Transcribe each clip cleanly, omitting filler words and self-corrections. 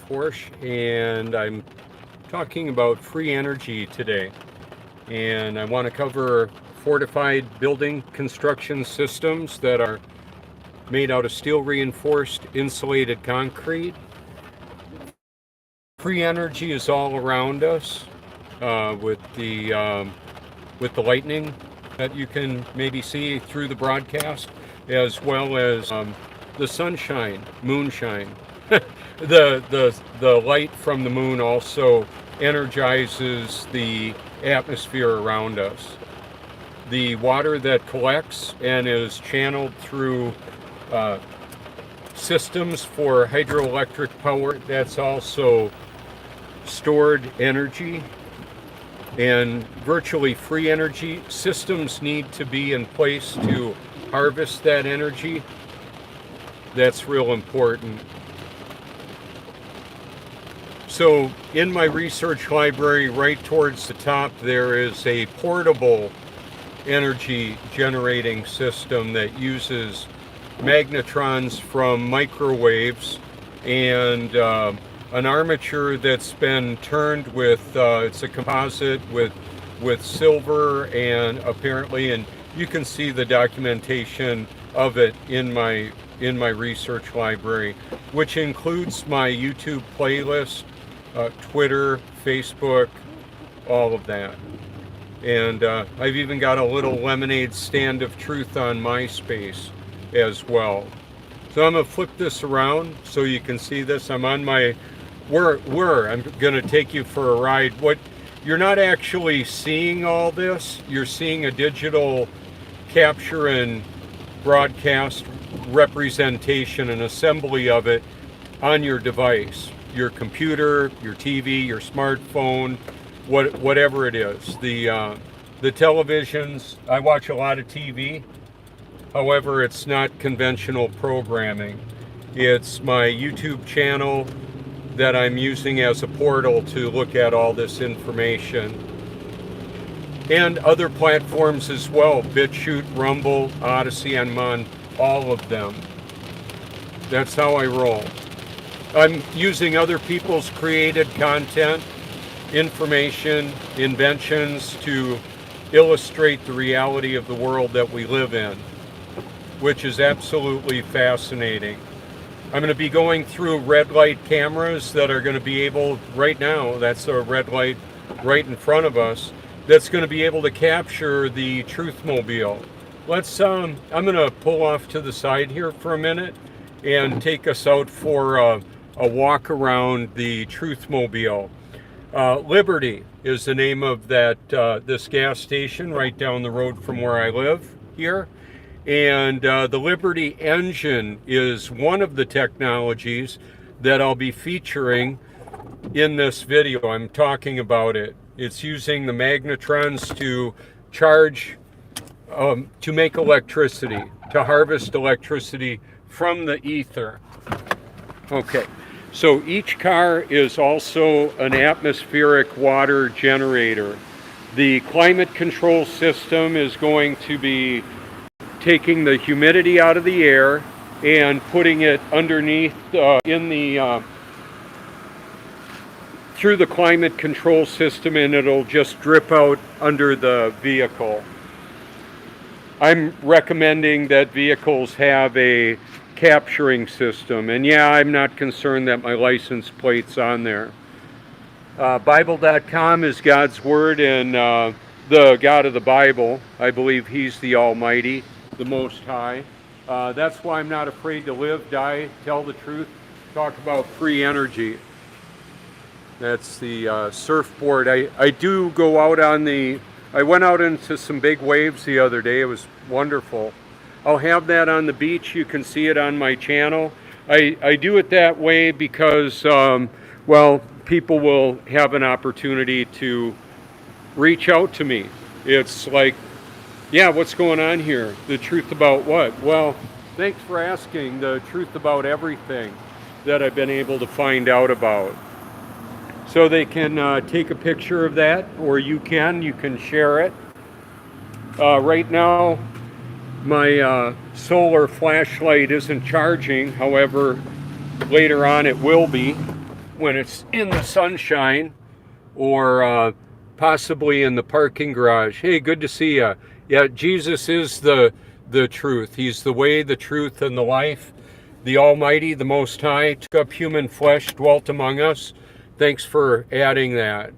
Porsche, and I'm talking about free energy today. And I want to cover fortified building construction systems that are made out of steel reinforced insulated concrete. Free energy is all around us with the lightning that you can maybe see through the broadcast, as well as the sunshine, moonshine. The light from the moon also energizes the atmosphere around us. The water that collects and is channeled through systems for hydroelectric power, that's also stored energy. And virtually free energy systems need to be in place to harvest that energy. That's real important. So in my research library, right towards the top, there is a portable energy generating system that uses magnetrons from microwaves and an armature that's been turned with it's a composite with silver, and apparently, and you can see the documentation of it in my research library, which includes my YouTube playlist, Twitter, Facebook, all of that. And I've even got a little lemonade stand of truth on MySpace as well. So I'm gonna flip this around so you can see this. I'm on my I'm gonna take you for a ride. What you're not actually seeing all this, you're seeing a digital capture and broadcast representation and assembly of it on your device, your computer, your TV, your smartphone, whatever it is. The televisions, I watch a lot of TV. However, it's not conventional programming. It's my YouTube channel that I'm using as a portal to look at all this information. And other platforms as well, BitChute, Rumble, Odyssey, I'm on all of them. That's how I roll. I'm using other people's created content, information, inventions to illustrate the reality of the world that we live in, which is absolutely fascinating. I'm going to be going through red light cameras that are going to be able, right now, that's a red light right in front of us, that's going to be able to capture the Truthmobile. I'm going to pull off to the side here for a minute and take us out for a walk around the Truthmobile. Liberty is the name of this gas station right down the road from where I live here. And the Liberty engine is one of the technologies that I'll be featuring in this video. I'm talking about it. It's using the magnetrons to charge, to make electricity, to harvest electricity from the ether. Okay, so each car is also an atmospheric water generator. The climate control system is going to be taking the humidity out of the air and putting it underneath through the climate control system, and it'll just drip out under the vehicle. I'm recommending that vehicles have a capturing system, and yeah, I'm not concerned that my license plate's on there. Bible.com is God's word, and the God of the Bible, I believe He's the Almighty, the Most High. That's why I'm not afraid to live, die, tell the truth, talk about free energy. That's the surfboard. I do go out I went out into some big waves the other day. It was wonderful. I'll have that on the beach. You can see it on my channel. I do it that way because, well, people will have an opportunity to reach out to me. It's like, yeah, what's going on here? The truth about what? Well, thanks for asking. The truth about everything that I've been able to find out about. So they can take a picture of that, or you can share it. Right now, my solar flashlight isn't charging. However, later on it will be. when it's in the sunshine or possibly in the parking garage. Hey, good to see you. Yeah, Jesus is the truth. He's the way, the truth, and the life. The Almighty, the Most High, took up human flesh, dwelt among us. Thanks for adding that.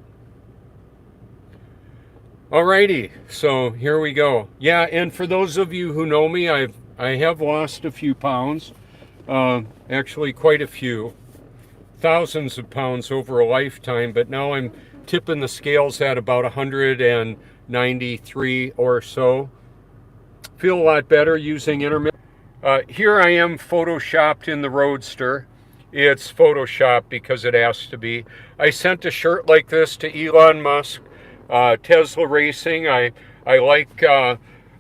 Alrighty, so here we go. Yeah, and for those of you who know me, I have lost a few pounds. Actually, quite a few. Thousands of pounds over a lifetime, but now I'm tipping the scales at about 193 or so. Feel a lot better using intermittent. Here I am photoshopped in the Roadster. It's photoshopped because it has to be. I sent a shirt like this to Elon Musk, Tesla Racing. I like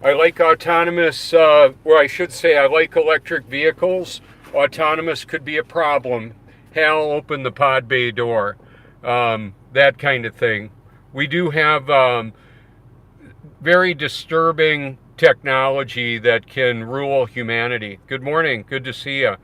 autonomous, or I should say I like electric vehicles. Autonomous could be a problem. Hal, open the pod bay door. That kind of thing. We do have very disturbing technology that can rule humanity. Good morning. Good to see you.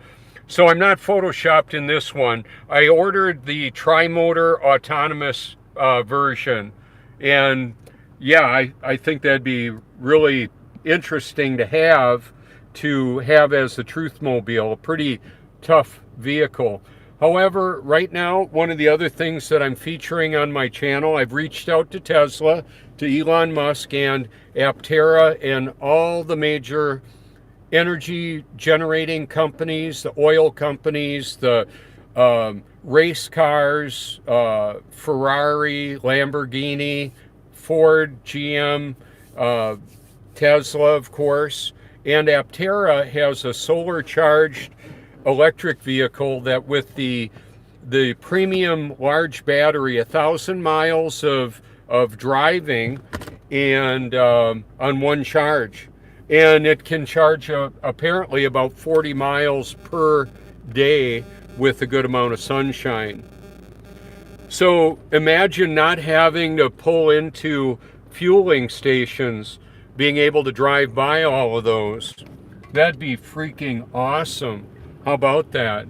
So I'm not photoshopped in this one. I ordered the tri-motor autonomous version. And yeah, I think that'd be really interesting to have as the Truthmobile, a pretty tough vehicle. However, right now, one of the other things that I'm featuring on my channel, I've reached out to Tesla, to Elon Musk, and Aptera, and all the major energy generating companies, the oil companies, the race cars, Ferrari, Lamborghini, Ford, GM, Tesla, of course. And Aptera has a solar charged electric vehicle that with the premium large battery, 1,000 miles of driving and on one charge. And it can charge apparently about 40 miles per day with a good amount of sunshine. So imagine not having to pull into fueling stations, being able to drive by all of those. That'd be freaking awesome. How about that?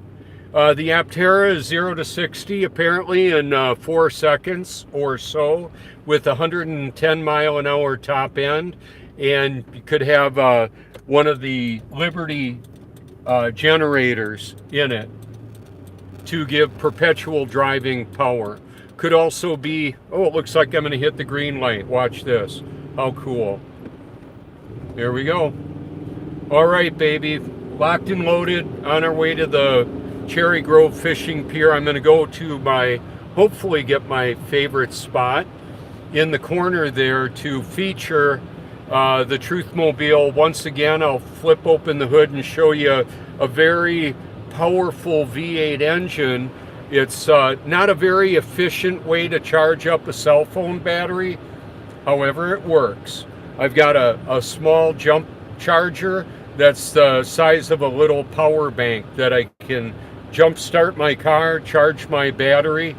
The Aptera is 0 to 60 apparently in 4 seconds or so with 110 mile an hour top end, and you could have one of the Liberty generators in it to give perpetual driving power. Could also be, oh, it looks like I'm going to hit the green light. Watch this. How cool. There we go. All right, baby. Locked and loaded, on our way to the Cherry Grove Fishing Pier. I'm going to go to hopefully get my favorite spot in the corner there to feature the Truthmobile. Once again, I'll flip open the hood and show you a very powerful V8 engine. It's not a very efficient way to charge up a cell phone battery. However, it works. I've got a small jump charger that's the size of a little power bank that I can jump start my car, charge my battery.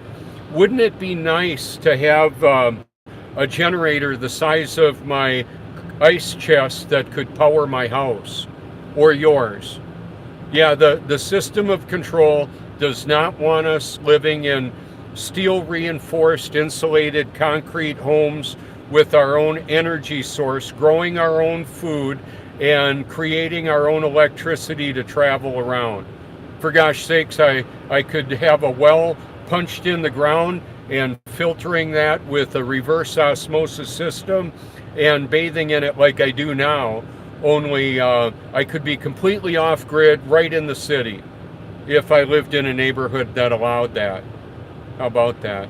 Wouldn't it be nice to have a generator the size of my ice chest that could power my house or yours? Yeah, the system of control does not want us living in steel reinforced insulated concrete homes with our own energy source, growing our own food, and creating our own electricity to travel around. For gosh sakes, I could have a well punched in the ground and filtering that with a reverse osmosis system and bathing in it like I do now, only I could be completely off-grid right in the city if I lived in a neighborhood that allowed that. How about that?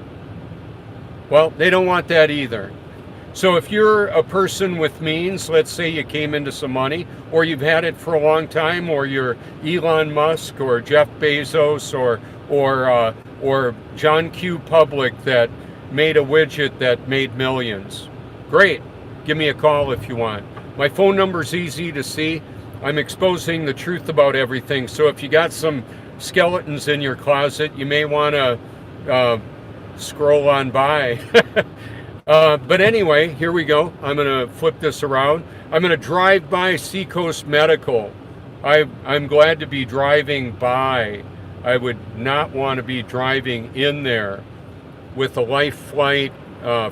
Well, they don't want that either. So if you're a person with means, let's say you came into some money, or you've had it for a long time, or you're Elon Musk or Jeff Bezos or John Q. Public that made a widget that made millions. Great. Give me a call if you want. My phone number's easy to see. I'm exposing the truth about everything. So if you got some skeletons in your closet, you may want to scroll on by. But anyway, here we go. I'm going to flip this around. I'm going to drive by Seacoast Medical. I'm glad to be driving by. I would not want to be driving in there with a life flight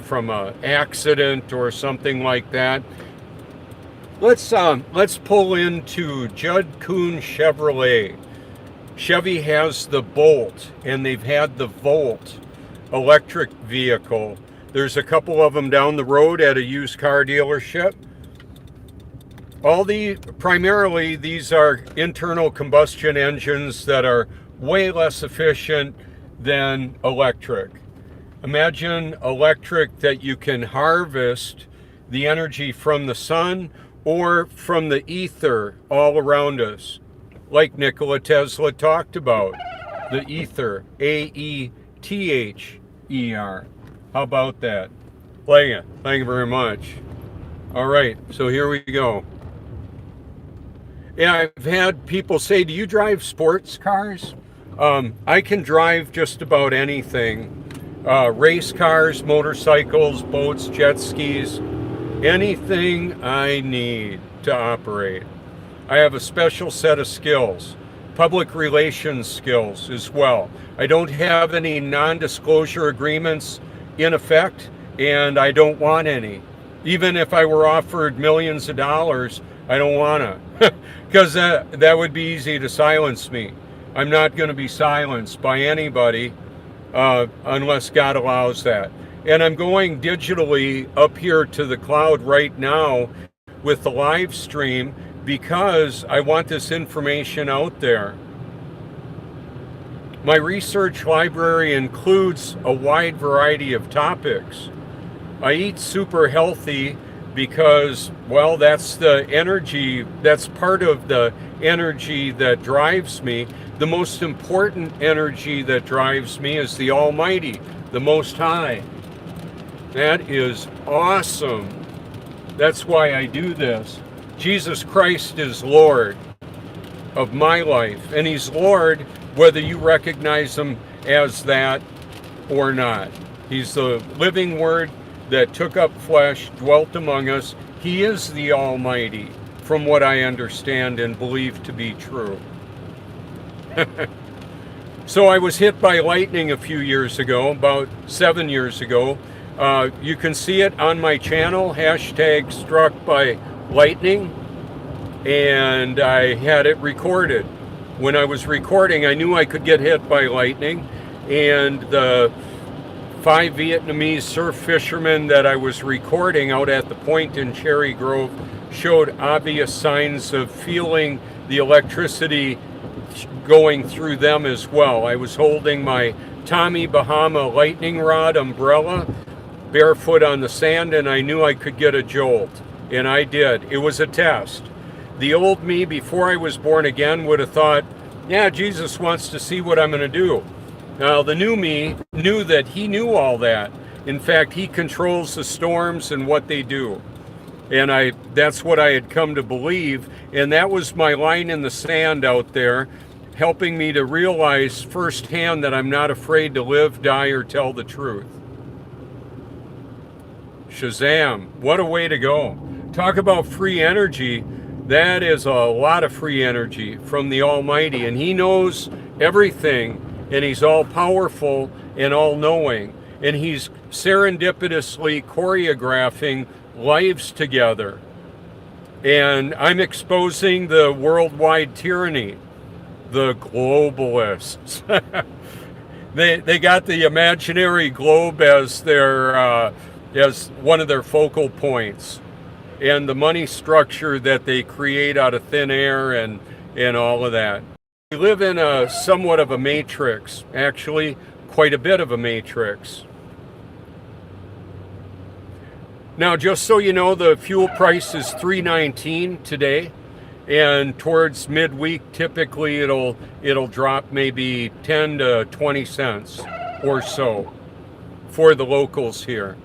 from an accident or something like that. Let's pull into Judd Kuhn Chevrolet. Chevy has the Bolt, and they've had the Volt electric vehicle. There's a couple of them down the road at a used car dealership. Primarily these are internal combustion engines that are way less efficient than electric. Imagine electric that you can harvest the energy from the sun or from the ether all around us, like Nikola Tesla talked about, the ether, A-E-T-H-E-R. How about that? Playing it. Thank you very much. All right, so here we go. Yeah, I've had people say, do you drive sports cars? I can drive just about anything. Race cars, motorcycles, boats, jet skis, anything I need to operate. I have a special set of skills, public relations skills as well. I don't have any non-disclosure agreements in effect, and I don't want any. Even if I were offered millions of dollars, I don't want to, because that would be easy to silence me. I'm not going to be silenced by anybody unless God allows that. And I'm going digitally up here to the cloud right now with the live stream because I want this information out there. My research library includes a wide variety of topics. I eat super healthy because, well, that's the energy, that's part of the energy that drives me. The most important energy that drives me is the Almighty, the Most High. That is awesome. That's why I do this. Jesus Christ is Lord of my life, and He's Lord whether you recognize Him as that or not. He's the living Word that took up flesh, dwelt among us. He is the Almighty, from what I understand and believe to be true. So I was hit by lightning a few years ago, about 7 years ago. You can see it on my channel, hashtag struck by lightning, and I had it recorded. When I was recording, I knew I could get hit by lightning, and the 5 Vietnamese surf fishermen that I was recording out at the point in Cherry Grove showed obvious signs of feeling the electricity going through them as well. I was holding my Tommy Bahama lightning rod umbrella, barefoot on the sand, and I knew I could get a jolt, and I did. It was a test. The old me before I was born again would have thought, yeah, Jesus wants to see what I'm going to do. Now, the new me knew that He knew all that. In fact, He controls the storms and what they do. And that's what I had come to believe. And that was my line in the sand out there, helping me to realize firsthand that I'm not afraid to live, die, or tell the truth. Shazam. What a way to go. Talk about free energy. That is a lot of free energy from the Almighty. And He knows everything. And He's all-powerful and all-knowing. And He's serendipitously choreographing lives together. And I'm exposing the worldwide tyranny, the globalists. They got the imaginary globe as as one of their focal points, and the money structure that they create out of thin air and all of that. We live in a somewhat of a matrix, actually quite a bit of a matrix. Now, just so you know, the fuel price is $3.19 today, and towards midweek, typically it'll drop maybe 10 to 20 cents or so for the locals here.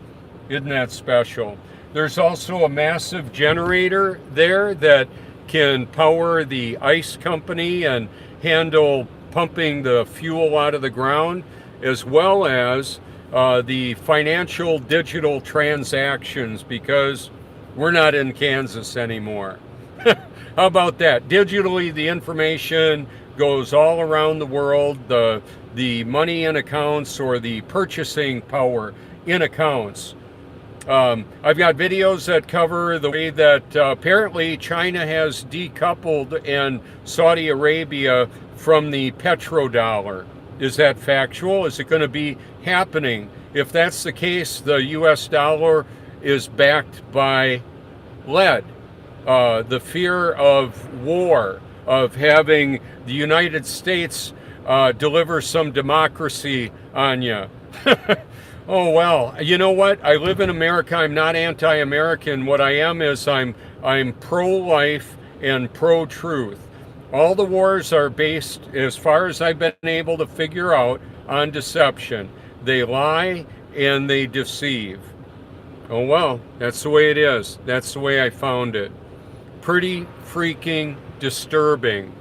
Isn't that special? There's also a massive generator there that can power the ice company and handle pumping the fuel out of the ground, as well as the financial digital transactions, because we're not in Kansas anymore. How about that? Digitally, the information goes all around the world, the money in accounts or the purchasing power in accounts. I've got videos that cover the way that apparently China has decoupled and Saudi Arabia from the petrodollar. Is that factual? Is it going to be happening? If that's the case, the US dollar is backed by lead. The fear of war, of having the United States deliver some democracy on you. Oh, well, you know what? I live in America. I'm not anti-American. What I am is I'm pro-life and pro-truth. All the wars are based, as far as I've been able to figure out, on deception. They lie and they deceive. Oh, well, that's the way it is. That's the way I found it. Pretty freaking disturbing.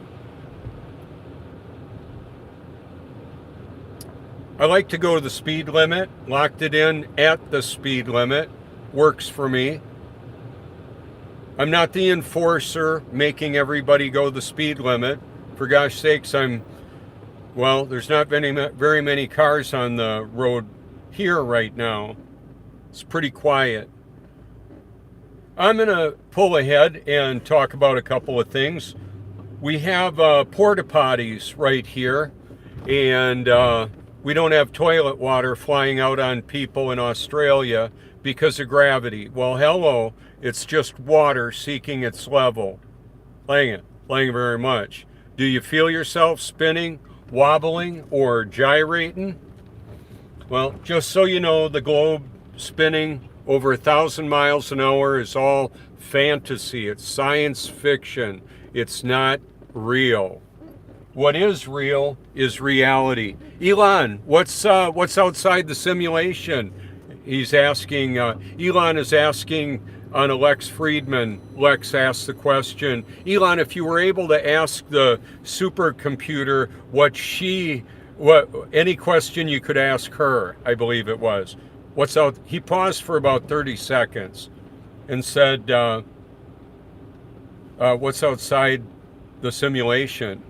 I like to go to the speed limit, locked it in at the speed limit, works for me. I'm not the enforcer making everybody go the speed limit. For gosh sakes, well, there's not very many cars on the road here right now. It's pretty quiet. I'm going to pull ahead and talk about a couple of things. We have porta potties right here, and we don't have toilet water flying out on people in Australia because of gravity. Well, hello, it's just water seeking its level. Thank you very much. Do you feel yourself spinning, wobbling, or gyrating? Well, just so you know, the globe spinning over 1,000 miles an hour is all fantasy. It's science fiction. It's not real. What is real is reality. Elon, what's outside the simulation? He's asking. Elon is asking on a Lex Friedman. Lex asked the question, Elon, if you were able to ask the supercomputer any question you could ask her, I believe it was. What's out? He paused for about 30 seconds and said, what's outside the simulation?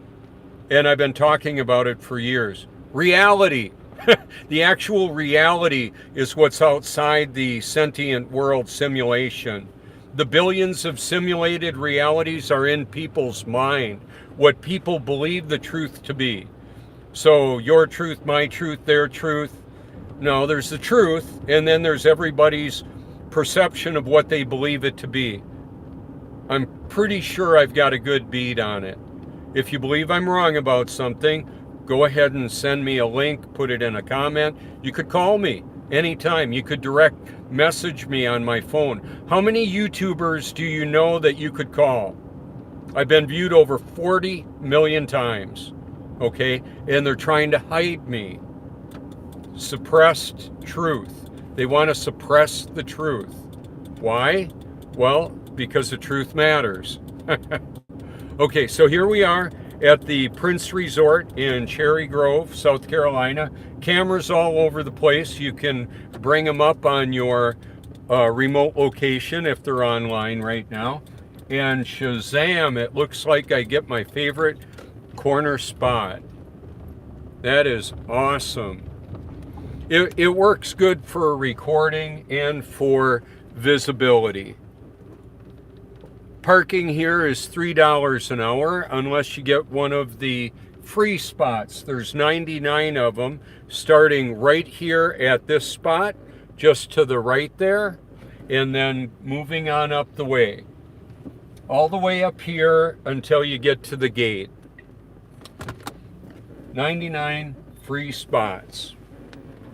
And I've been talking about it for years. Reality. The actual reality is what's outside the sentient world simulation. The billions of simulated realities are in people's mind, what people believe the truth to be. So your truth, my truth, their truth. No, there's the truth, and then there's everybody's perception of what they believe it to be. I'm pretty sure I've got a good bead on it. If you believe I'm wrong about something, go ahead and send me a link, put it in a comment. You could call me anytime. You could direct message me on my phone. How many YouTubers do you know that you could call? I've been viewed over 40 million times, okay? And they're trying to hide me. Suppressed truth. They want to suppress the truth. Why? Well, because the truth matters. Okay, so here we are at the Prince Resort in Cherry Grove, South Carolina. Cameras all over the place. You can bring them up on your remote location if they're online right now. And Shazam, it looks like I get my favorite corner spot. That is awesome. It works good for recording and for visibility. Parking here is $3 an hour unless you get one of the free spots. There's 99 of them starting right here at this spot, just to the right there, and then moving on up the way. All the way up here until you get to the gate. 99 free spots.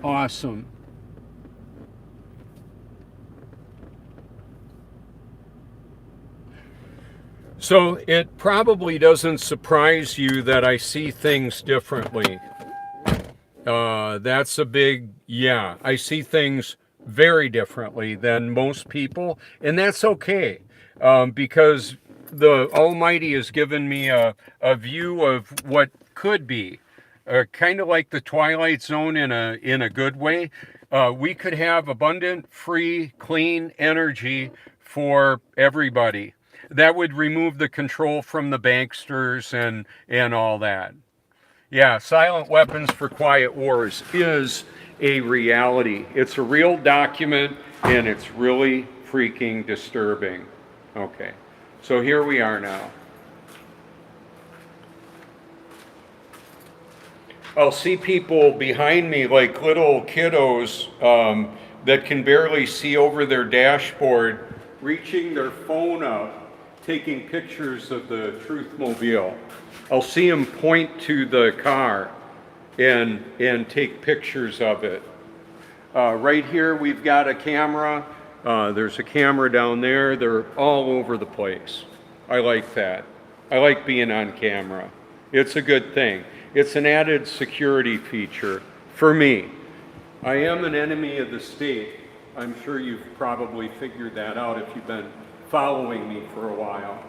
Awesome. So it probably doesn't surprise you that I see things differently. That's a big, yeah, I see things very differently than most people, and that's okay, because the Almighty has given me a view of what could be, kind of like the Twilight Zone in a good way. We could have abundant, free, clean energy for everybody. That would remove the control from the banksters and all that. Yeah, Silent Weapons for Quiet Wars is a reality. It's a real document and it's really freaking disturbing. Okay, so here we are now. I'll see people behind me like little kiddos that can barely see over their dashboard, reaching their phone up, taking pictures of the Truthmobile. I'll see them point to the car and take pictures of it. Right here we've got a camera. There's a camera down there. They're all over the place. I like that. I like being on camera. It's a good thing. It's an added security feature for me. I am an enemy of the state. I'm sure you've probably figured that out if you've been following me for a while.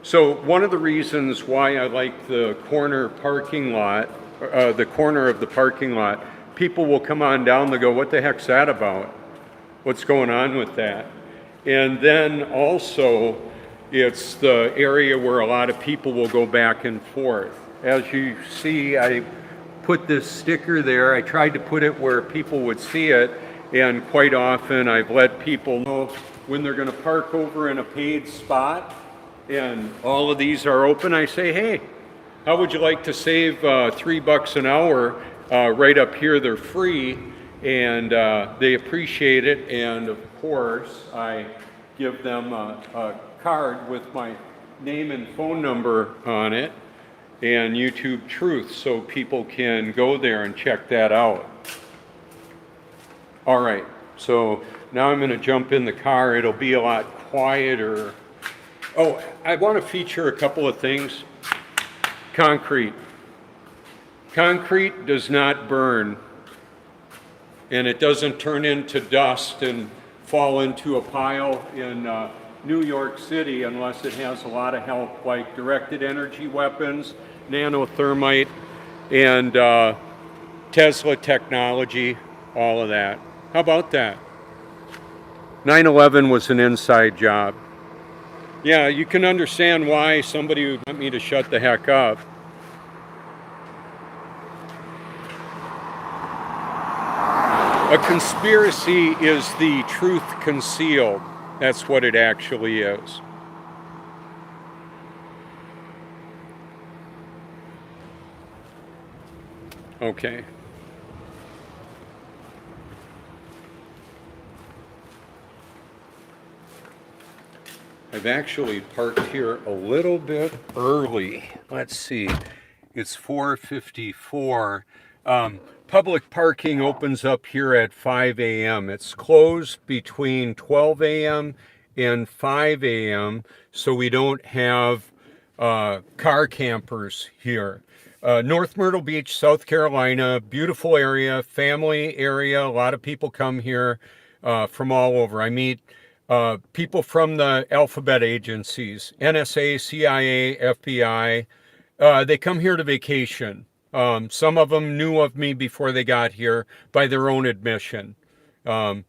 So one of the reasons why I like the corner parking lot, the corner of the parking lot, people will come on down, they'll go, what the heck's that about? What's going on with that? And then also, it's the area where a lot of people will go back and forth. As you see, I put this sticker there. I tried to put it where people would see it, and quite often I've let people know when they're going to park over in a paid spot and all of these are open. I say, hey, how would you like to save $3 an hour? Right up here, they're free, and they appreciate it. And of course, I give them a card with my name and phone number on it and YouTube Truth, so people can go there and check that out. All right, so now I'm going to jump in the car. It'll be a lot quieter. Oh, I want to feature a couple of things. Concrete. Concrete does not burn, and it doesn't turn into dust and fall into a pile in New York City unless it has a lot of help, like directed energy weapons, nanothermite, and Tesla technology, all of that. How about that? 9/11 was an inside job. Yeah, you can understand why somebody would want me to shut the heck up. A conspiracy is the truth concealed. That's what it actually is. Okay. I've actually parked here a little bit early. Let's see. It's 4:54. Public parking opens up here at 5 a.m. It's closed between 12 a.m. and 5 a.m. so we don't have car campers here. North Myrtle Beach, South Carolina, beautiful area, family area. A lot of people come here from all over. I meet people from the alphabet agencies, NSA, CIA, FBI. They come here to vacation. Some of them knew of me before they got here by their own admission. They're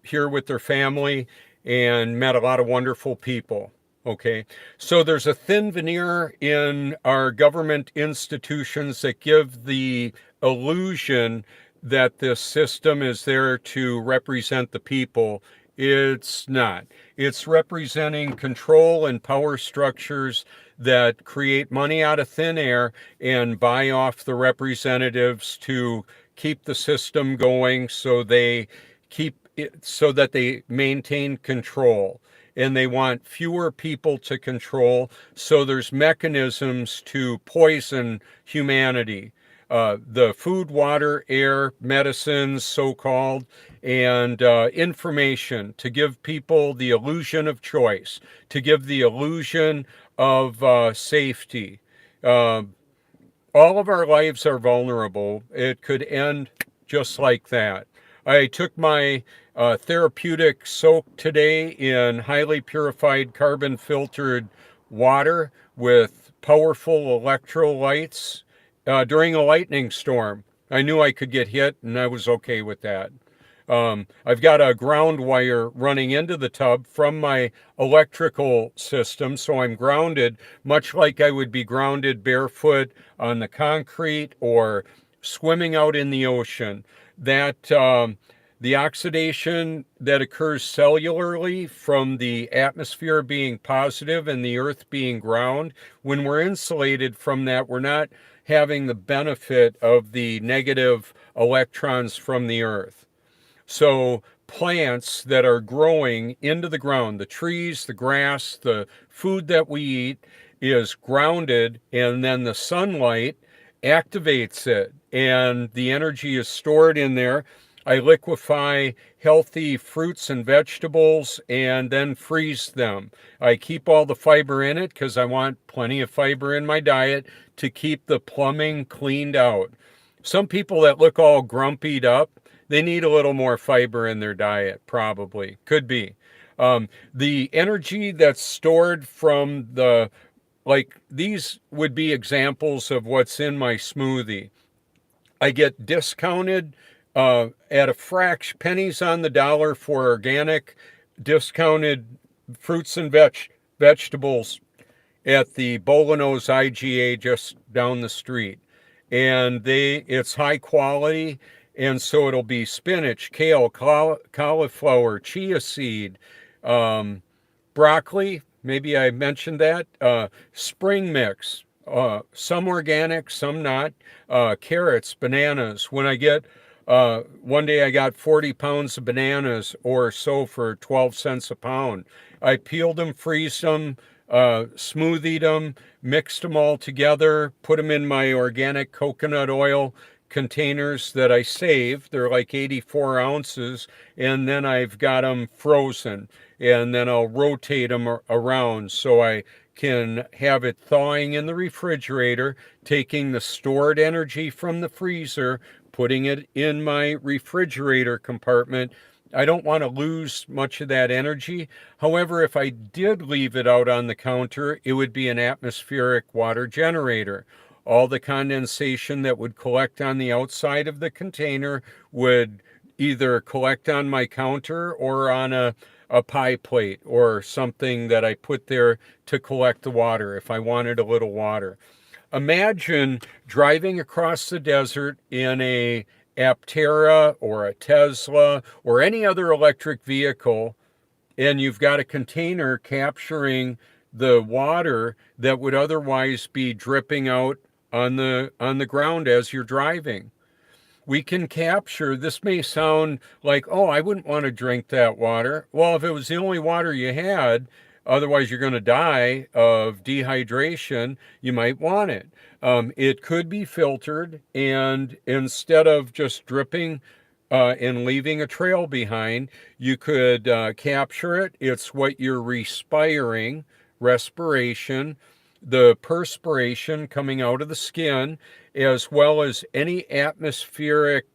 here with their family and met a lot of wonderful people. Okay, so there's a thin veneer in our government institutions that give the illusion that this system is there to represent the people. It's not. It's representing control and power structures that create money out of thin air and buy off the representatives to keep the system going so they keep it, so that they maintain control. And they want fewer people to control, so there's mechanisms to poison humanity. The food, water, air, medicines, so-called, and information to give people the illusion of choice, to give the illusion of safety. All of our lives are vulnerable. It could end just like that. I took my therapeutic soak today in highly purified carbon filtered water with powerful electrolytes during a lightning storm. I knew I could get hit and I was okay with that. I've got a ground wire running into the tub from my electrical system, so I'm grounded, much like I would be grounded barefoot on the concrete or swimming out in the ocean. That the oxidation that occurs cellularly from the atmosphere being positive and the earth being ground, when we're insulated from that, we're not having the benefit of the negative electrons from the earth. So plants that are growing into the ground, the trees, the grass, the food that we eat is grounded, and then the sunlight activates it and the energy is stored in there. I liquefy healthy fruits and vegetables and then freeze them. I keep all the fiber in it because I want plenty of fiber in my diet to keep the plumbing cleaned out. Some people that look all grumpied up, they need a little more fiber in their diet, probably. Could be. The energy that's stored from the, like, these would be examples of what's in my smoothie. I get discounted at a fraction, pennies on the dollar for organic, discounted fruits and vegetables at the Bolanos IGA just down the street. And it's high quality, and so it'll be spinach, kale, cauliflower, chia seed, broccoli, maybe I mentioned that, spring mix, some organic, some not, carrots, bananas. When I get, one day I got 40 pounds of bananas or so for 12 cents a pound. I peeled them, freezed them, smoothied them, mixed them all together, put them in my organic coconut oil containers that I saved. They're like 84 ounces, and then I've got them frozen, and then I'll rotate them around so I can have it thawing in the refrigerator, taking the stored energy from the freezer, putting it in my refrigerator compartment. I don't want to lose much of that energy. However, if I did leave it out on the counter, it would be an atmospheric water generator. All the condensation that would collect on the outside of the container would either collect on my counter or on a pie plate or something that I put there to collect the water if I wanted a little water. Imagine driving across the desert in a Aptera or a Tesla or any other electric vehicle, and you've got a container capturing the water that would otherwise be dripping out on the ground as you're driving. We can capture, this may sound like, oh, I wouldn't want to drink that water. Well, if it was the only water you had, otherwise you're going to die of dehydration, you might want it. It could be filtered, and instead of just dripping and leaving a trail behind, you could capture it. It's what you're respiration, the perspiration coming out of the skin, as well as any atmospheric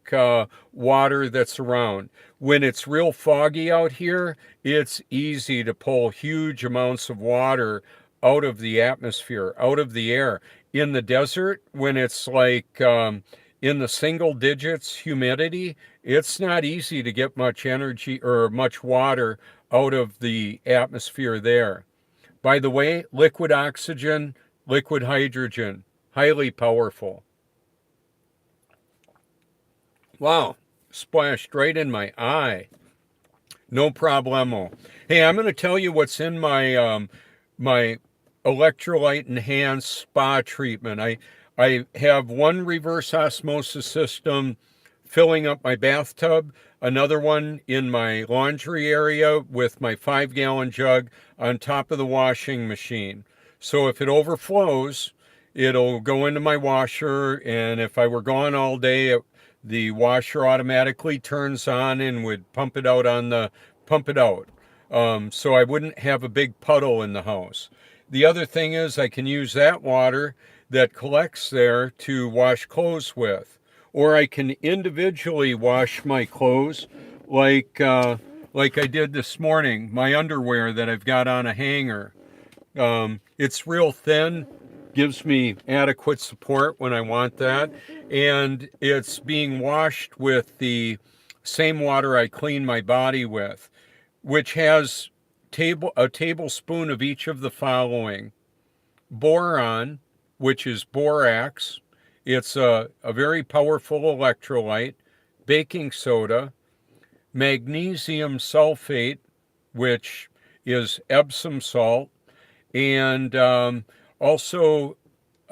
water that's around. When it's real foggy out here, it's easy to pull huge amounts of water out of the atmosphere, out of the air. In the desert, when it's like in the single digits humidity, it's not easy to get much energy or much water out of the atmosphere there. By the way, liquid oxygen, liquid hydrogen, highly powerful. Wow, splashed right in my eye. No problemo. Hey, I'm going to tell you what's in my my electrolyte enhanced spa treatment. I have one reverse osmosis system filling up my bathtub, another one in my laundry area with my 5-gallon jug on top of the washing machine. So if it overflows, it'll go into my washer, and if I were gone all day, the washer automatically turns on and would pump it out so I wouldn't have a big puddle in the house. The other thing is I can use that water that collects there to wash clothes with, or I can individually wash my clothes like I did this morning, my underwear that I've got on a hanger. It's real thin, gives me adequate support when I want that, and it's being washed with the same water I clean my body with, which has a tablespoon of each of the following: boron, which is borax. It's a very powerful electrolyte. Baking soda, magnesium sulfate, which is Epsom salt, and also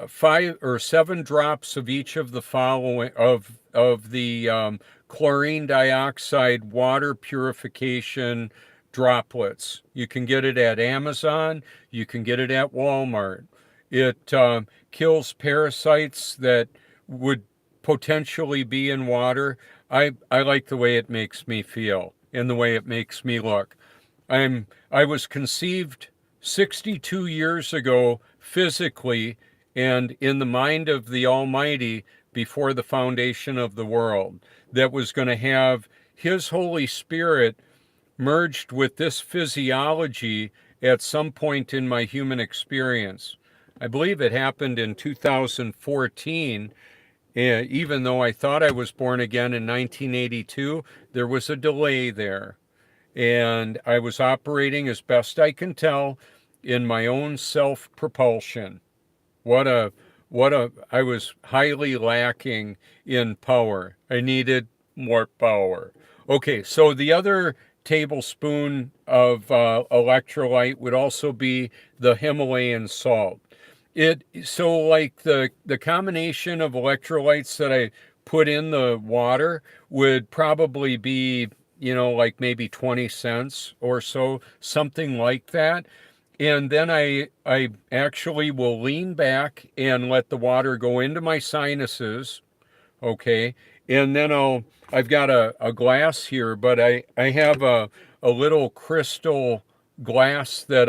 5 or 7 drops of each of the following of the chlorine dioxide water purification droplets. You can get it at Amazon. You can get it at Walmart. It kills parasites that would potentially be in water. I like the way it makes me feel and the way it makes me look. I was conceived 62 years ago physically and in the mind of the Almighty before the foundation of the world, that was going to have His Holy Spirit merged with this physiology at some point in my human experience. I believe it happened in 2014. Even though I thought I was born again in 1982, there was a delay there. And I was operating, as best I can tell, in my own self-propulsion. I was highly lacking in power. I needed more power. Okay, so the other tablespoon of electrolyte would also be the Himalayan salt. So like the combination of electrolytes that I put in the water would probably be, like maybe 20 cents or so, something like that. And then I actually will lean back and let the water go into my sinuses, okay? And then I've got a glass here, but I have a little crystal glass that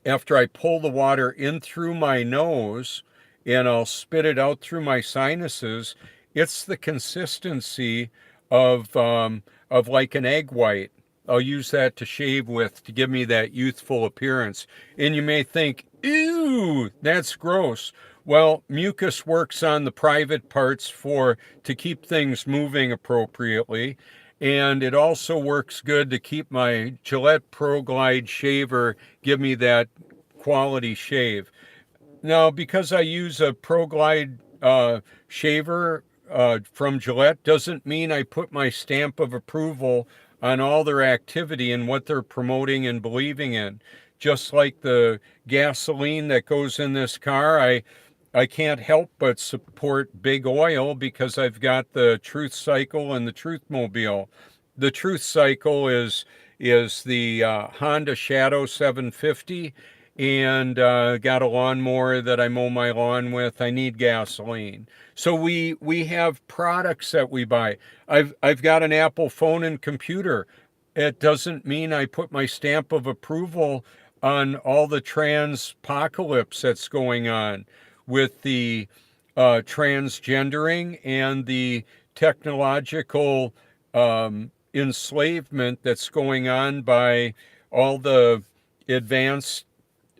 after I pull the water in through my nose and I'll spit it out through my sinuses, it's the consistency of like an egg white. I'll use that to shave with to give me that youthful appearance. And you may think, ew, that's gross. Well, mucus works on the private parts to keep things moving appropriately. And it also works good to keep my Gillette Pro Glide shaver, give me that quality shave. Now, because I use a Pro Glide shaver from Gillette, doesn't mean I put my stamp of approval on all their activity and what they're promoting and believing in. Just like the gasoline that goes in this car, I can't help but support Big Oil because I've got the Truth Cycle and the Truth Mobile. The Truth Cycle is the Honda Shadow 750, and got a lawnmower that I mow my lawn with. I need gasoline. So we have products that we buy. I've got an Apple phone and computer. It doesn't mean I put my stamp of approval on all the transpocalypse that's going on with the transgendering and the technological enslavement that's going on by all the advanced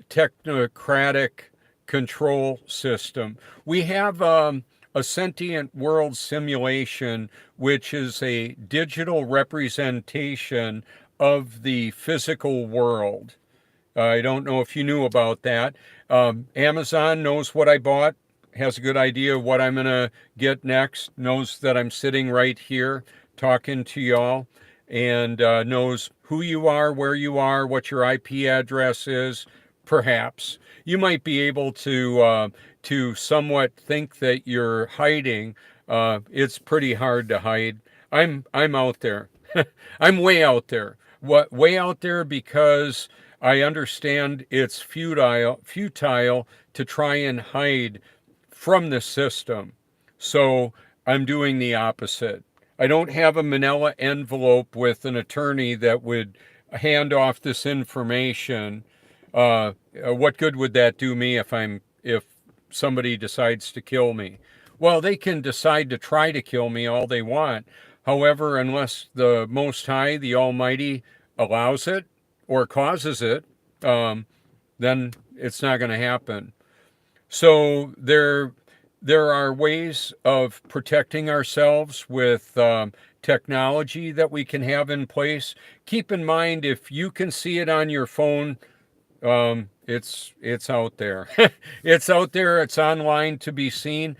technocratic control system. We have a sentient world simulation, which is a digital representation of the physical world. I don't know if you knew about that. Amazon knows what I bought, has a good idea of what I'm going to get next, knows that I'm sitting right here talking to y'all, and knows who you are, where you are, what your IP address is. Perhaps you might be able to somewhat think that you're hiding. It's pretty hard to hide. I'm out there. I'm way out there. Way out there because I understand it's futile to try and hide from the system. So I'm doing the opposite. I don't have a manila envelope with an attorney that would hand off this information. What good would that do me if somebody decides to kill me? Well, they can decide to try to kill me all they want. However, unless the Most High, the Almighty, allows it or causes it, then it's not going to happen. So there are ways of protecting ourselves with technology that we can have in place. Keep in mind, if you can see it on your phone, it's out there. It's out there. It's online to be seen.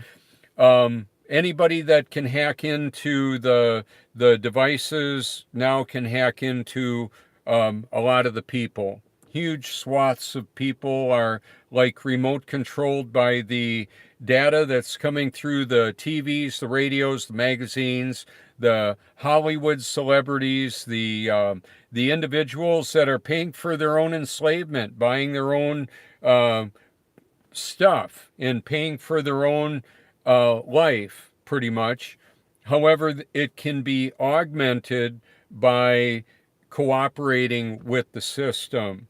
Anybody that can hack into the devices now can hack into a lot of the people. Huge swaths of people are like remote controlled by the data that's coming through the TVs, the radios, the magazines, the Hollywood celebrities, the individuals that are paying for their own enslavement, buying their own stuff, and paying for their own life, pretty much. However, it can be augmented by cooperating with the system.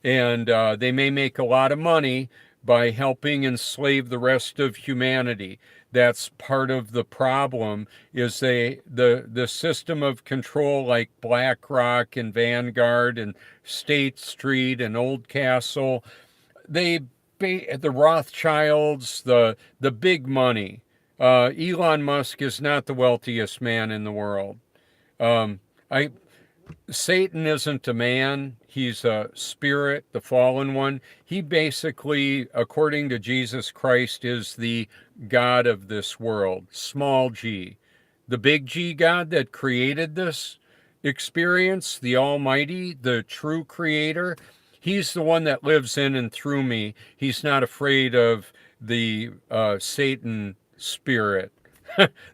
And they may make a lot of money by helping enslave the rest of humanity. That's part of the problem, is the system of control like BlackRock and Vanguard and State Street and Oldcastle, the Rothschilds, the big money. Elon Musk is not the wealthiest man in the world. Satan isn't a man. He's a spirit, the fallen one. He basically, according to Jesus Christ, is the God of this world, small g. The big G God that created this experience, the Almighty, the true creator, he's the one that lives in and through me. He's not afraid of the Satan spirit.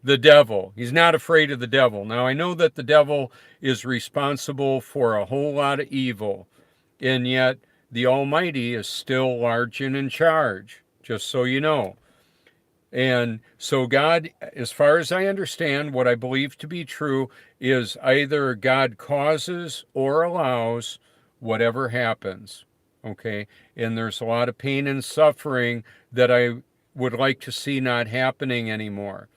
The devil. He's not afraid of the devil. Now, I know that the devil is responsible for a whole lot of evil, and yet the Almighty is still large and in charge, just so you know. And so God, as far as I understand, what I believe to be true is either God causes or allows whatever happens, okay? And there's a lot of pain and suffering that I would like to see not happening anymore.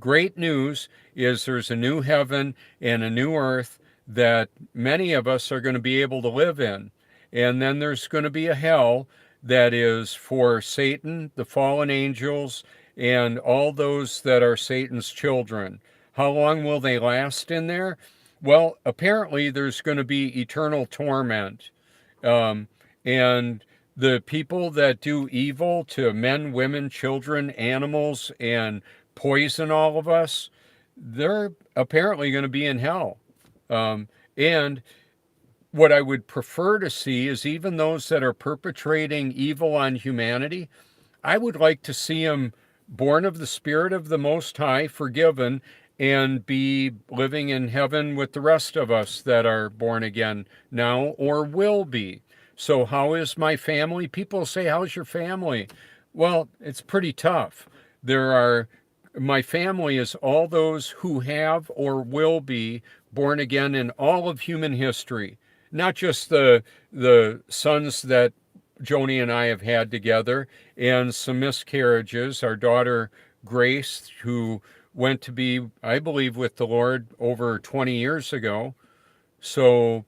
Great news is there's a new heaven and a new earth that many of us are going to be able to live in. And then there's going to be a hell that is for Satan, the fallen angels, and all those that are Satan's children. How long will they last in there? Well, apparently there's going to be eternal torment. And the people that do evil to men, women, children, animals, and poison all of us, they're apparently going to be in hell. And what I would prefer to see is even those that are perpetrating evil on humanity, I would like to see them born of the Spirit of the Most High, forgiven, and be living in heaven with the rest of us that are born again now or will be. So how is my family? People say, how's your family? Well, it's pretty tough. My family is all those who have or will be born again in all of human history, not just the sons that Joni and I have had together, and some miscarriages. Our daughter Grace, who went to be, I believe, with the Lord over 20 years ago. So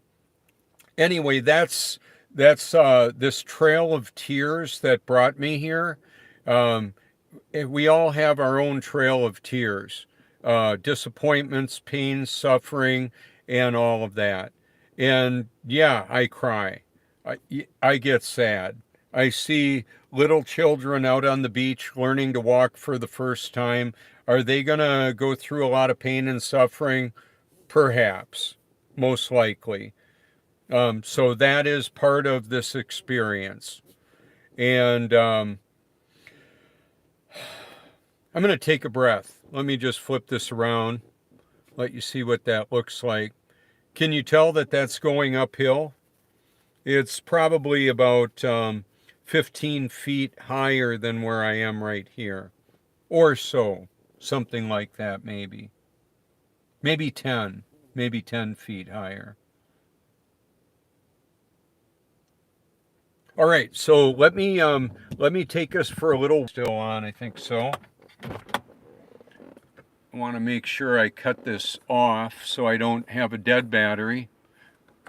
anyway, that's this trail of tears that brought me here. We all have our own trail of tears, disappointments, pain, suffering, and all of that. And yeah, I cry. I get sad. I see little children out on the beach learning to walk for the first time. Are they going to go through a lot of pain and suffering? Perhaps, most likely. So that is part of this experience. And I'm going to take a breath. Let me just flip this around, let you see what that looks like. Can you tell that that's going uphill? It's probably about 15 feet higher than where I am right here, or so, something like that maybe. Maybe 10 feet higher. All right, so let me take us for a little. Still on, I think so. I want to make sure I cut this off so I don't have a dead battery.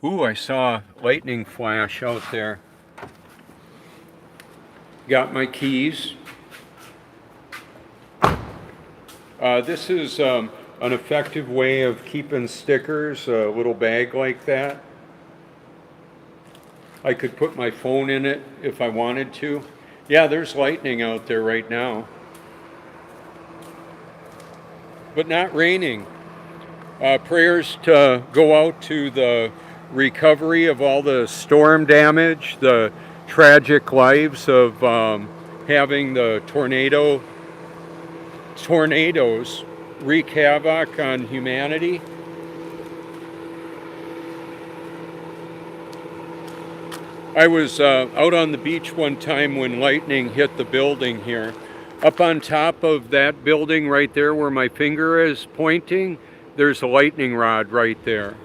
Ooh, I saw lightning flash out there. Got my keys. This is an effective way of keeping stickers, a little bag like that. I could put my phone in it if I wanted to. Yeah, there's lightning out there right now, but not raining. Prayers to go out to the recovery of all the storm damage, the tragic lives of having the tornadoes wreak havoc on humanity. I was out on the beach one time when lightning hit the building here. Up on top of that building right there where my finger is pointing, there's a lightning rod right there.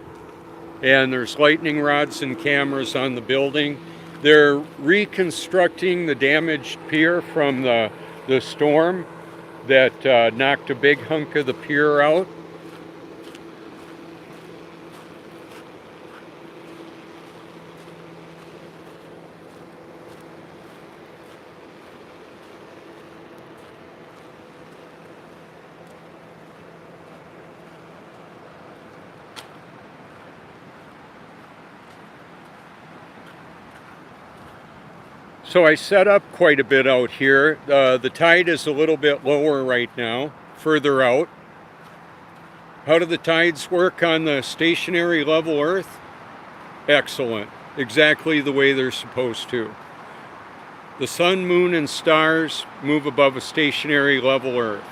And there's lightning rods and cameras on the building. They're reconstructing the damaged pier from the storm that knocked a big hunk of the pier out. So I set up quite a bit out here. The tide is a little bit lower right now, further out. How do the tides work on the stationary level Earth? Excellent. Exactly the way they're supposed to. The sun, moon, and stars move above a stationary level Earth.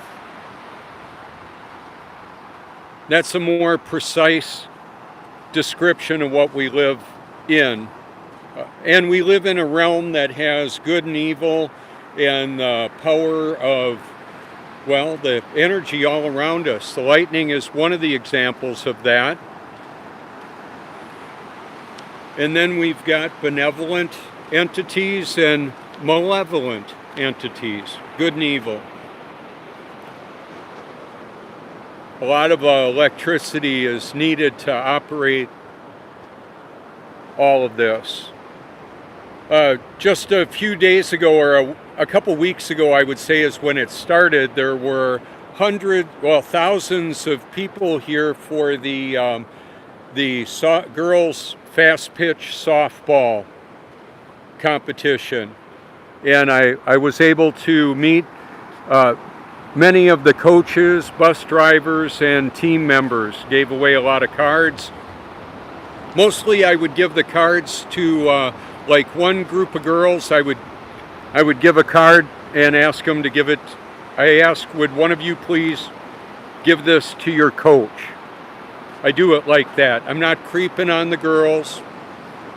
That's a more precise description of what we live in. And we live in a realm that has good and evil and the power of, well, the energy all around us. The lightning is one of the examples of that. And then we've got benevolent entities and malevolent entities, good and evil. A lot of electricity is needed to operate all of this. Just a few days ago, or a couple weeks ago, I would say, is when it started. There were thousands of people here for the girls' fast pitch softball competition, and I was able to meet many of the coaches, bus drivers, and team members. Gave away a lot of cards. Mostly, I would give the cards to like one group of girls. I would give a card and ask them to give it. I ask, would one of you please give this to your coach? I do it like that. I'm not creeping on the girls.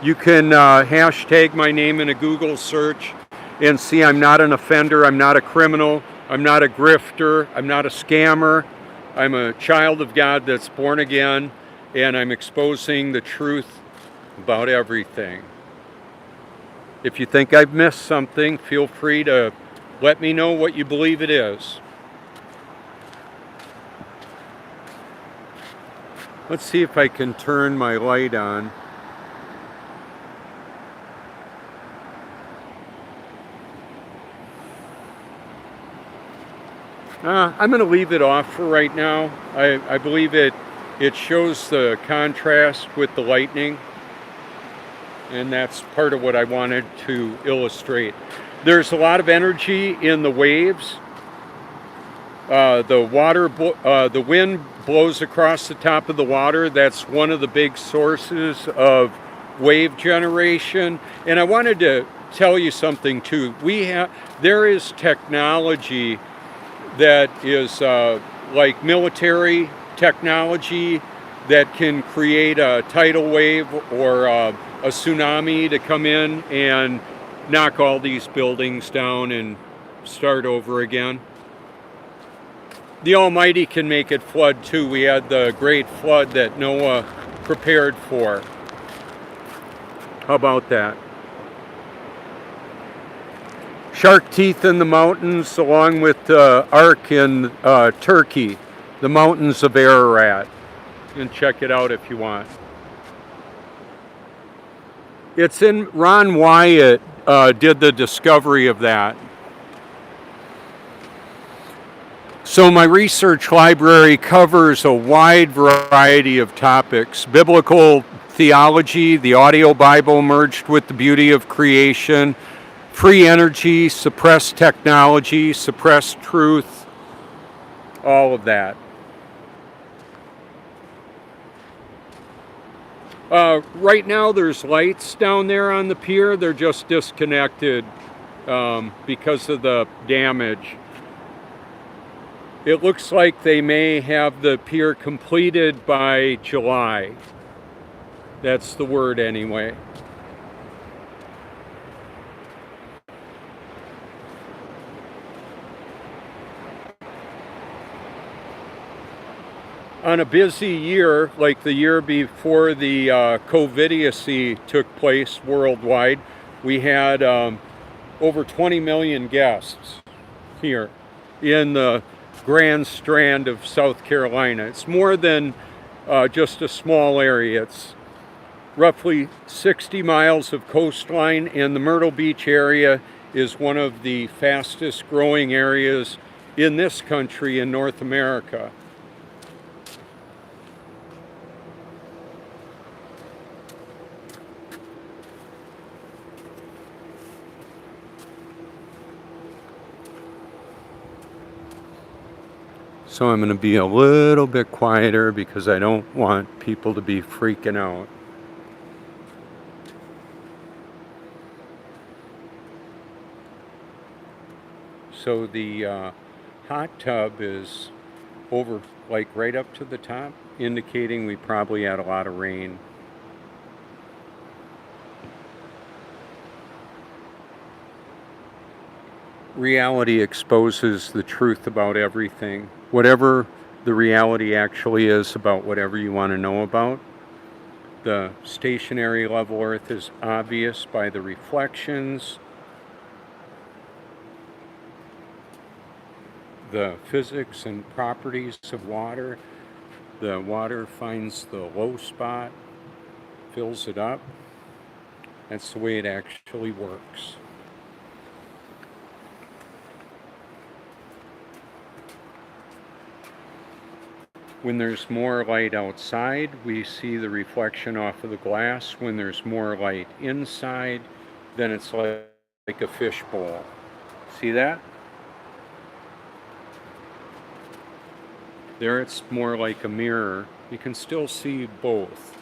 You can hashtag my name in a Google search and see I'm not an offender. I'm not a criminal. I'm not a grifter. I'm not a scammer. I'm a child of God that's born again, and I'm exposing the truth about everything. If you think I've missed something, feel free to let me know what you believe it is. Let's see if I can turn my light on. I'm going to leave it off for right now. I believe it shows the contrast with the lightning. And that's part of what I wanted to illustrate. There's a lot of energy in the waves. The wind blows across the top of the water. That's one of the big sources of wave generation. And I wanted to tell you something too. There is technology that is like military technology that can create a tidal wave or a tsunami to come in and knock all these buildings down and start over again. The Almighty can make it flood too. We had the great flood that Noah prepared for. How about that? Shark teeth in the mountains, along with the Ark in Turkey, the mountains of Ararat. You can check it out if you want. It's in, Ron Wyatt did the discovery of that. So my research library covers a wide variety of topics: biblical theology, the audio Bible merged with the beauty of creation, free energy, suppressed technology, suppressed truth, all of that. Right now there's lights down there on the pier. They're just disconnected because of the damage. It looks like they may have the pier completed by July. That's the word anyway. On a busy year, like the year before the COVIDiocy took place worldwide, we had over 20 million guests here in the Grand Strand of South Carolina. It's more than just a small area. It's roughly 60 miles of coastline, and the Myrtle Beach area is one of the fastest growing areas in this country, in North America. So I'm going to be a little bit quieter because I don't want people to be freaking out. So the hot tub is over, like right up to the top, indicating we probably had a lot of rain. Reality exposes the truth about everything. Whatever the reality actually is about whatever you want to know about. The stationary level Earth is obvious by the reflections, the physics and properties of water. The water finds the low spot, fills it up. That's the way it actually works. When there's more light outside, we see the reflection off of the glass. When there's more light inside, then it's like a fishbowl. See that? There it's more like a mirror. You can still see both.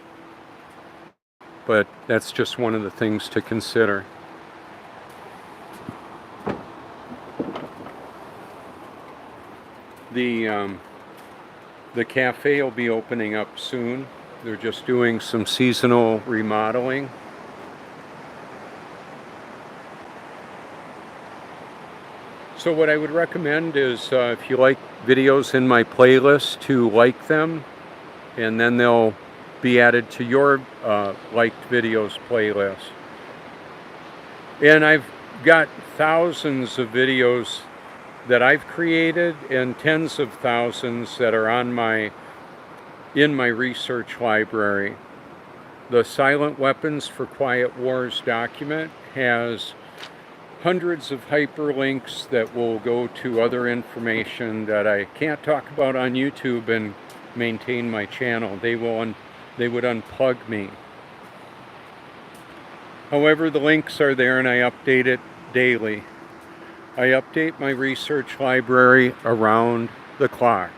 But that's just one of the things to consider. The cafe will be opening up soon. They're just doing some seasonal remodeling. So what I would recommend is if you like videos in my playlist, to like them, and then they'll be added to your liked videos playlist. And I've got thousands of videos that I've created and tens of thousands that are in my research library. The Silent Weapons for Quiet Wars document has hundreds of hyperlinks that will go to other information that I can't talk about on YouTube and maintain my channel. They would unplug me. However, the links are there and I update it daily. I update my research library around the clock.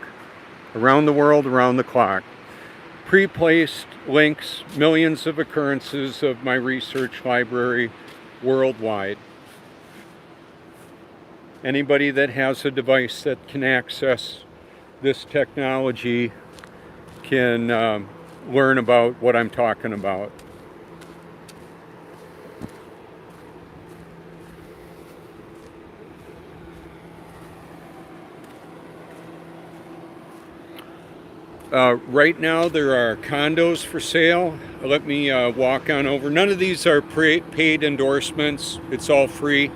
Around the world, around the clock. Pre-placed links, millions of occurrences of my research library worldwide. Anybody that has a device that can access this technology can learn about what I'm talking about. Right now there are condos for sale. Let me walk on over. None of these are paid endorsements. It's all free.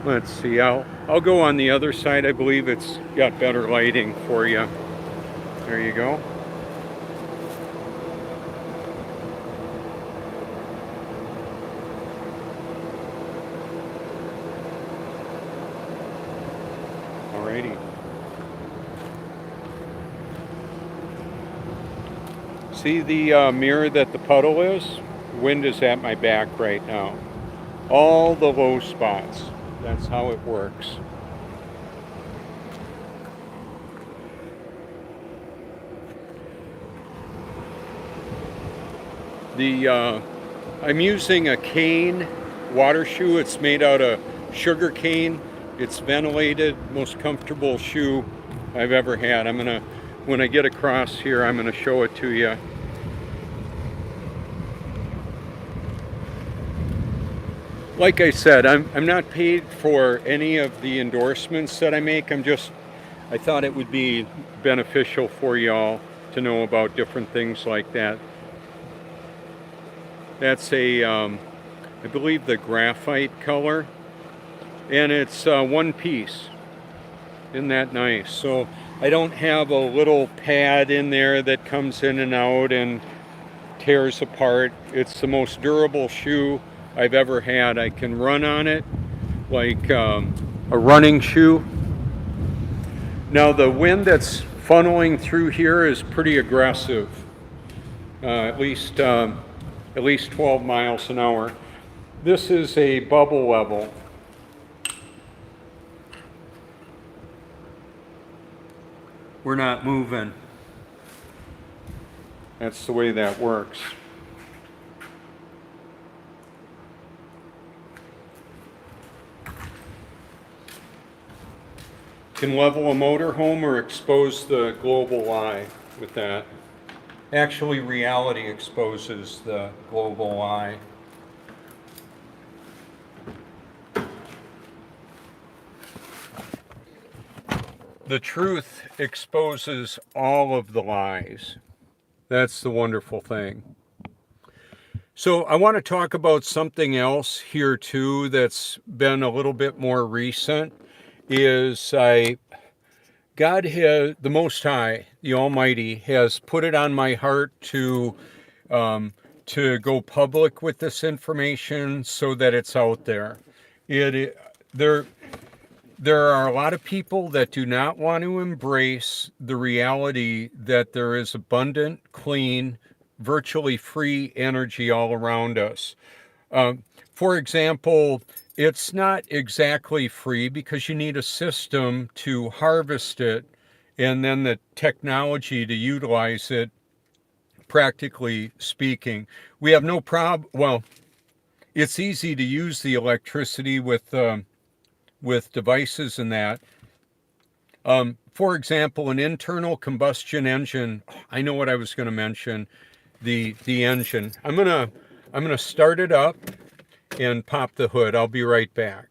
Let's see, I'll go on the other side. I believe it's got better lighting for you. There you go. See the mirror that the puddle is? Wind is at my back right now. All the low spots. That's how it works. I'm using a cane water shoe. It's made out of sugar cane. It's ventilated, most comfortable shoe I've ever had. When I get across here, I'm gonna show it to you. Like I said, I'm not paid for any of the endorsements that I make. I thought it would be beneficial for y'all to know about different things like that. That's I believe the graphite color, and it's one piece. Isn't that nice? So I don't have a little pad in there that comes in and out and tears apart. It's the most durable shoe I've ever had. I can run on it like a running shoe. Now the wind that's funneling through here is pretty aggressive, at least 12 miles an hour. This is a bubble level. We're not moving. That's the way that works. Can level a motorhome or expose the global lie with that. Actually, reality exposes the global lie. The truth exposes all of the lies. That's the wonderful thing. So I want to talk about something else here too that's been a little bit more recent. God has, the Most High, the Almighty, has put it on my heart to go public with this information so that it's out there. There are a lot of people that do not want to embrace the reality that there is abundant, clean, virtually free energy all around us. For example, it's not exactly free because you need a system to harvest it and then the technology to utilize it, practically speaking. We have no problem. Well, it's easy to use the electricity with devices and that. For example, an internal combustion engine. I know what I was going to mention. The engine. I'm gonna start it up and pop the hood. I'll be right back.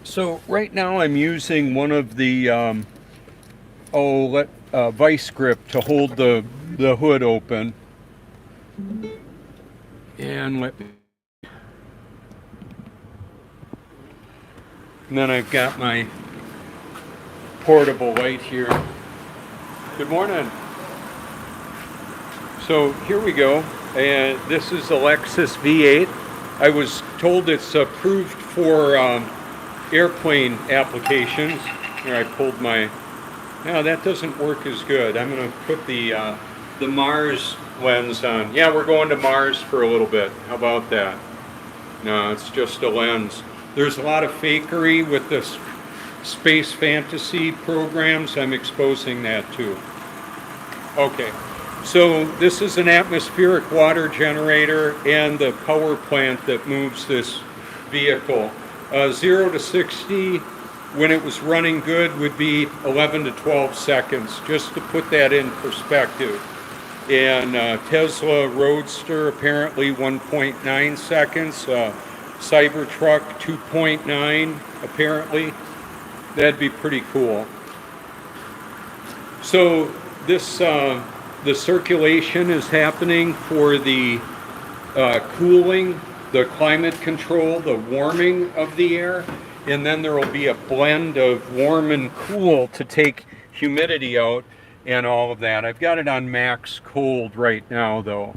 So right now I'm using one of the vice grip to hold the hood open. And then I've got my portable light here. Good morning. So here we go. And this is a Lexus V8. I was told it's approved for airplane applications. Here I pulled my. Now that doesn't work as good. I'm going to put the Mars lens on. Yeah, we're going to Mars for a little bit. How about that? No, it's just a lens. There's a lot of fakery with this space fantasy programs. I'm exposing that too. Okay, so this is an atmospheric water generator and the power plant that moves this vehicle. 0 to 60 when it was running good would be 11 to 12 seconds, just to put that in perspective. And Tesla Roadster apparently 1.9 seconds, Cybertruck 2.9 apparently. That'd be pretty cool. So this the circulation is happening for the cooling, the climate control, the warming of the air, and then there will be a blend of warm and cool to take humidity out and all of that. I've got it on max cold right now though.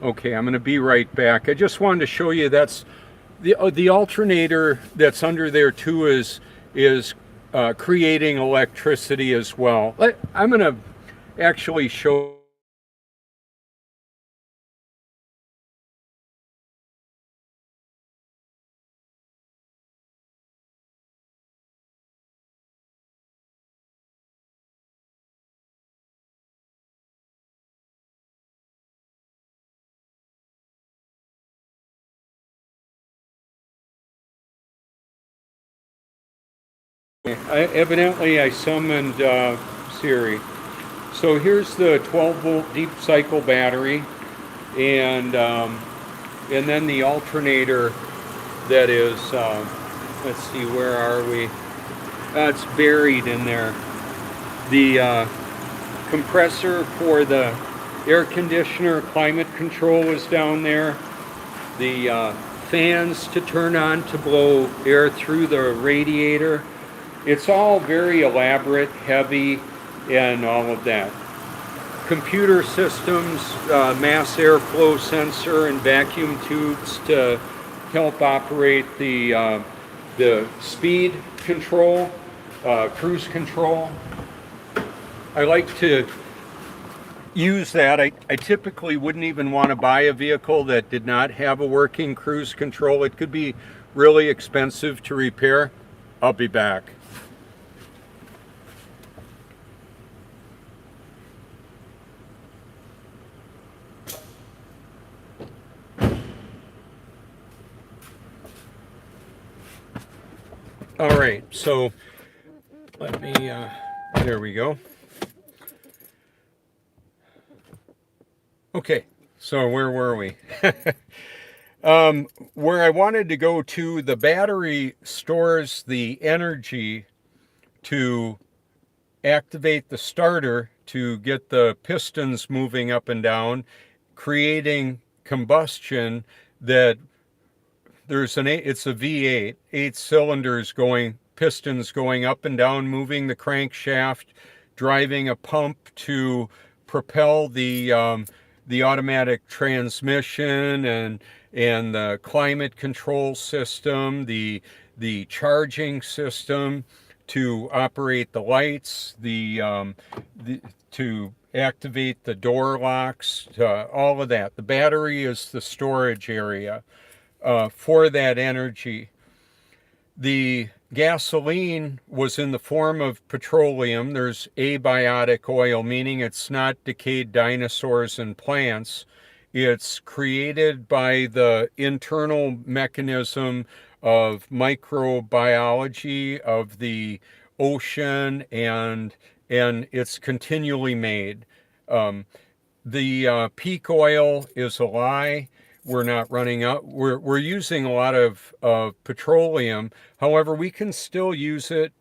Okay, I'm going to be right back. I just wanted to show you that's the alternator that's under there too is creating electricity as well. I'm going to actually show. Evidently I summoned Siri. So here's the 12 volt deep cycle battery, and then the alternator that is, let's see, where are we? It's buried in there. The compressor for the air conditioner climate control is down there. The fans to turn on to blow air through the radiator. It's all very elaborate, heavy, and all of that. Computer systems, mass airflow sensor and vacuum tubes to help operate the speed control, cruise control. I like to use that. I typically wouldn't even want to buy a vehicle that did not have a working cruise control. It could be really expensive to repair. I'll be back. All right, so let me, there we go. Okay, so where were we? Where I wanted to go to, the battery stores the energy to activate the starter to get the pistons moving up and down, creating combustion that it's a V8, 8 cylinders going, pistons going up and down, moving the crankshaft, driving a pump to propel the automatic transmission and the climate control system, the charging system to operate the lights, to activate the door locks, all of that. The battery is the storage area for that energy. The gasoline was in the form of petroleum. There's abiotic oil, meaning it's not decayed dinosaurs and plants. It's created by the internal mechanism of microbiology of the ocean, and it's continually made. The peak oil is a lie. We're not running out. We're using a lot of petroleum. However, we can still use it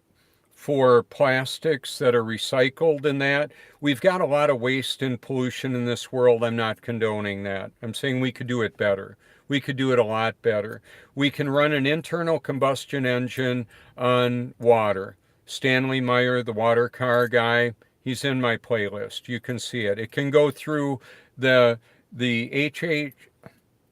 for plastics that are recycled in that. We've got a lot of waste and pollution in this world. I'm not condoning that. I'm saying we could do it better. We could do it a lot better. We can run an internal combustion engine on water. Stanley Meyer, the water car guy, he's in my playlist. You can see it. It can go through the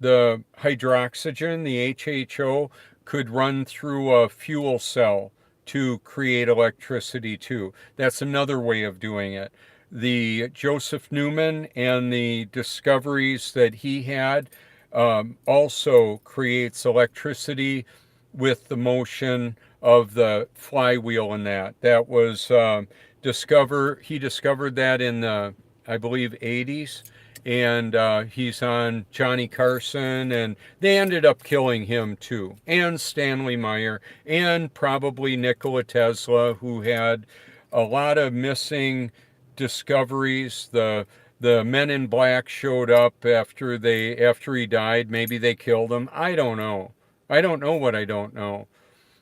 hydroxygen, the HHO, could run through a fuel cell to create electricity too. That's another way of doing it. The Joseph Newman and the discoveries that he had also creates electricity with the motion of the flywheel and that. That was he discovered that in the, I believe, 80s. And he's on Johnny Carson, and they ended up killing him too, and Stanley Meyer, and probably Nikola Tesla, who had a lot of missing discoveries. The Men in Black showed up after he died. Maybe they killed him. I don't know. I don't know what I don't know.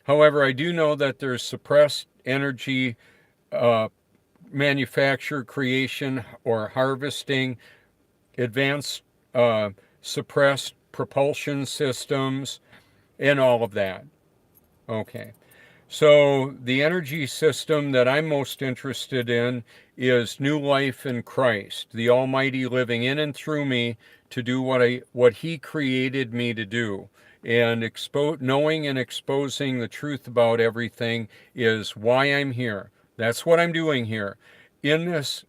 However, I do know that there's suppressed energy manufacture, creation, or harvesting, advanced suppressed propulsion systems, and all of that. Okay. So the energy system that I'm most interested in is new life in Christ, the Almighty living in and through me to do what He created me to do. And knowing and exposing the truth about everything is why I'm here. That's what I'm doing here. In this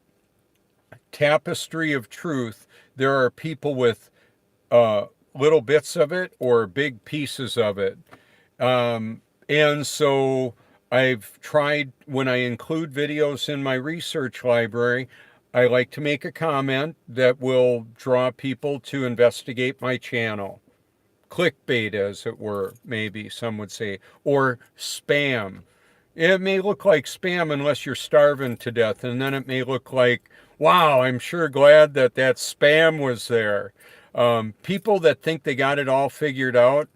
tapestry of truth, there are people with little bits of it or big pieces of it. And so I've tried, when I include videos in my research library, I like to make a comment that will draw people to investigate my channel. Clickbait, as it were, maybe some would say, or spam. It may look like spam unless you're starving to death, and then it may look like, wow, I'm sure glad that spam was there. People that think they got it all figured out,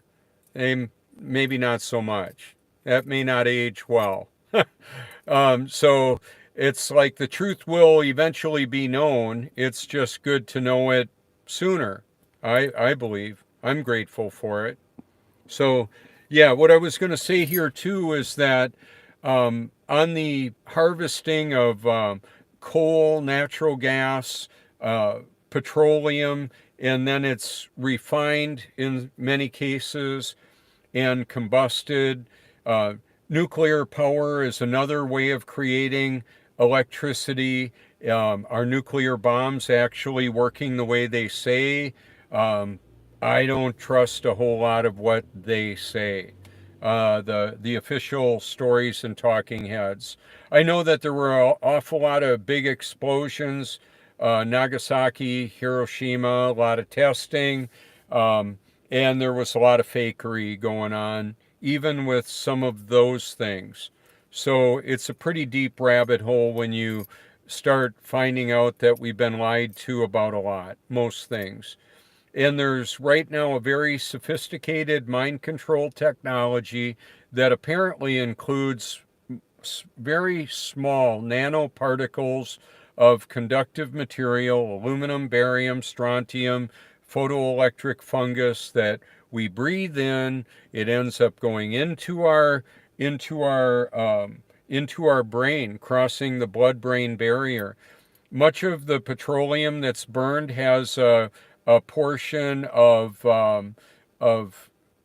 maybe not so much. That may not age well. So it's like the truth will eventually be known. It's just good to know it sooner, I believe. I'm grateful for it. So, yeah, what I was going to say here too is that on the harvesting of coal, natural gas, petroleum, and then it's refined in many cases and combusted. Nuclear power is another way of creating electricity. Are nuclear bombs actually working the way they say? I don't trust a whole lot of what they say. The official stories and talking heads. I know that there were an awful lot of big explosions, Nagasaki, Hiroshima, a lot of testing, and there was a lot of fakery going on, even with some of those things. So it's a pretty deep rabbit hole when you start finding out that we've been lied to about a lot, most things. And there's right now a very sophisticated mind control technology that apparently includes very small nanoparticles of conductive material, aluminum, barium, strontium, photoelectric fungus that we breathe in. It ends up going into our brain, crossing the blood-brain barrier. Much of the petroleum that's burned has a portion of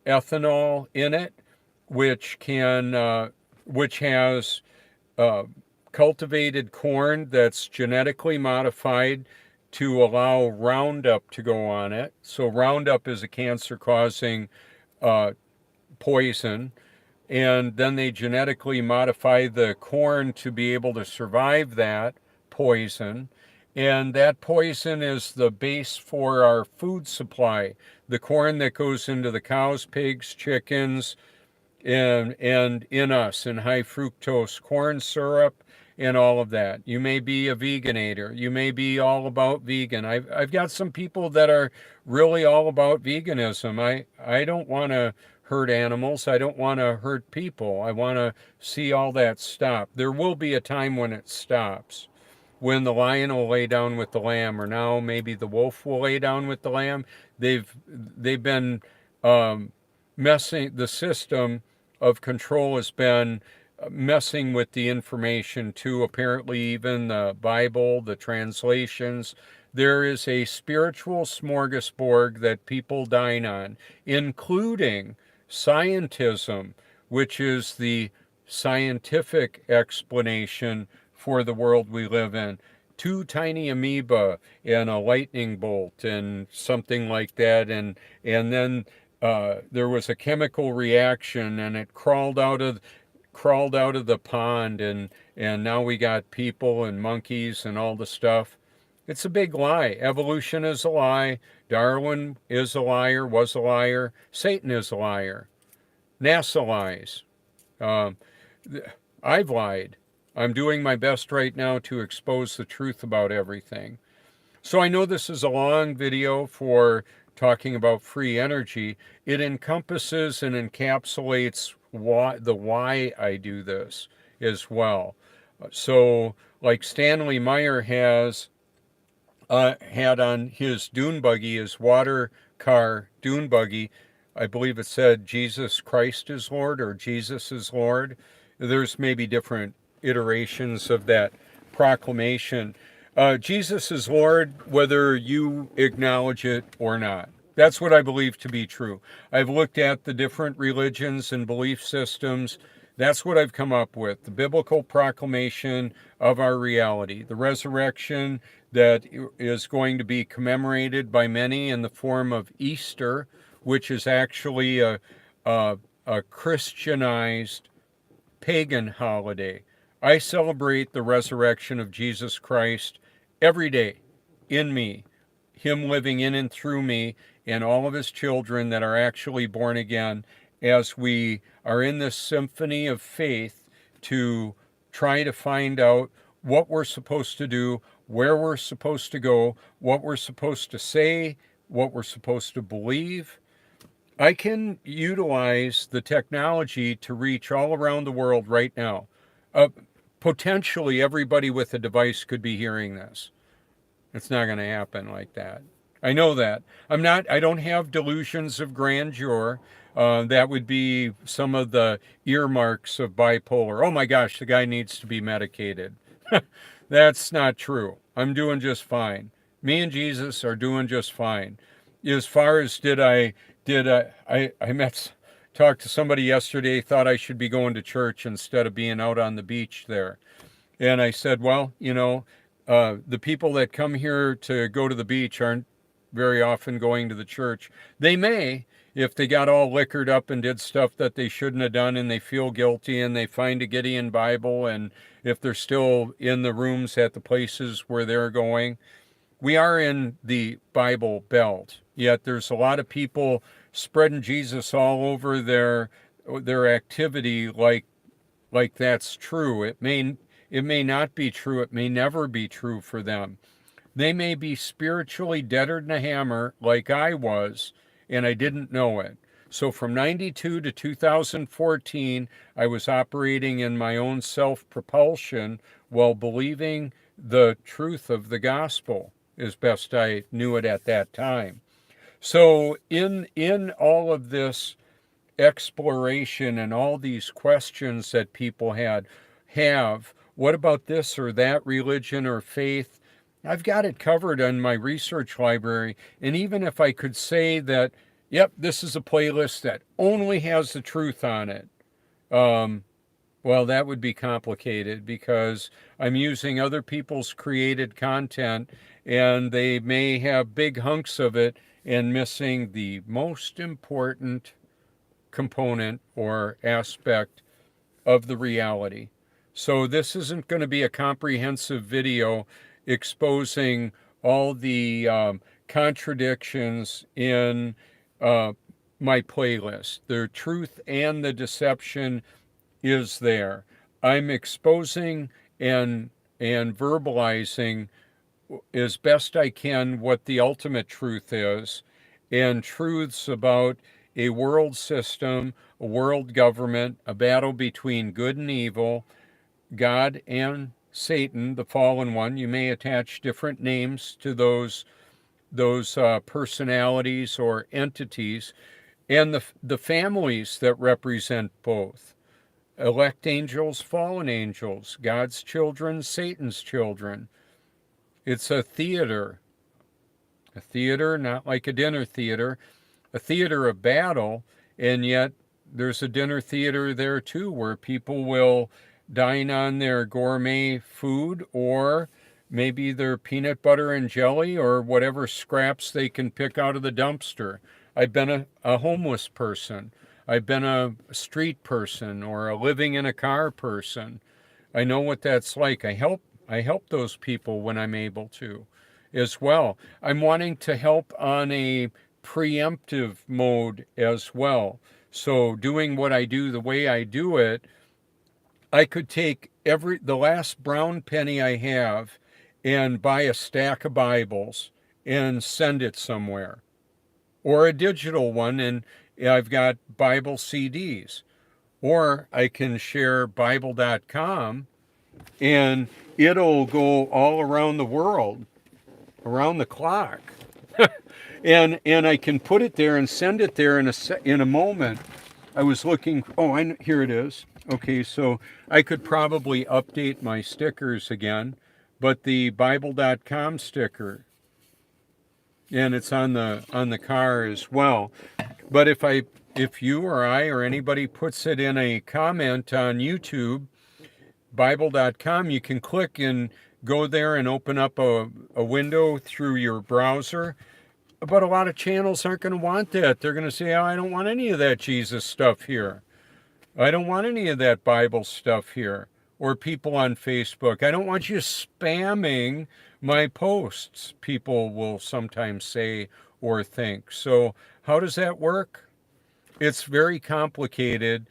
ethanol in it, which has cultivated corn that's genetically modified to allow Roundup to go on it. So Roundup is a cancer-causing poison, and then they genetically modify the corn to be able to survive that poison. And that poison is the base for our food supply. The corn that goes into the cows, pigs, chickens, and in us, in high fructose corn syrup and all of that. You may be a veganator. You may be all about vegan. I've got some people that are really all about veganism. I don't want to hurt animals. I don't want to hurt people. I want to see all that stop. There will be a time when it stops, when the lion will lay down with the lamb, or now maybe the wolf will lay down with the lamb. They've been messing, the system of control has been messing with the information too. Apparently even the Bible, the translations, there is a spiritual smorgasbord that people dine on, including scientism, which is the scientific explanation for the world we live in. 2 tiny amoeba and a lightning bolt and something like that, and then there was a chemical reaction and it crawled out of the pond, and now we got people and monkeys and all the stuff. It's a big lie. Evolution is a lie. Darwin is a liar, was a liar. Satan is a liar. NASA lies. I've lied. I'm doing my best right now to expose the truth about everything. So I know this is a long video for talking about free energy. It encompasses and encapsulates why I do this as well. So like Stanley Meyer has had on his dune buggy, his water car dune buggy, I believe it said Jesus Christ is Lord or Jesus is Lord. There's maybe different iterations of that proclamation. Jesus is Lord, whether you acknowledge it or not. That's what I believe to be true. I've looked at the different religions and belief systems. That's what I've come up with. The biblical proclamation of our reality, the resurrection that is going to be commemorated by many in the form of Easter, which is actually a Christianized pagan holiday. I celebrate the resurrection of Jesus Christ every day in me, Him living in and through me, and all of His children that are actually born again, as we are in this symphony of faith to try to find out what we're supposed to do, where we're supposed to go, what we're supposed to say, what we're supposed to believe. I can utilize the technology to reach all around the world right now. Potentially everybody with a device could be hearing this. It's not going to happen like that. I know that. I don't have delusions of grandeur. That would be some of the earmarks of bipolar. Oh my gosh, the guy needs to be medicated. That's not true. I'm doing just fine. Me and Jesus are doing just fine. As far as I talked to somebody yesterday, thought I should be going to church instead of being out on the beach there. And I said, well, the people that come here to go to the beach aren't very often going to the church. They may, if they got all liquored up and did stuff that they shouldn't have done and they feel guilty and they find a Gideon Bible, and if they're still in the rooms at the places where they're going. We are in the Bible Belt, yet there's a lot of people spreading Jesus all over their activity like that's true. It may not be true. It may never be true for them. They may be spiritually deader than a hammer like I was, and I didn't know it. So from 92 to 2014, I was operating in my own self-propulsion while believing the truth of the gospel as best I knew it at that time. So in all of this exploration and all these questions that people have, what about this or that religion or faith? I've got it covered on my research library. And even if I could say that, yep, this is a playlist that only has the truth on it, well, that would be complicated because I'm using other people's created content and they may have big hunks of it and missing the most important component or aspect of the reality. So this isn't going to be a comprehensive video exposing all the contradictions in my playlist. The truth and the deception is there. I'm exposing and verbalizing as best I can what the ultimate truth is, and truths about a world system, a world government, a battle between good and evil, God and Satan, the fallen one. You may attach different names to those personalities or entities, and the families that represent both. Elect angels, fallen angels, God's children, Satan's children. It's a theater, not like a dinner theater, a theater of battle, and yet there's a dinner theater there too where people will dine on their gourmet food or maybe their peanut butter and jelly or whatever scraps they can pick out of the dumpster. I've been a homeless person. I've been a street person or a living in a car person. I know what that's like. I help those people when I'm able to as well. I'm wanting to help on a preemptive mode as well. So doing what I do the way I do it, I could take the last brown penny I have and buy a stack of Bibles and send it somewhere. Or a digital one, and I've got Bible CDs. Or I can share Bible.com and it'll go all around the world. around the clock. and I can put it there and send it there in a moment. I was looking, here it is. Okay, so I could probably update my stickers again, but the Bible.com sticker, and it's on the car as well. But if you or I or anybody puts it in a comment on YouTube, Bible.com, you can click and go there and open up a window through your browser. But a lot of channels aren't going to want that. They're going to say, I don't want any of that Jesus stuff here. I don't want any of that Bible stuff here. Or people on Facebook, I don't want you spamming my posts, people will sometimes say or think. So how does that work? It's very complicated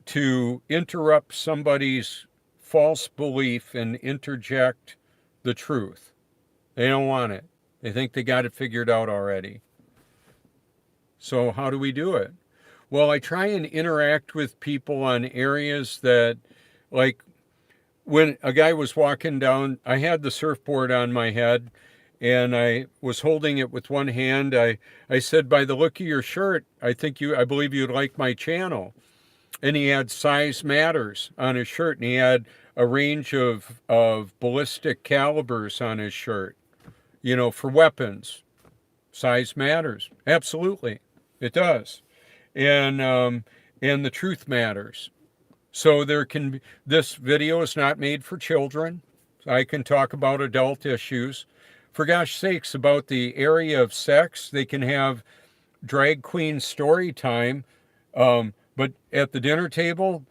to interrupt somebody's false belief and interject the truth. They don't want it. They think they got it figured out already. So how do we do it? Well, I try and interact with people on areas that, like when a guy was walking down, I had the surfboard on my head and I was holding it with one hand. I said, by the look of your shirt, I believe you'd like my channel. And he had Size Matters on his shirt, and he had a range of ballistic calibers on his shirt, for weapons. Size matters. Absolutely. It does. And the truth matters. So this video is not made for children. I can talk about adult issues. For gosh sakes, about the area of sex, they can have drag queen story time. But at the dinner table,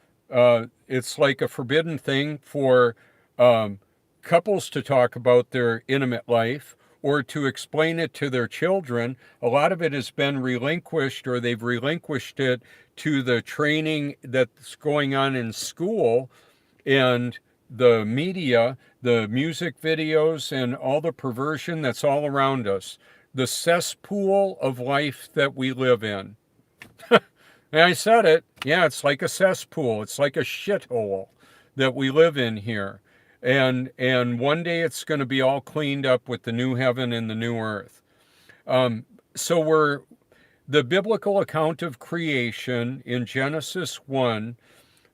it's like a forbidden thing for couples to talk about their intimate life or to explain it to their children. A lot of it has been relinquished, or they've relinquished it to the training that's going on in school and the media, the music videos, and all the perversion that's all around us. The cesspool of life that we live in. And I said it. Yeah, it's like a cesspool. It's like a shithole that we live in here. And one day it's going to be all cleaned up with the new heaven and the new earth. So the biblical account of creation in Genesis 1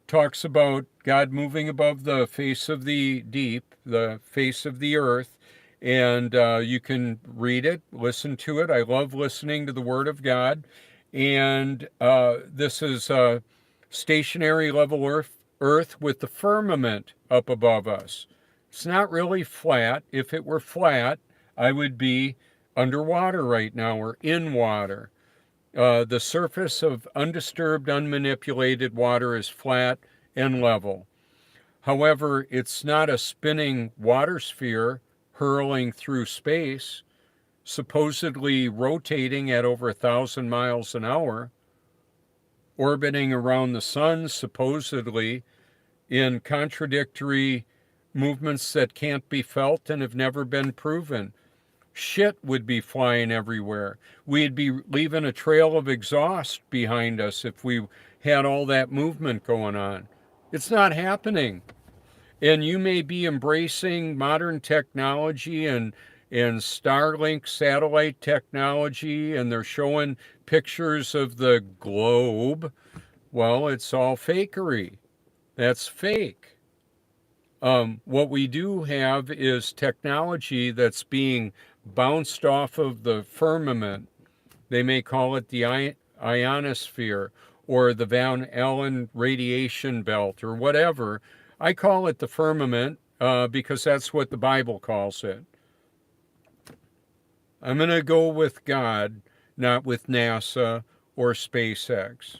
talks about God moving above the face of the deep, the face of the earth. And you can read it, listen to it. I love listening to the Word of God. And this is a stationary level earth with the firmament up above us. It's not really flat. If it were flat, I would be underwater right now or in water. The surface of undisturbed, unmanipulated water is flat and level. However, it's not a spinning water sphere hurling through space, supposedly rotating at over 1,000 miles an hour, orbiting around the sun, supposedly in contradictory movements that can't be felt and have never been proven. Shit would be flying everywhere. We'd be leaving a trail of exhaust behind us if we had all that movement going on. It's not happening. And you may be embracing modern technology and Starlink satellite technology, and they're showing pictures of the globe. Well, it's all fakery. That's fake. What we do have is technology that's being bounced off of the firmament. They may call it the ionosphere or the Van Allen radiation belt or whatever. I call it the firmament because that's what the Bible calls it. I'm going to go with God, not with NASA or SpaceX.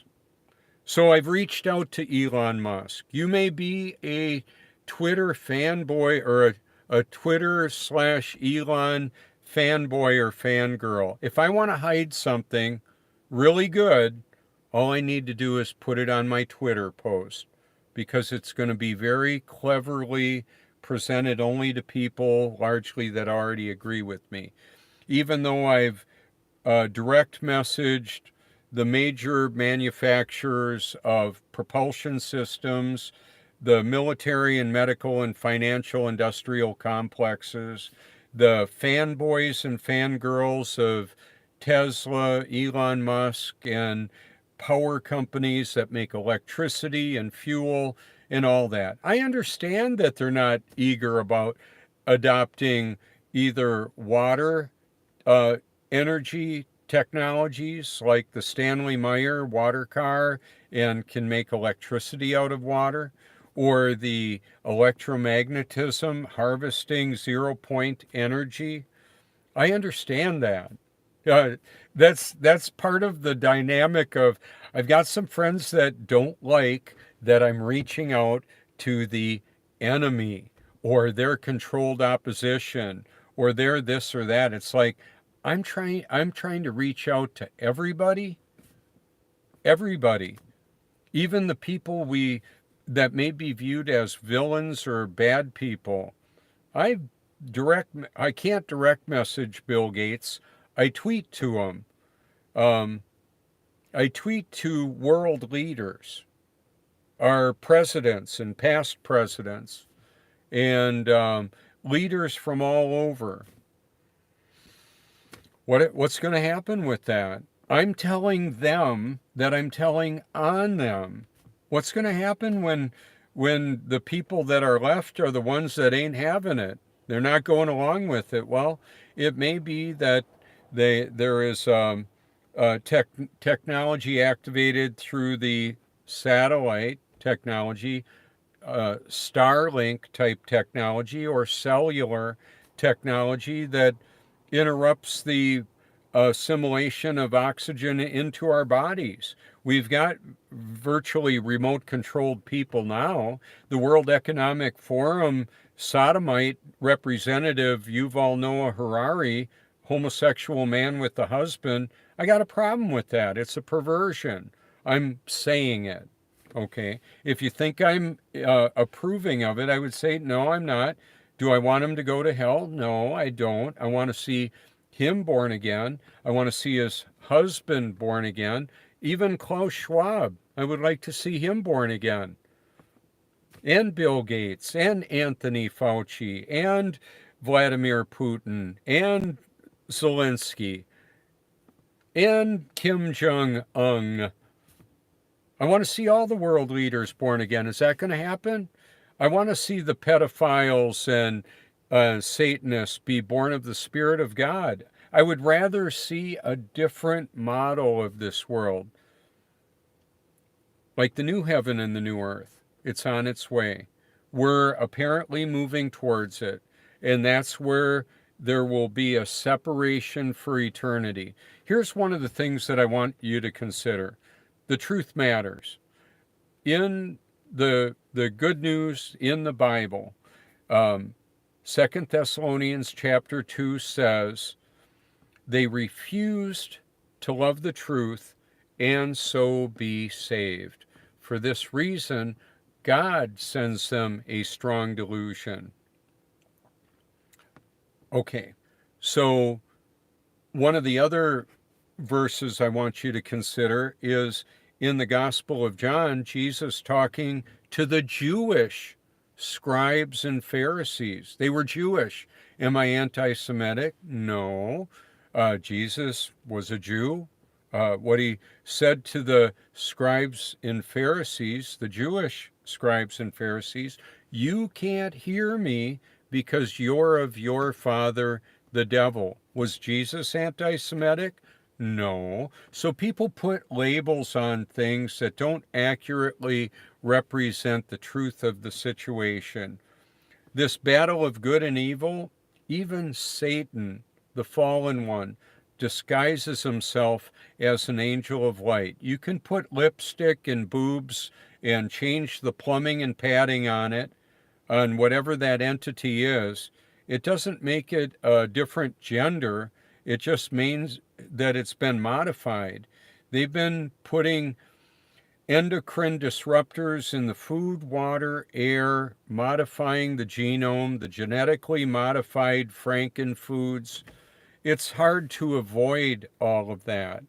So I've reached out to Elon Musk. You may be a Twitter fanboy or a Twitter/Elon fanboy or fangirl. If I want to hide something really good, all I need to do is put it on my Twitter post, because it's going to be very cleverly presented only to people largely that already agree with me. Even though I've direct messaged the major manufacturers of propulsion systems, the military and medical and financial industrial complexes, the fanboys and fangirls of Tesla, Elon Musk, and power companies that make electricity and fuel and all that. I understand that they're not eager about adopting either water uh, energy technologies like the Stanley Meyer water car and can make electricity out of water, or the electromagnetism harvesting 0 point energy. I understand that. Uh, that's part of the dynamic of I've got some friends that don't like that I'm reaching out to the enemy or their controlled opposition or they're this or that. It's like I'm trying to reach out to everybody, even the people we that may be viewed as villains or bad people. I I can't direct message Bill Gates. I tweet to him. Um, I tweet to world leaders, our presidents and past presidents, and leaders from all over. What's going to happen with that? I'm telling them that I'm telling on them. What's going to happen when the people that are left are the ones that ain't having it? They're not going along with it. Well, it may be that there is technology activated through the satellite technology, Starlink type technology, or cellular technology that interrupts the assimilation of oxygen into our bodies. We've got virtually remote controlled people now. The World Economic Forum sodomite representative Yuval Noah Harari, homosexual man with the husband, I got a problem with that. It's a perversion. I'm saying it. Okay. If you think I'm approving of it, I would say, no, I'm not. Do I want him to go to hell? No, I don't. I want to see him born again. I want to see his husband born again. Even Klaus Schwab, I would like to see him born again. And Bill Gates, and Anthony Fauci, and Vladimir Putin, and Zelensky, and Kim Jong-un. I want to see all the world leaders born again. Is that going to happen? I want to see the pedophiles and Satanists be born of the Spirit of God. I would rather see a different model of this world, like the new heaven and the new earth. It's on its way. We're apparently moving towards it, and that's where there will be a separation for eternity. Here's one of the things that I want you to consider. The truth matters. In the good news in the Bible, 2 Thessalonians chapter 2 says, they refused to love the truth and so be saved. For this reason, God sends them a strong delusion. Okay, so one of the other verses I want you to consider is in the Gospel of John, Jesus talking to the Jewish scribes and Pharisees. They were Jewish. Am I anti-Semitic? No. Jesus was a Jew. What he said to the scribes and Pharisees, the Jewish scribes and Pharisees, you can't hear me because you're of your father, the devil. Was Jesus anti-Semitic? No. So people put labels on things that don't accurately represent the truth of the situation. This battle of good and evil, even Satan, the fallen one, disguises himself as an angel of light. You can put lipstick and boobs and change the plumbing and padding on it, on whatever that entity is. It doesn't make it a different gender. It just means that it's been modified. They've been putting endocrine disruptors in the food, water, air, modifying the genome, the genetically modified frankenfoods. It's hard to avoid all of that.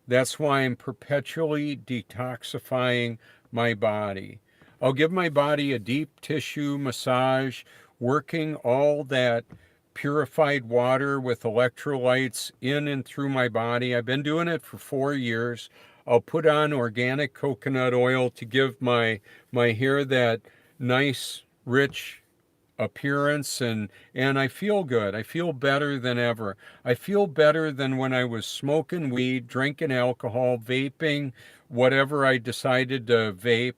That's why I'm perpetually detoxifying my body. I'll give my body a deep tissue massage, working all that purified water with electrolytes in and through my body. I've been doing it for 4 years. I'll put on organic coconut oil to give my hair that nice, rich appearance, and I feel good. I feel better than ever. I feel better than when I was smoking weed, drinking alcohol, vaping, whatever I decided to vape.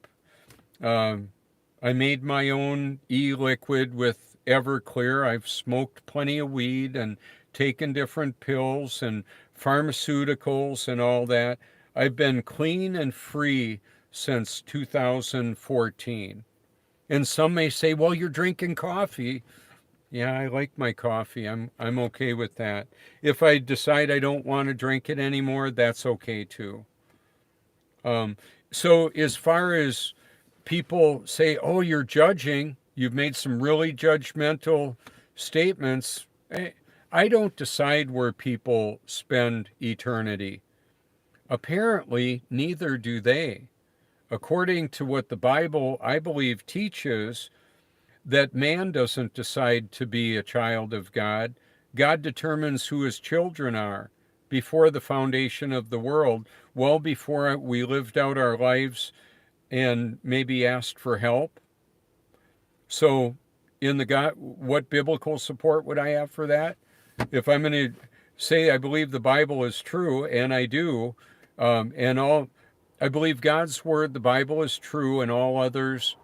I made my own e-liquid with Everclear. I've smoked plenty of weed and taken different pills and pharmaceuticals and all that. I've been clean and free since 2014. And some may say, well, you're drinking coffee. Yeah, I like my coffee. I'm okay with that. If I decide I don't want to drink it anymore, that's okay too. So as far as people say, oh, you're judging, you've made some really judgmental statements. I don't decide where people spend eternity. Apparently, neither do they. According to what the Bible, I believe, teaches, that man doesn't decide to be a child of God. God determines who his children are before the foundation of the world, well before we lived out our lives and maybe asked for help. So in the God, what biblical support would I have for that? If I'm going to say I believe the Bible is true, and I do, I believe God's word, the Bible, is true, and all others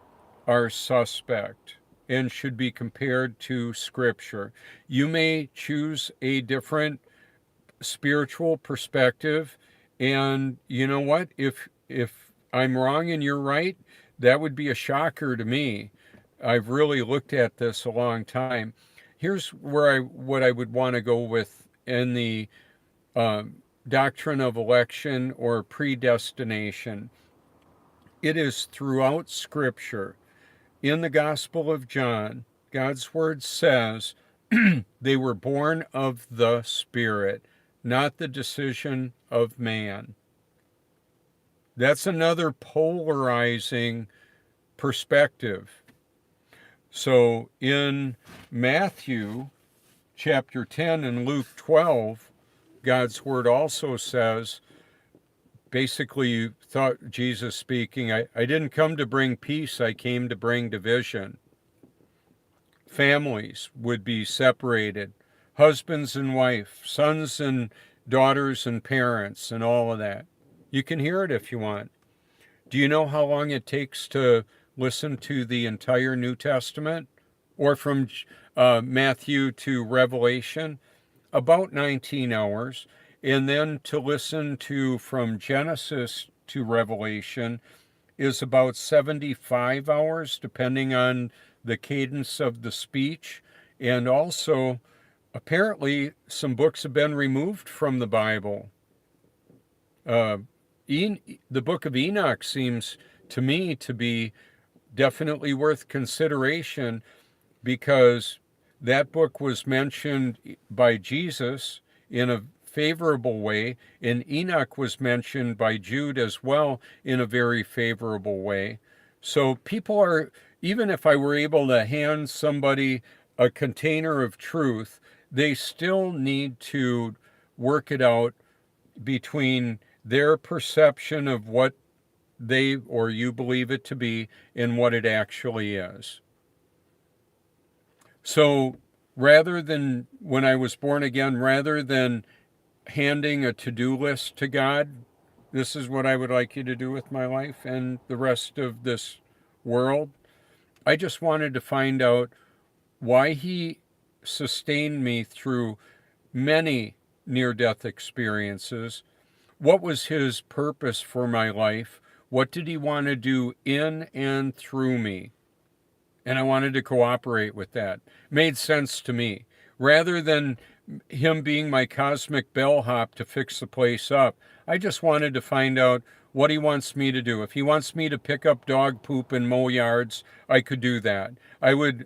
are suspect and should be compared to Scripture. You may choose a different spiritual perspective, and you know what? If I'm wrong and you're right, that would be a shocker to me. I've really looked at this a long time. Here's where what I would want to go with in the doctrine of election or predestination. It is throughout Scripture. In the Gospel of John, God's word says they were born of the Spirit, not the decision of man. That's another polarizing perspective. So in Matthew chapter 10 and Luke 12, God's word also says, basically, you thought Jesus speaking, I didn't come to bring peace, I came to bring division. Families would be separated, husbands and wife, sons and daughters and parents, and all of that. You can hear it if you want. Do you know how long it takes to listen to the entire New Testament? Or from Matthew to Revelation? About 19 hours. And then to listen to from Genesis to Revelation is about 75 hours, depending on the cadence of the speech. And also, apparently, some books have been removed from the Bible. The book of Enoch seems to me to be definitely worth consideration, because that book was mentioned by Jesus in a favorable way, and Enoch was mentioned by Jude as well in a very favorable way. So people are, even if I were able to hand somebody a container of truth, they still need to work it out between their perception of what they or you believe it to be and what it actually is. So rather than, when I was born again, rather than handing a to-do list to God, this is what I would like you to do with my life and the rest of this world, I just wanted to find out why he sustained me through many near-death experiences. What was his purpose for my life? What did he want to do in and through me? And I wanted to cooperate with that. Made sense to me. Rather than him being my cosmic bellhop to fix the place up, I just wanted to find out what he wants me to do. If he wants me to pick up dog poop and mow yards, I could do that. I would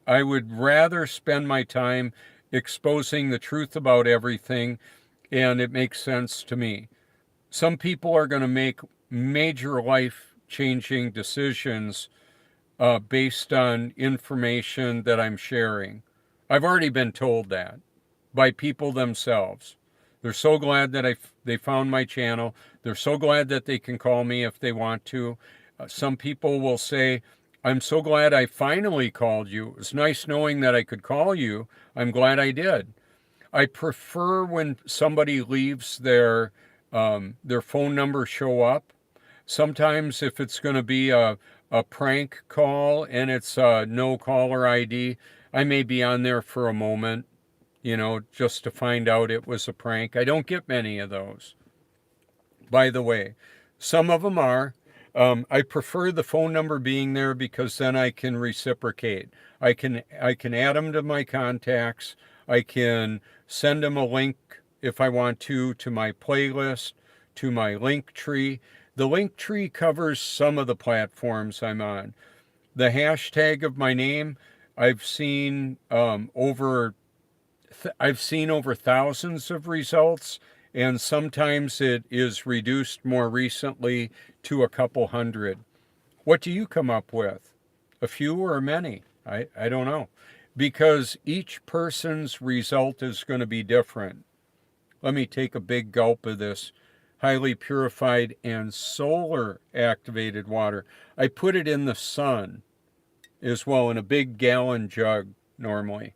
rather spend my time exposing the truth about everything, and it makes sense to me. Some people are going to make major life-changing decisions based on information that I'm sharing. I've already been told that by people themselves. They're so glad that they found my channel. They're so glad that they can call me if they want to. Some people will say, I'm so glad I finally called you. It's nice knowing that I could call you. I'm glad I did. I prefer when somebody leaves their phone number show up. Sometimes if it's going to be a prank call and it's no caller ID, I may be on there for a moment, just to find out it was a prank. I don't get many of those, by the way. Some of them are. I prefer the phone number being there because then I can reciprocate. I can add them to my contacts. I can send them a link if I want to my playlist, to my link tree. The link tree covers some of the platforms I'm on. The hashtag of my name, I've seen over thousands of results, and sometimes it is reduced more recently to a couple hundred. What do you come up with? A few or many? I don't know. Because each person's result is going to be different. Let me take a big gulp of this highly purified and solar activated water. I put it in the sun as well, in a big gallon jug normally.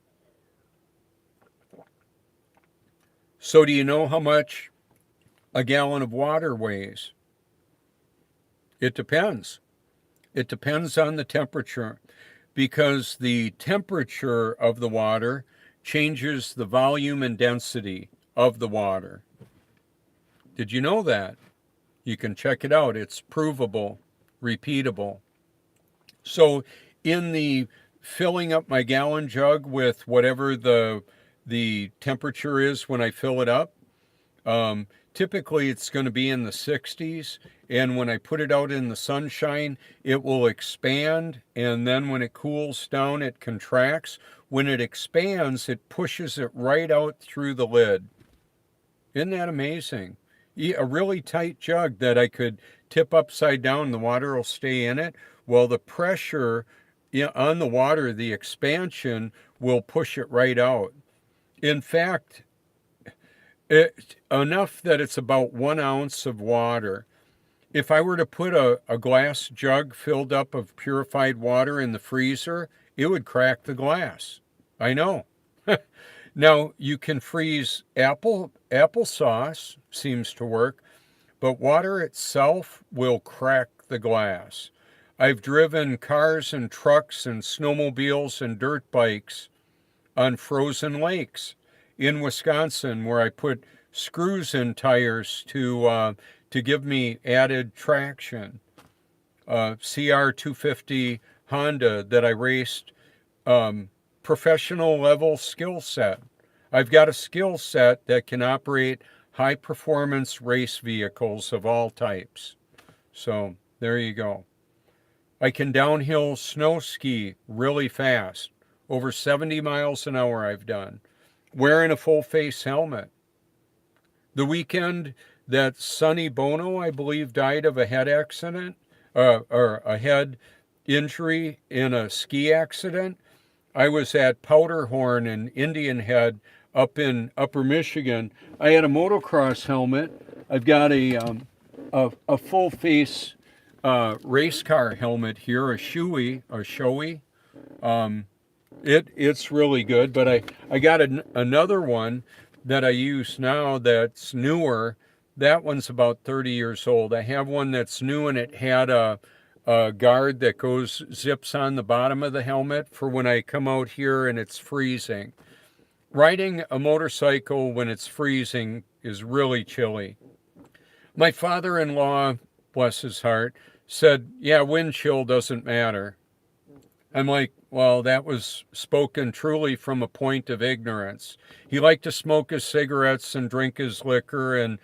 So do you know how much a gallon of water weighs? It depends. It depends on the temperature, because the temperature of the water changes the volume and density of the water. Did you know that? You can check it out. It's provable, repeatable. So in the filling up my gallon jug with whatever the temperature is when I fill it up, typically it's going to be in the 60s, and when I put it out in the sunshine, it will expand, and then when it cools down, it contracts. When it expands, it pushes it right out through the lid. Isn't that amazing? A really tight jug that I could tip upside down, the water will stay in it. Well, the pressure on the water, the expansion, will push it right out. In fact, enough that it's about 1 ounce of water. If I were to put a glass jug filled up of purified water in the freezer, it would crack the glass. I know. Now, you can freeze applesauce, seems to work, but water itself will crack the glass. I've driven cars and trucks and snowmobiles and dirt bikes on frozen lakes in Wisconsin, where I put screws in tires to give me added traction. CR250 Honda that I raced, professional level skill set. I've got a skill set that can operate high performance race vehicles of all types. So there you go. I can downhill snow ski really fast. Over 70 miles an hour I've done, wearing a full face helmet. The weekend that Sonny Bono, I believe, died of a head accident, or a head injury in a ski accident, I was at Powderhorn and Indian Head up in Upper Michigan. I had a motocross helmet. I've got a full face race car helmet here, a Shoei. It's really good, but I got another one that I use now that's newer. That one's about 30 years old. I have one that's new, and it had a guard that zips on the bottom of the helmet for when I come out here and it's freezing. Riding a motorcycle when it's freezing is really chilly. My father-in-law, bless his heart, said, yeah, wind chill doesn't matter. I'm like, well, that was spoken truly from a point of ignorance. He liked to smoke his cigarettes and drink his liquor, and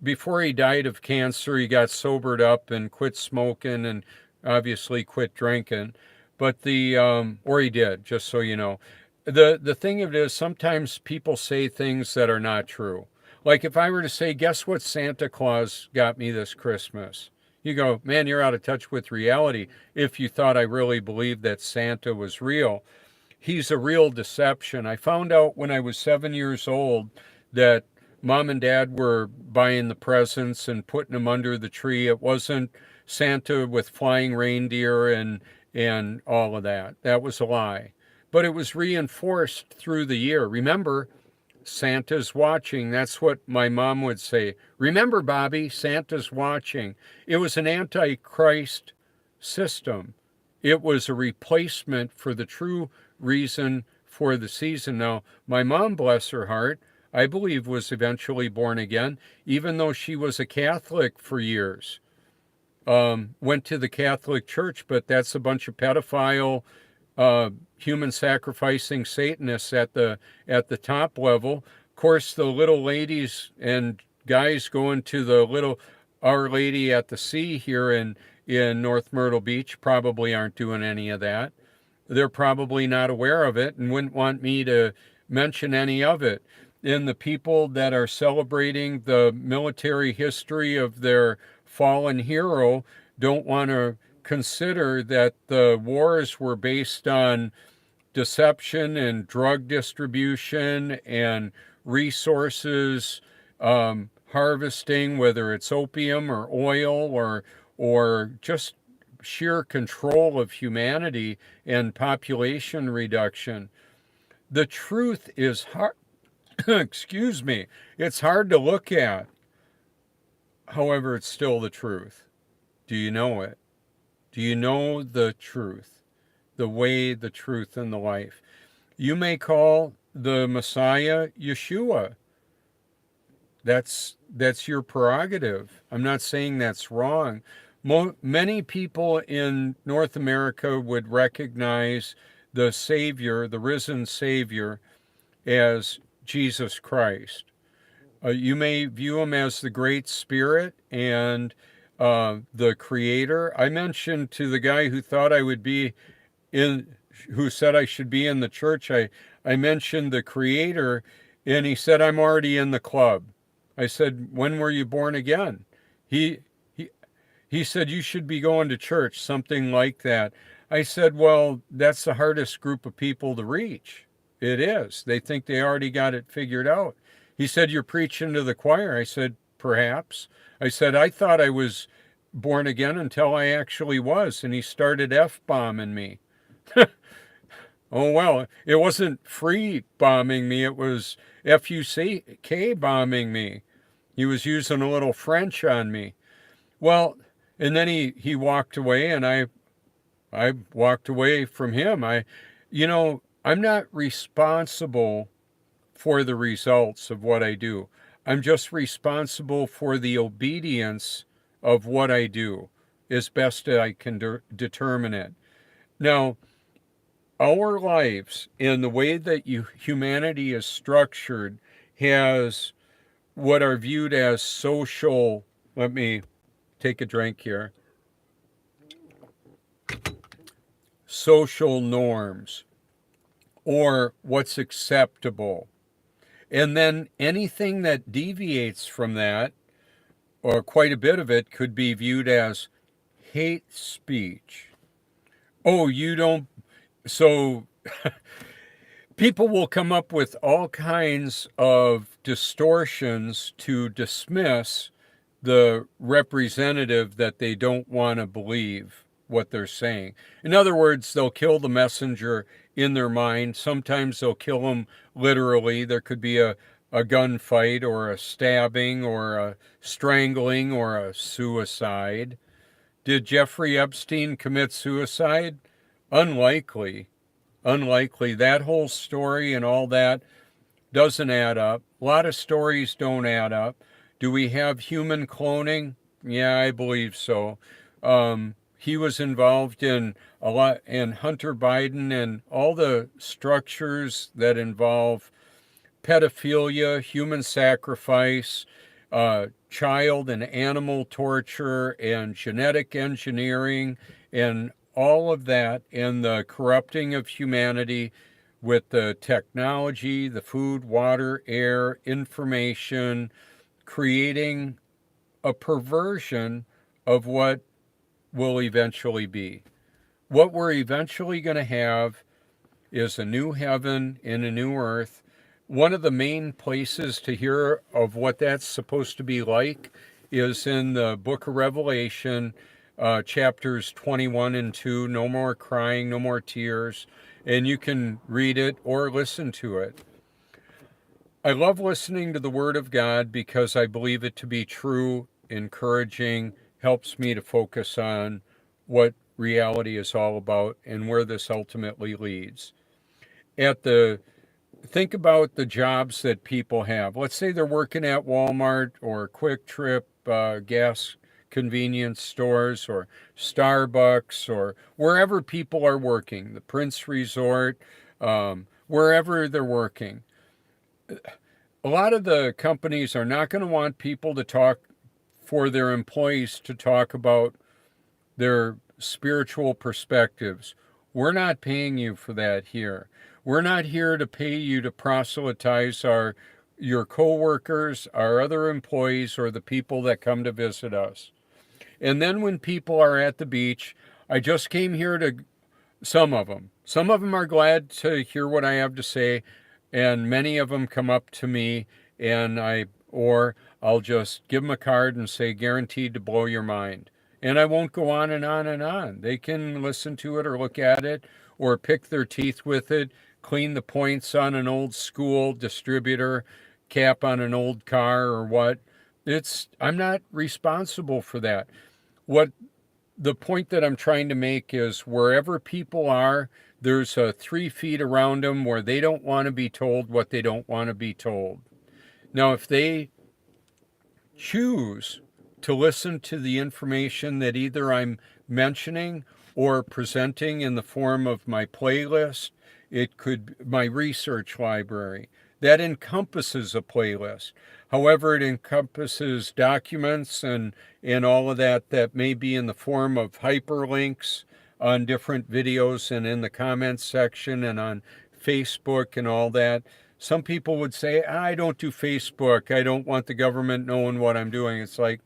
before he died of cancer, he got sobered up and quit smoking and obviously quit drinking. But or he did, just so you know. The thing of it is, sometimes people say things that are not true. Like if I were to say, guess what Santa Claus got me this Christmas? You go, man, you're out of touch with reality if you thought I really believed that Santa was real. he's a real deception. I found out when I was 7 years old that mom and dad were buying the presents and putting them under the tree. It wasn't Santa with flying reindeer and all of that. That was a lie. But it was reinforced through the year. Remember, Santa's watching. That's what my mom would say. Remember, Bobby, Santa's watching. It was an antichrist system. It was a replacement for the true reason for the season. Now, my mom, bless her heart, I believe was eventually born again, even though she was a Catholic for years. Went to the Catholic Church, but that's a bunch of pedophile, human sacrificing Satanists at the top level. Of course, the little ladies and guys going to the little Our Lady at the Sea here in North Myrtle Beach probably aren't doing any of that. They're probably not aware of it and wouldn't want me to mention any of it. And the people that are celebrating the military history of their fallen hero don't want to consider that the wars were based on deception and drug distribution and resources harvesting, whether it's opium or oil or just sheer control of humanity and population reduction. The truth is hard, excuse me, it's hard to look at. However, it's still the truth. Do you know it? Do you know the truth? The way, the truth, and the life. You may call the Messiah Yeshua. That's your prerogative. I'm not saying that's wrong. Many people in North America would recognize the Savior, the risen Savior, as Jesus Christ. You may view him as the Great Spirit and the Creator. I mentioned to the guy who thought I would be who said I should be in the church, I mentioned the Creator, and he said, I'm already in the club. I said, when were you born again? He said, you should be going to church, something like that. I said, well, that's the hardest group of people to reach. It is. They think they already got it figured out. He said, you're preaching to the choir. I said, perhaps. I said, I thought I was born again until I actually was. And he started F-bombing me. Oh, well, it wasn't free bombing me. It was F-U-C-K bombing me. He was using a little French on me. Well, and then he walked away, and I walked away from him. I'm not responsible for the results of what I do. I'm just responsible for the obedience of what I do as best I can determine it. Now, our lives and the way that humanity is structured has what are viewed as social, let me take a drink here, social norms or what's acceptable. And then anything that deviates from that, or quite a bit of it, could be viewed as hate speech. Oh, you don't, so people will come up with all kinds of distortions to dismiss the representative that they don't want to believe what they're saying. In other words, they'll kill the messenger in their mind. Sometimes they'll kill them literally. There could be a gunfight or a stabbing or a strangling or a suicide. Did Jeffrey Epstein commit suicide? Unlikely. That whole story and all that doesn't add up. A lot of stories don't add up. Do we have human cloning? Yeah, I believe so. He was involved in a lot, and Hunter Biden and all the structures that involve pedophilia, human sacrifice, child and animal torture, and genetic engineering, and all of that, and the corrupting of humanity with the technology, the food, water, air, information, creating a perversion of what will eventually be. What we're eventually going to have is a new heaven and a new earth. One of the main places to hear of what that's supposed to be like is in the book of Revelation, chapters 21 and 2, no more crying, no more tears, and you can read it or listen to it. I love listening to the Word of God because I believe it to be true, encouraging, helps me to focus on what reality is all about and where this ultimately leads. Think about the jobs that people have. Let's say they're working at Walmart or Quick Trip, gas convenience stores, or Starbucks, or wherever people are working, the Prince Resort, wherever they're working. A lot of the companies are not going to want people to talk, for their employees to talk about their spiritual perspectives. We're not paying you for that here. We're not here to pay you to proselytize your coworkers, our other employees, or the people that come to visit us. And then when people are at the beach, I just came here to, some of them are glad to hear what I have to say, and many of them come up to me, and I'll just give them a card and say, guaranteed to blow your mind. And I won't go on and on and on. They can listen to it or look at it or pick their teeth with it, clean the points on an old school distributor, cap on an old car or what. I'm not responsible for that. What the point that I'm trying to make is wherever people are, there's 3 feet around them where they don't want to be told what they don't want to be told. Now, if they choose to listen to the information that either I'm mentioning or presenting in the form of my playlist, it could my research library. That encompasses a playlist. However, it encompasses documents and all of that may be in the form of hyperlinks on different videos and in the comments section and on Facebook and all that. Some people would say, I don't do Facebook. I don't want the government knowing what I'm doing. It's like,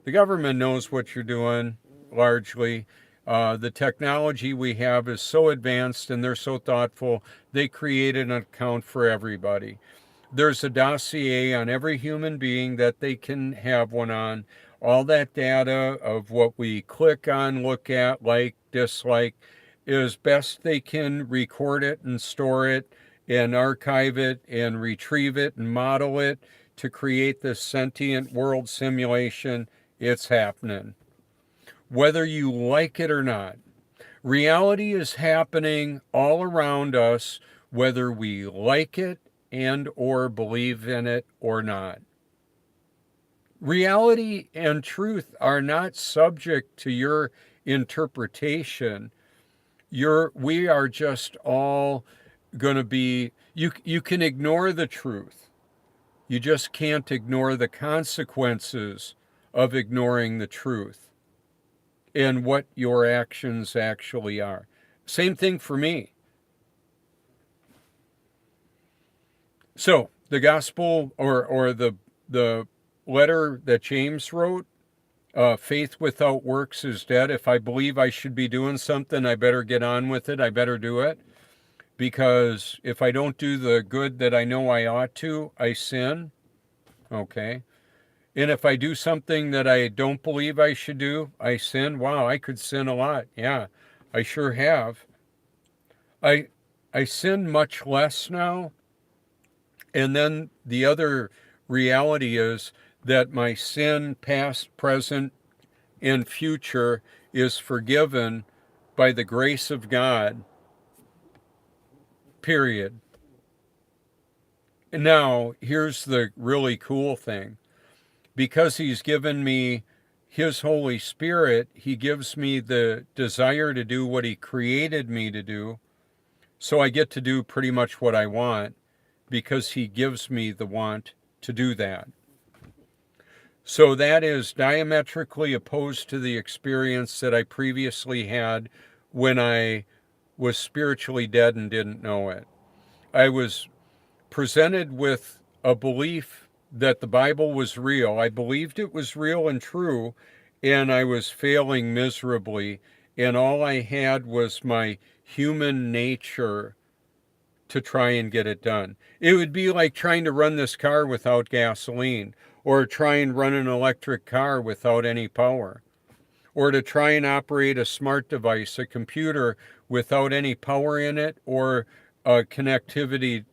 the government knows what you're doing, largely. The technology we have is so advanced and they're so thoughtful, they created an account for everybody. There's a dossier on every human being that they can have one on. All that data of what we click on, look at, like, dislike, is best they can record it and store it and archive it and retrieve it and model it to create this sentient world simulation. It's happening. Whether you like it or not, reality is happening all around us, whether we like it and or believe in it or not. Reality and truth are not subject to your interpretation. We are just all going to be, you can ignore the truth. You just can't ignore the consequences of ignoring the truth and what your actions actually are. Same thing for me. So the gospel or the letter that James wrote, faith without works is dead. If I believe I should be doing something, I better get on with it. I better do it. Because if I don't do the good that I know I ought to, I sin. Okay. And if I do something that I don't believe I should do, I sin. Wow, I could sin a lot. Yeah, I sure have. I sin much less now. And then the other reality is that my sin, past, present, and future, is forgiven by the grace of God. Period. And now, here's the really cool thing. Because he's given me his Holy Spirit, he gives me the desire to do what he created me to do. So I get to do pretty much what I want because he gives me the want to do that. So that is diametrically opposed to the experience that I previously had when I was spiritually dead and didn't know it. I was presented with a belief that the Bible was real. I believed it was real and true, and I was failing miserably, and all I had was my human nature to try and get it done. It would be like trying to run this car without gasoline, or try and run an electric car without any power, or to try and operate a smart device, a computer, without any power in it or connectivity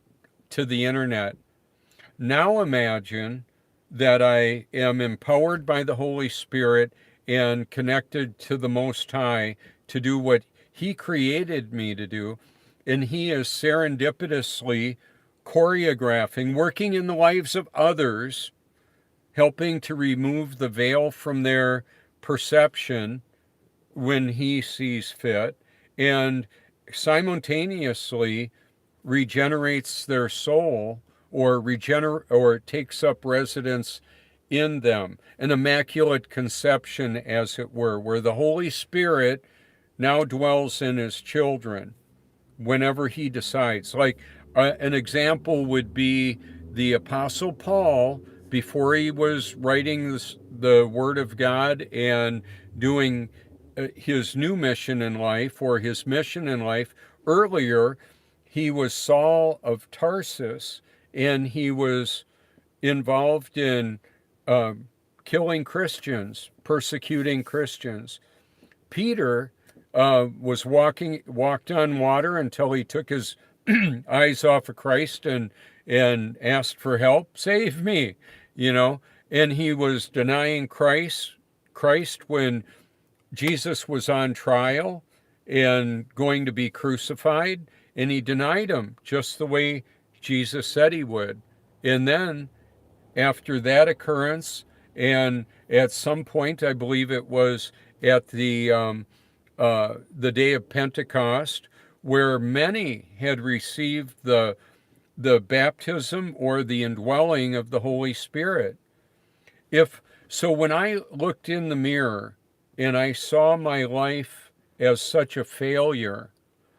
to the internet. Now imagine that I am empowered by the Holy Spirit and connected to the Most High to do what He created me to do, and He is serendipitously choreographing, working in the lives of others, helping to remove the veil from their perception when He sees fit, and simultaneously regenerates their soul, or takes up residence in them, an immaculate conception, as it were, where the Holy Spirit now dwells in His children whenever He decides. Like an example would be the Apostle Paul, before he was writing the Word of God and doing his new mission in life, or his mission in life. Earlier, he was Saul of Tarsus, and he was involved in killing Christians, persecuting Christians. Peter walked on water until he took his eyes off of Christ and asked for help. Save me, and he was denying Christ when Jesus was on trial and going to be crucified, and he denied Him just the way Jesus said He would. And then after that occurrence, and at some point, I believe it was at the day of Pentecost, where many had received the baptism or the indwelling of the Holy Spirit. So when I looked in the mirror and I saw my life as such a failure,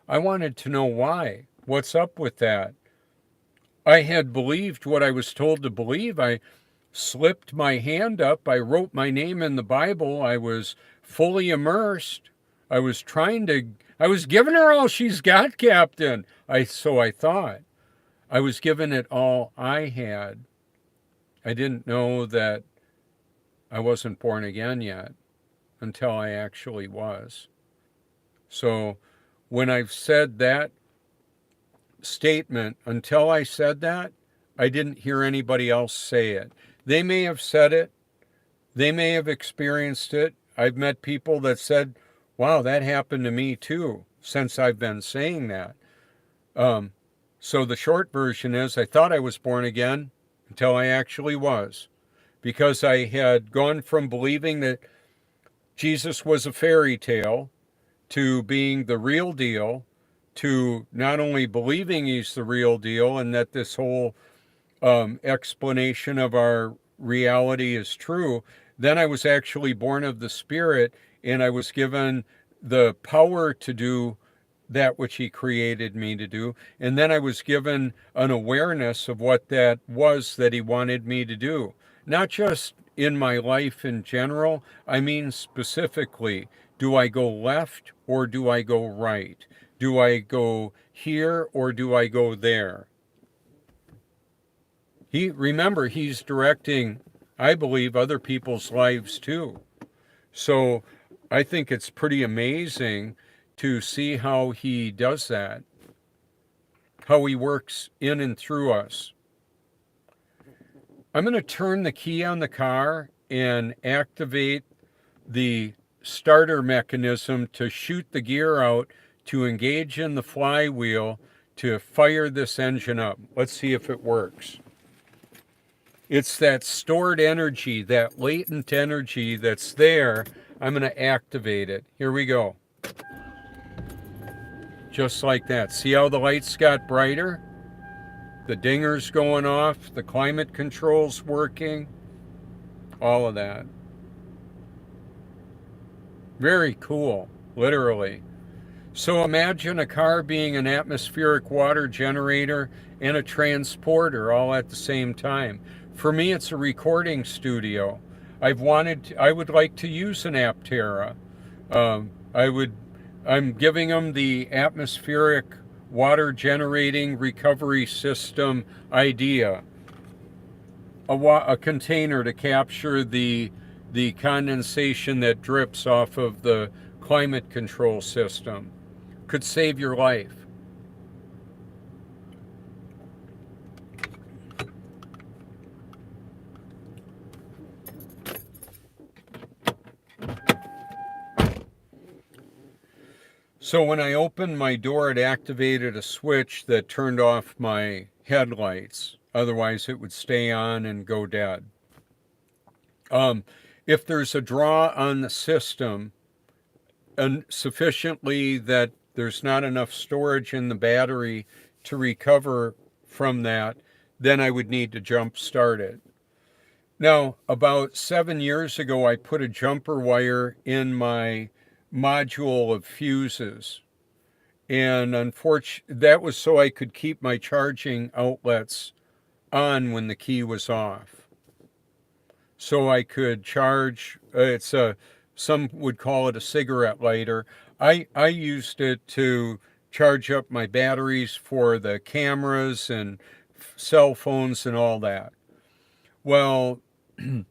I wanted to know why. What's up with that? I had believed what I was told to believe. I slipped my hand up. I wrote my name in the Bible. I was fully immersed. I was giving her all she's got, Captain. So I thought. I was giving it all I had. I didn't know that I wasn't born again yet until I actually was. So when I've said that statement, until I said that, I didn't hear anybody else say it. They may have said it. They may have experienced it. I've met people that said, wow, that happened to me too, since I've been saying that. So the short version is, I thought I was born again until I actually was, because I had gone from believing that Jesus was a fairy tale to being the real deal, to not only believing He's the real deal and that this whole explanation of our reality is true. Then I was actually born of the Spirit, and I was given the power to do that which He created me to do. And then I was given an awareness of what that was that He wanted me to do. Not just in my life in general, I mean specifically, do I go left or do I go right? Do I go here or do I go there? Remember, He's directing, I believe, other people's lives too. So I think it's pretty amazing to see how He does that, how He works in and through us. I'm going to turn the key on the car and activate the starter mechanism to shoot the gear out, to engage in the flywheel, to fire this engine up. Let's see if it works. It's that stored energy, that latent energy that's there. I'm going to activate it. Here we go. Just like that. See how the lights got brighter? The dinger's going off, the climate control's working, all of that. Very cool, literally. So imagine a car being an atmospheric water generator and a transporter all at the same time. For me, it's a recording studio. I would like to use an Aptera. I'm giving them the atmospheric water generating recovery system idea. A container to capture the condensation that drips off of the climate control system could save your life. So when I opened my door, it activated a switch that turned off my headlights. Otherwise, it would stay on and go dead. If there's a draw on the system, and sufficiently that there's not enough storage in the battery to recover from that, then I would need to jump start it. Now, about 7 years ago, I put a jumper wire in my module of fuses. And unfortunately, that was so I could keep my charging outlets on when the key was off. So I could charge, some would call it a cigarette lighter. I used it to charge up my batteries for the cameras and cell phones and all that. Well,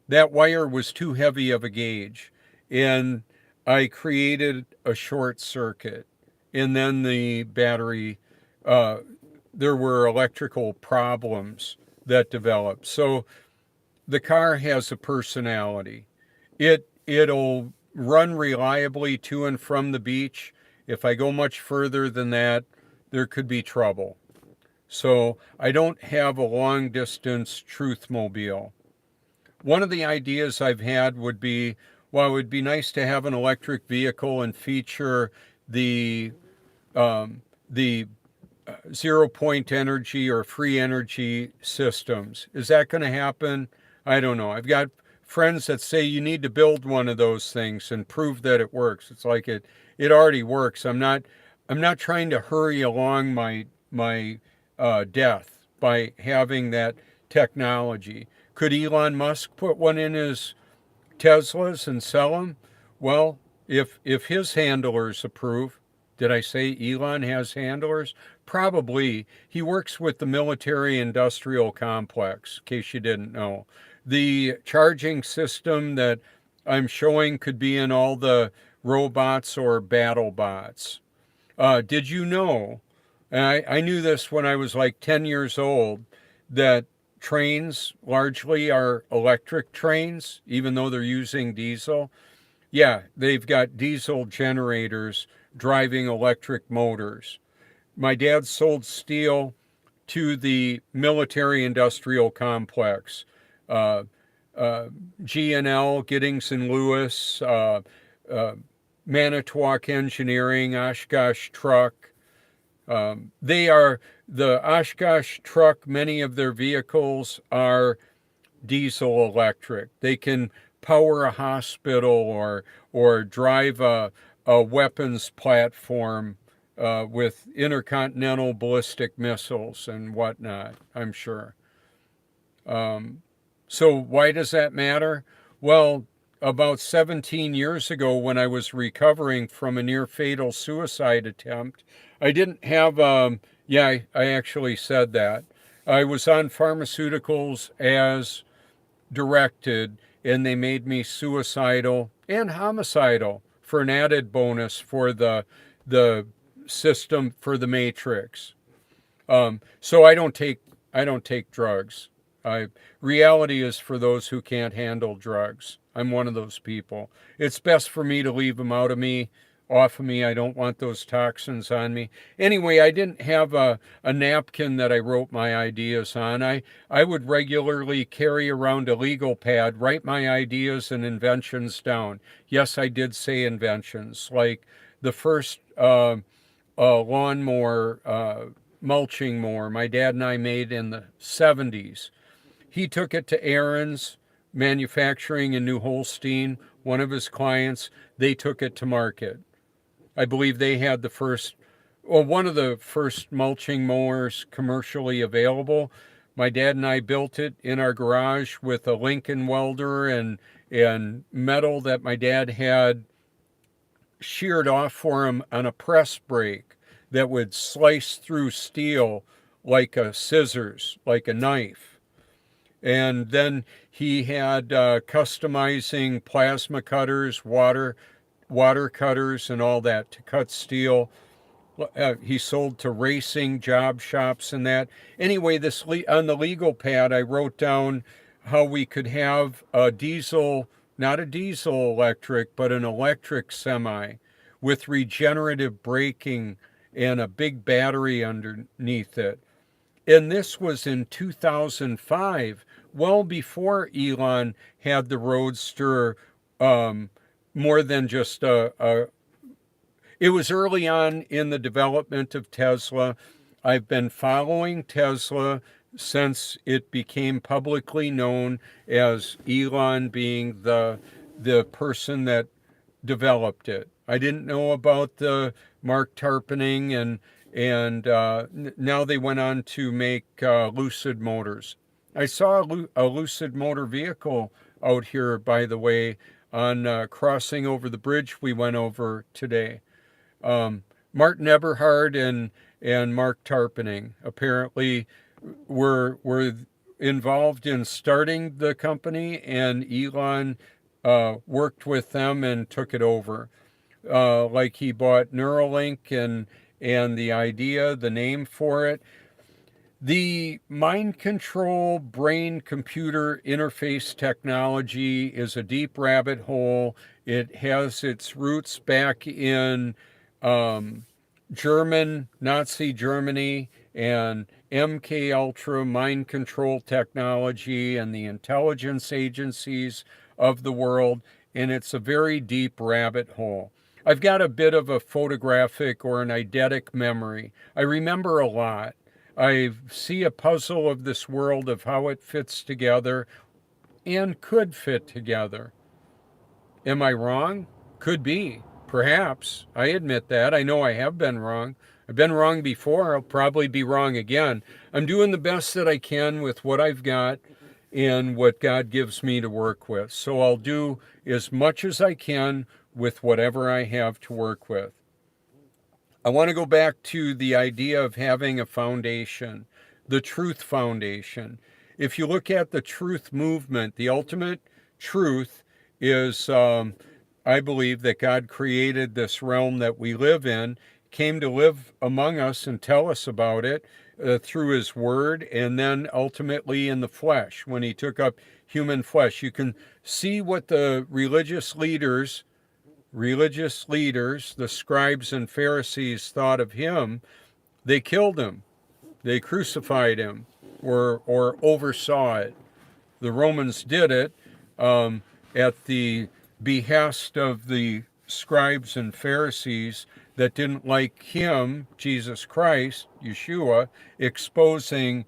that wire was too heavy of a gauge, and I created a short circuit, and then the battery, there were electrical problems that developed. So the car has a personality. It'll run reliably to and from the beach. If I go much further than that, there could be trouble. So I don't have a long distance Truthmobile. One of the ideas I've had would be, well, it would be nice to have an electric vehicle and feature the 0-point energy or free energy systems. Is that going to happen? I don't know. I've got friends that say you need to build one of those things and prove that it works. It's like it already works. I'm not trying to hurry along my death by having that technology. Could Elon Musk put one in his Teslas and sell them? Well, if his handlers approve. Did I say Elon has handlers? Probably. He works with the military industrial complex, in case you didn't know. The charging system that I'm showing could be in all the robots or battle bots. Did you know, and I knew this when I was like 10 years old, that trains largely are electric trains, even though they're using diesel? Yeah, they've got diesel generators driving electric motors. My dad sold steel to the military industrial complex. G&L, Giddings and Lewis, Manitowoc Engineering, Oshkosh Truck. They are the Oshkosh Truck. Many of their vehicles are diesel electric. They can power a hospital or drive a weapons platform with intercontinental ballistic missiles and whatnot, I'm sure. So why does that matter? Well, about 17 years ago, when I was recovering from a near fatal suicide attempt, I didn't have, I actually said that. I was on pharmaceuticals as directed, and they made me suicidal and homicidal for an added bonus for the system for the Matrix. So I don't take drugs. Reality is for those who can't handle drugs. I'm one of those people. It's best for me to leave them off of me. I don't want those toxins on me. Anyway, I didn't have a napkin that I wrote my ideas on. I would regularly carry around a legal pad, write my ideas and inventions down. Yes, I did say inventions, like the first lawnmower, mulching mower my dad and I made in the 70s. He took it to Aaron's Manufacturing in New Holstein, one of his clients. They took it to market. I believe they had one of the first mulching mowers commercially available. My dad and I built it in our garage with a Lincoln welder and metal that my dad had sheared off for him on a press brake that would slice through steel like a scissors, like a knife. And then he had customizing plasma cutters, water cutters, and all that to cut steel. He sold to racing job shops and that. Anyway, this on the legal pad, I wrote down how we could have a diesel, not a diesel electric, but an electric semi with regenerative braking and a big battery underneath it. And this was in 2005, well before Elon had the Roadster, more than just it was early on in the development of Tesla. I've been following Tesla since it became publicly known as Elon being the person that developed it. I didn't know about the Mark Tarpening, and now they went on to make Lucid Motors. I saw a Lucid motor vehicle out here, by the way, on crossing over the bridge we went over today. Martin Eberhard and Mark Tarpening apparently were involved in starting the company, and Elon worked with them and took it over. Like he bought Neuralink and the idea, the name for it. The mind control brain computer interface technology is a deep rabbit hole. It has its roots back in Nazi Germany, and MK Ultra mind control technology and the intelligence agencies of the world, and it's a very deep rabbit hole. I've got a bit of a photographic or an eidetic memory. I remember a lot. I see a puzzle of this world of how it fits together and could fit together. Am I wrong? Could be. Perhaps. I admit that. I know I have been wrong. I've been wrong before. I'll probably be wrong again. I'm doing the best that I can with what I've got and what God gives me to work with. So I'll do as much as I can with whatever I have to work with. I want to go back to the idea of having a foundation, the Truth Foundation. If you look at the truth movement, the ultimate truth is, I believe that God created this realm that we live in, came to live among us and tell us about it through his word, and then ultimately in the flesh, when he took up human flesh. You can see what the religious leaders, the scribes and Pharisees, thought of him. They killed him. They crucified him or oversaw it. The Romans did it at the behest of the scribes and Pharisees that didn't like him, Jesus Christ, Yeshua, exposing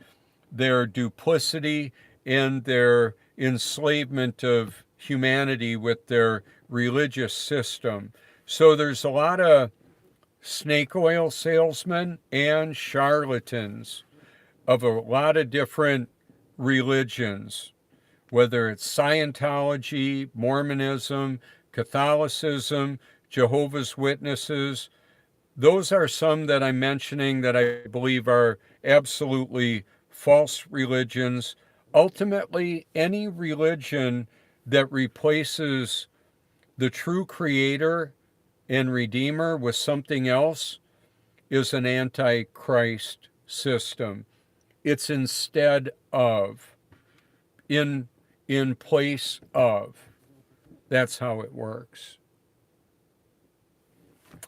their duplicity and their enslavement of humanity with their religious system. So there's a lot of snake oil salesmen and charlatans of a lot of different religions, whether it's Scientology, Mormonism, Catholicism, Jehovah's Witnesses. Those are some that I'm mentioning that I believe are absolutely false religions. Ultimately, any religion that replaces the true creator and redeemer with something else is an antichrist system. It's instead of, in place of. That's how it works.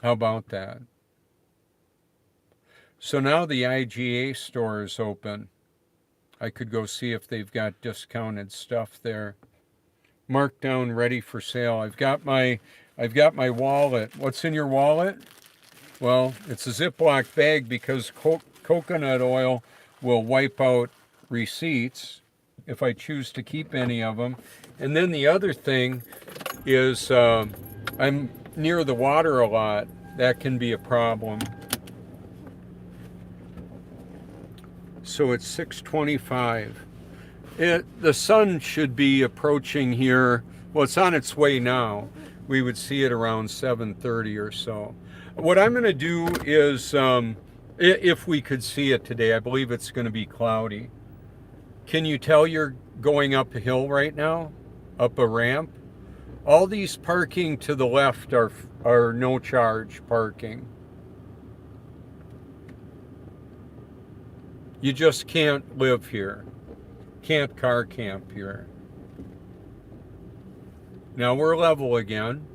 How about that? So now the IGA store is open. I could go see if they've got discounted stuff there. Markdown, ready for sale. I've got my wallet. What's in your wallet? Well, it's a Ziploc bag because coconut oil will wipe out receipts if I choose to keep any of them. And then the other thing is I'm near the water a lot. That can be a problem. So it's 6:25. The sun should be approaching here. Well, it's on its way now, we would see it around 7:30 or so. What I'm going to do is, if we could see it today, I believe it's going to be cloudy. Can you tell you're going up a hill right now? Up a ramp? All these parking to the left are no charge parking. You just can't live here. Can't car camp here. Now we're level again.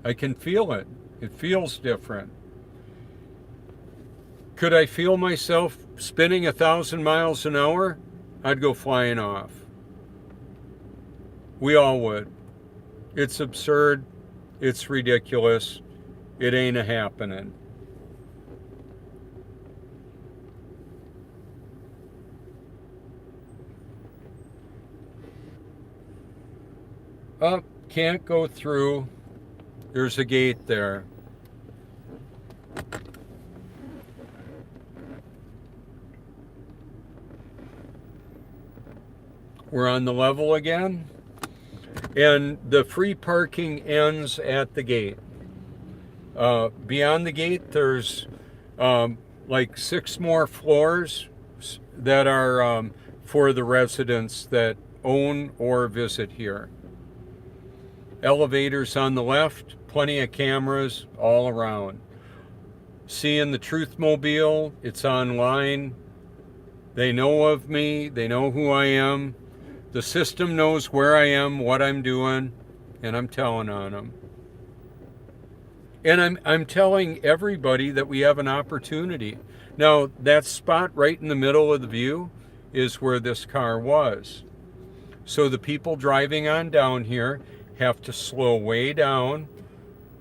I can feel it. It feels different. Could I feel myself spinning 1,000 miles an hour? I'd go flying off. We all would. It's absurd. It's ridiculous. It ain't a happening. Up, can't go through. There's a gate there. We're on the level again. And the free parking ends at the gate. Beyond the gate, there's like 6 more floors that are for the residents that own or visit here. Elevators on the left, plenty of cameras all around. Seeing the Truthmobile, it's online. They know of me, they know who I am. The system knows where I am, what I'm doing, and I'm telling on them. And I'm telling everybody that we have an opportunity. Now, that spot right in the middle of the view is where this car was. So the people driving on down here have to slow way down,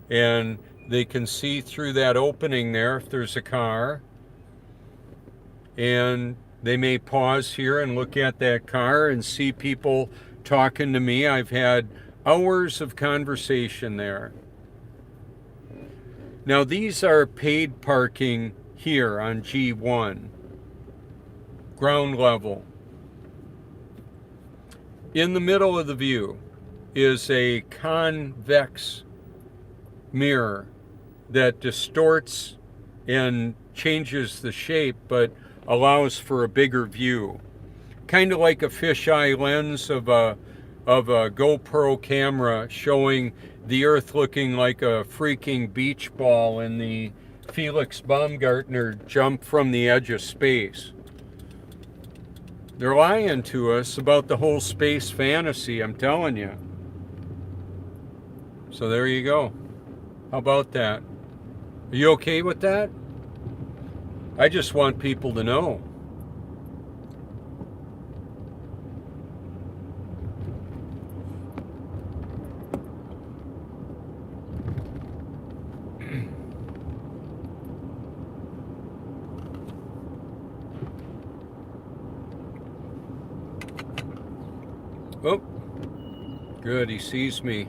and they can see through that opening there if there's a car. And they may pause here and look at that car and see people talking to me. I've had hours of conversation there. Now these are paid parking here on G1, ground level. In the middle of the view is a convex mirror that distorts and changes the shape, but allows for a bigger view. Kind of like a fisheye lens of a GoPro camera showing the Earth looking like a freaking beach ball in the Felix Baumgartner jump from the edge of space. They're lying to us about the whole space fantasy, I'm telling you. So there you go. How about that? Are you okay with that? I just want people to know. Oh, good, he sees me.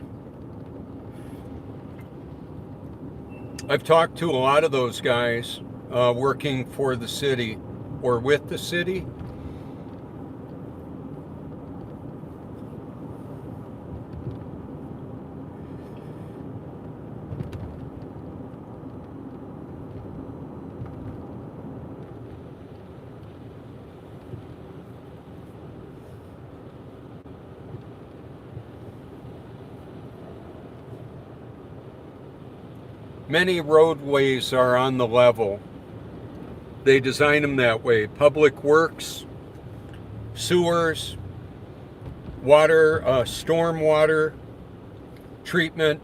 I've talked to a lot of those guys working for the city or with the city. Many roadways are on the level. They design them that way. Public works, sewers, water, stormwater treatment.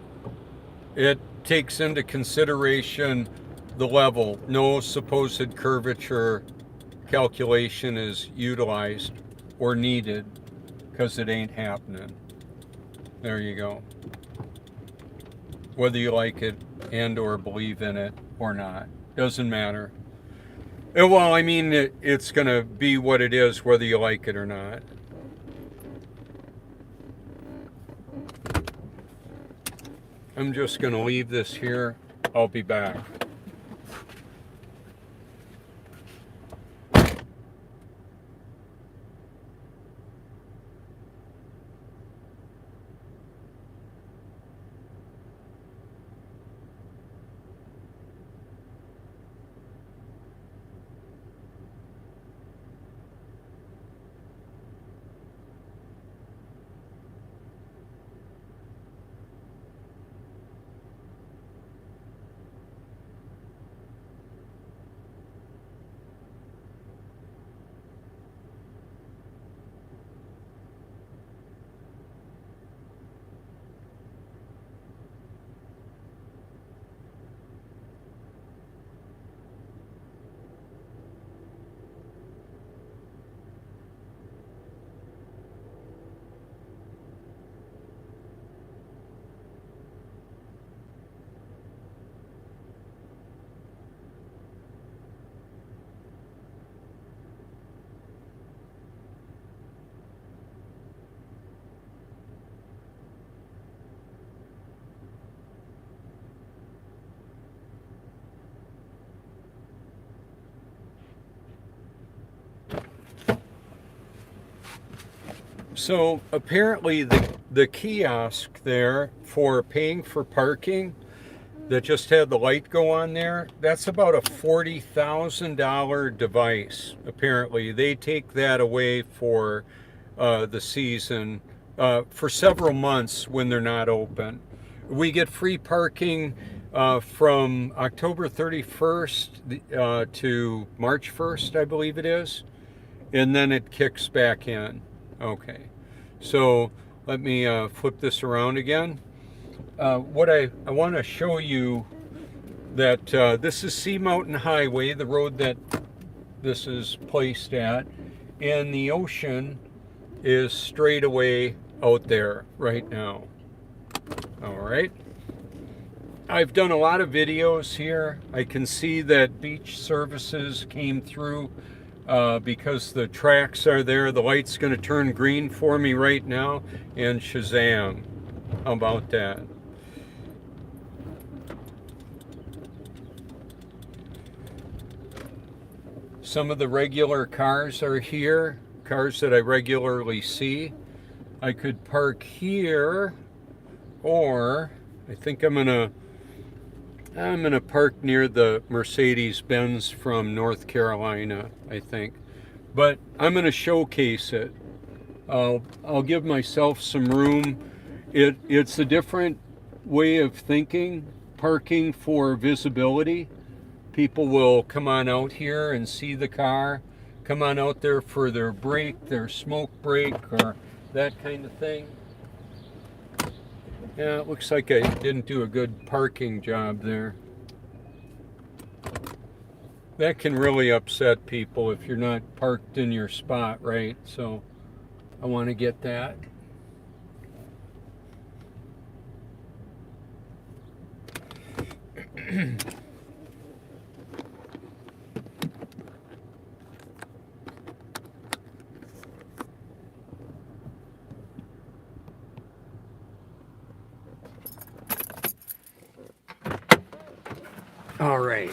It takes into consideration the level. No supposed curvature calculation is utilized or needed because it ain't happening. There you go. Whether you like it and or believe in it or not, doesn't matter. Well, I mean, it's going to be what it is whether you like it or not. I'm just going to leave this here. I'll be back. So apparently the kiosk there for paying for parking that just had the light go on there, that's about a $40,000 device. Apparently they take that away for the season for several months when they're not open. We get free parking from October 31st to March 1st, I believe it is, and then it kicks back in. Okay, so let me flip this around again. What I want to show you that this is Sea Mountain Highway, the road that this is placed at, and the ocean is straight away out there right now. All right. I've done a lot of videos here. I can see that beach services came through because the tracks are there. The light's going to turn green for me right now, and Shazam. How about that? Some of the regular cars are here, cars that I regularly see. I could park here, or I think I'm gonna park near the Mercedes-Benz from North Carolina, I think. But I'm gonna showcase it. I'll give myself some room. It's a different way of thinking, parking for visibility. People will come on out here and see the car, come on out there for their break, their smoke break, or that kind of thing. Yeah, it looks like I didn't do a good parking job there. That can really upset people if you're not parked in your spot, right? So I want to get that. All right.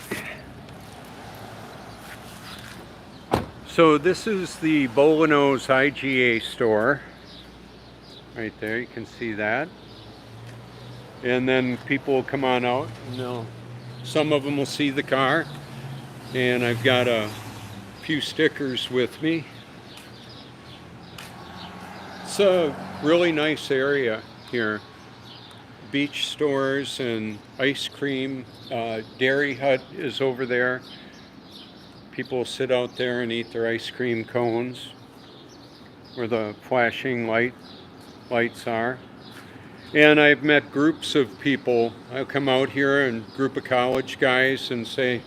So this is the Bolanos IGA store. Right there, you can see that. And then people will come on out and some of them will see the car. And I've got a few stickers with me. It's a really nice area here. Beach stores and ice cream. Dairy Hut is over there. People sit out there and eat their ice cream cones where the flashing lights are. And I've met groups of people. I'll come out here and a group of college guys and say,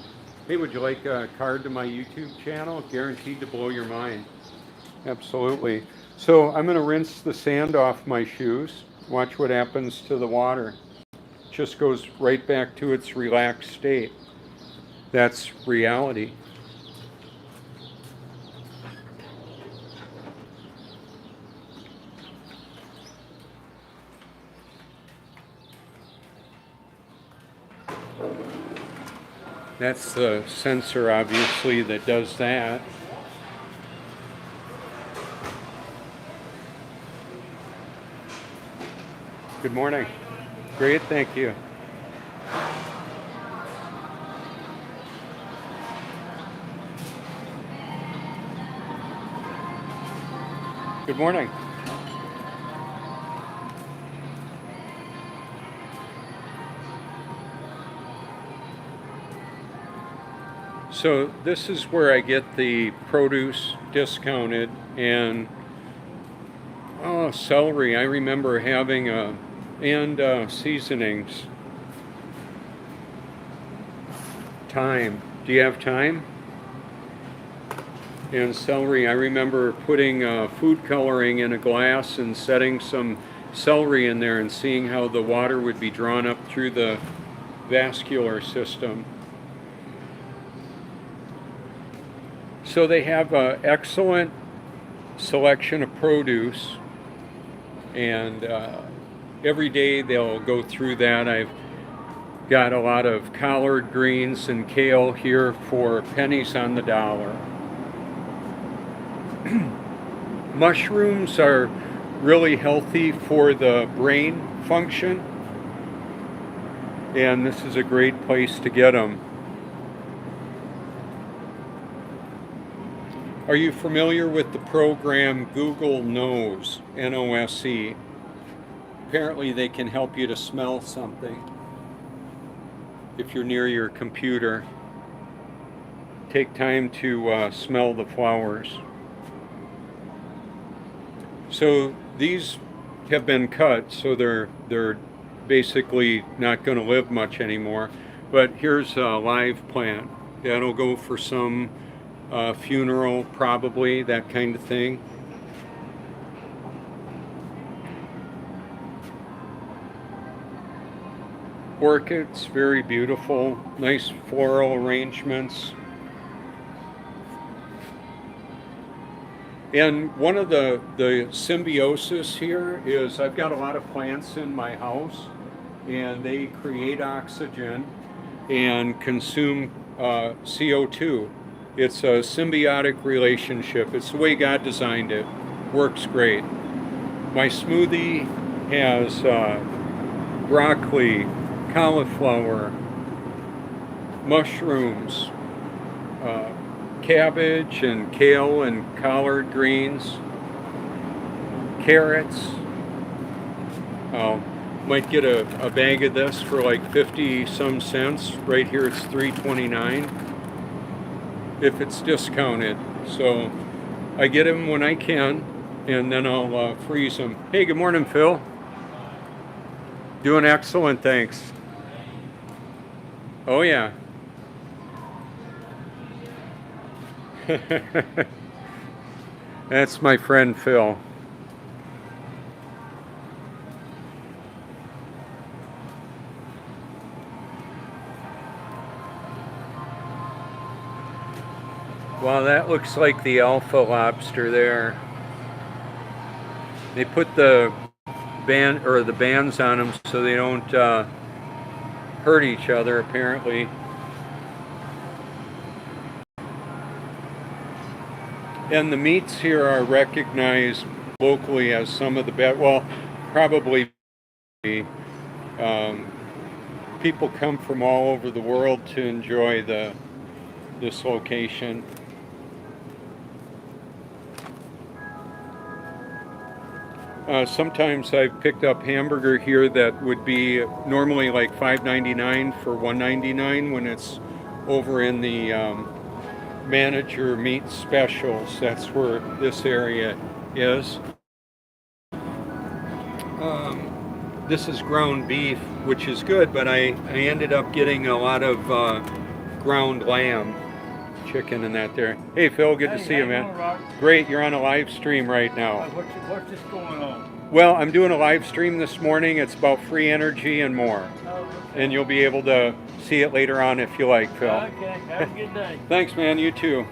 hey, would you like a card to my YouTube channel? Guaranteed to blow your mind. Absolutely. So I'm going to rinse the sand off my shoes. Watch what happens to the water. It just goes right back to its relaxed state. That's reality. That's the sensor, obviously, that does that. Good morning. Great, thank you. Good morning. So this is where I get the produce discounted, and celery. I remember having and seasonings. Thyme. Do you have thyme? And celery. I remember putting food coloring in a glass and setting some celery in there and seeing how the water would be drawn up through the vascular system. So they have an excellent selection of produce, and every day they'll go through that. I've got a lot of collard greens and kale here for pennies on the dollar. Mushrooms are really healthy for the brain function, and this is a great place to get them. Are you familiar with the program Google Nose, N-O-S-E? Apparently they can help you to smell something. If you're near your computer, take time to smell the flowers. So these have been cut, so they're basically not going to live much anymore. But here's a live plant. That'll go for some funeral, probably, that kind of thing. Orchids, very beautiful, nice floral arrangements. And one of the symbiosis here is I've got a lot of plants in my house, and they create oxygen and consume CO2. It's a symbiotic relationship. It's the way God designed it. Works great. My smoothie has broccoli, cauliflower, mushrooms, cabbage and kale and collard greens, carrots. Might get a bag of this for like 50 some cents. Right here it's $3.29 if it's discounted. So I get them when I can, and then I'll freeze them. Hey, good morning, Phil. Doing excellent, thanks. Oh yeah. That's my friend Phil. Well, that looks like the alpha lobster there. They put the bands on them so they don't hurt each other, apparently. And the meats here are recognized locally as some of the best. Well, probably people come from all over the world to enjoy this location. Sometimes I've picked up hamburger here that would be normally like $5.99 for $1.99 when it's over in the manager meat specials. That's where this area is. This is ground beef, which is good, but I ended up getting a lot of ground lamb, chicken and that there. Hey Phil, good to see you, man. Great, you're on a live stream right now. What's this going on? Well, I'm doing a live stream this morning. It's about free energy and more. And you'll be able to see it later on if you like, Phil. Okay, have a good day. Thanks, man, you too.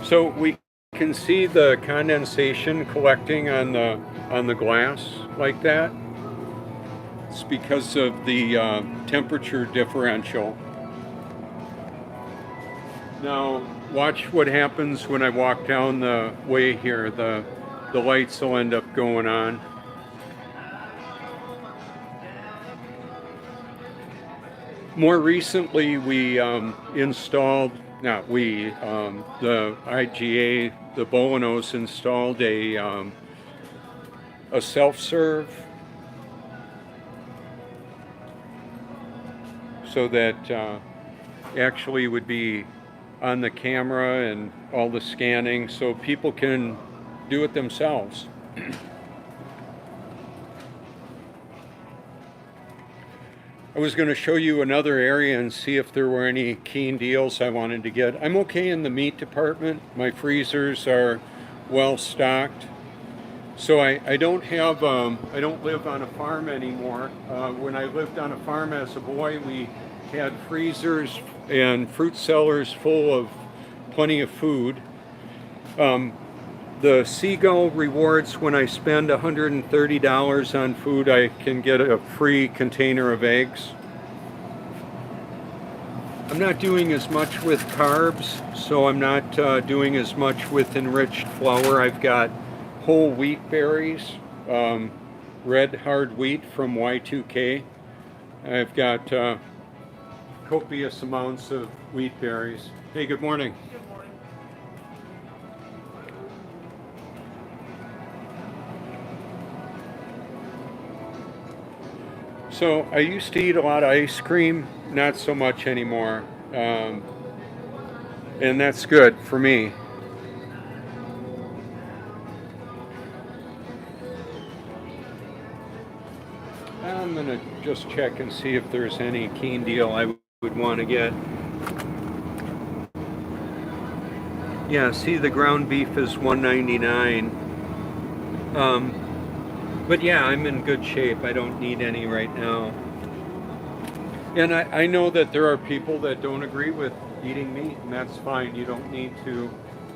So we can see the condensation collecting on the glass like that. It's because of the temperature differential. Now, watch what happens when I walk down the way here. The lights will end up going on. More recently, we installed, not we, the IGA, the Bolanos installed a self-serve so that actually would be on the camera and all the scanning, so people can do it themselves. I was going to show you another area and see if there were any keen deals I wanted to get. I'm okay in the meat department. My freezers are well stocked. So I don't have, I don't live on a farm anymore. When I lived on a farm as a boy, we had freezers and fruit cellars full of plenty of food. The Seagull rewards, when I spend $130 on food, I can get a free container of eggs. I'm not doing as much with carbs, so I'm not doing as much with enriched flour. I've got whole wheat berries, red hard wheat from Y2K. I've got copious amounts of wheat berries. Hey, good morning. So I used to eat a lot of ice cream, not so much anymore. And that's good for me. I'm gonna just check and see if there's any keen deal I would want to get. Yeah, see, the ground beef is $1.99. But yeah, I'm in good shape. I don't need any right now. And I know that there are people that don't agree with eating meat, and that's fine. You don't need to.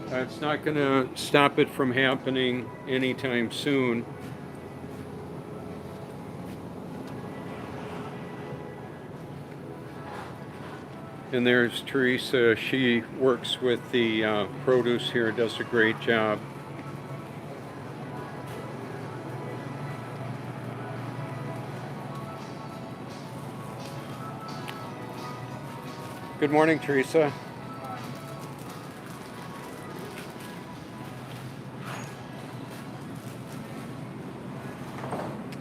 It's not going to stop it from happening anytime soon. And there's Teresa. She works with the produce here, does a great job. Good morning, Teresa.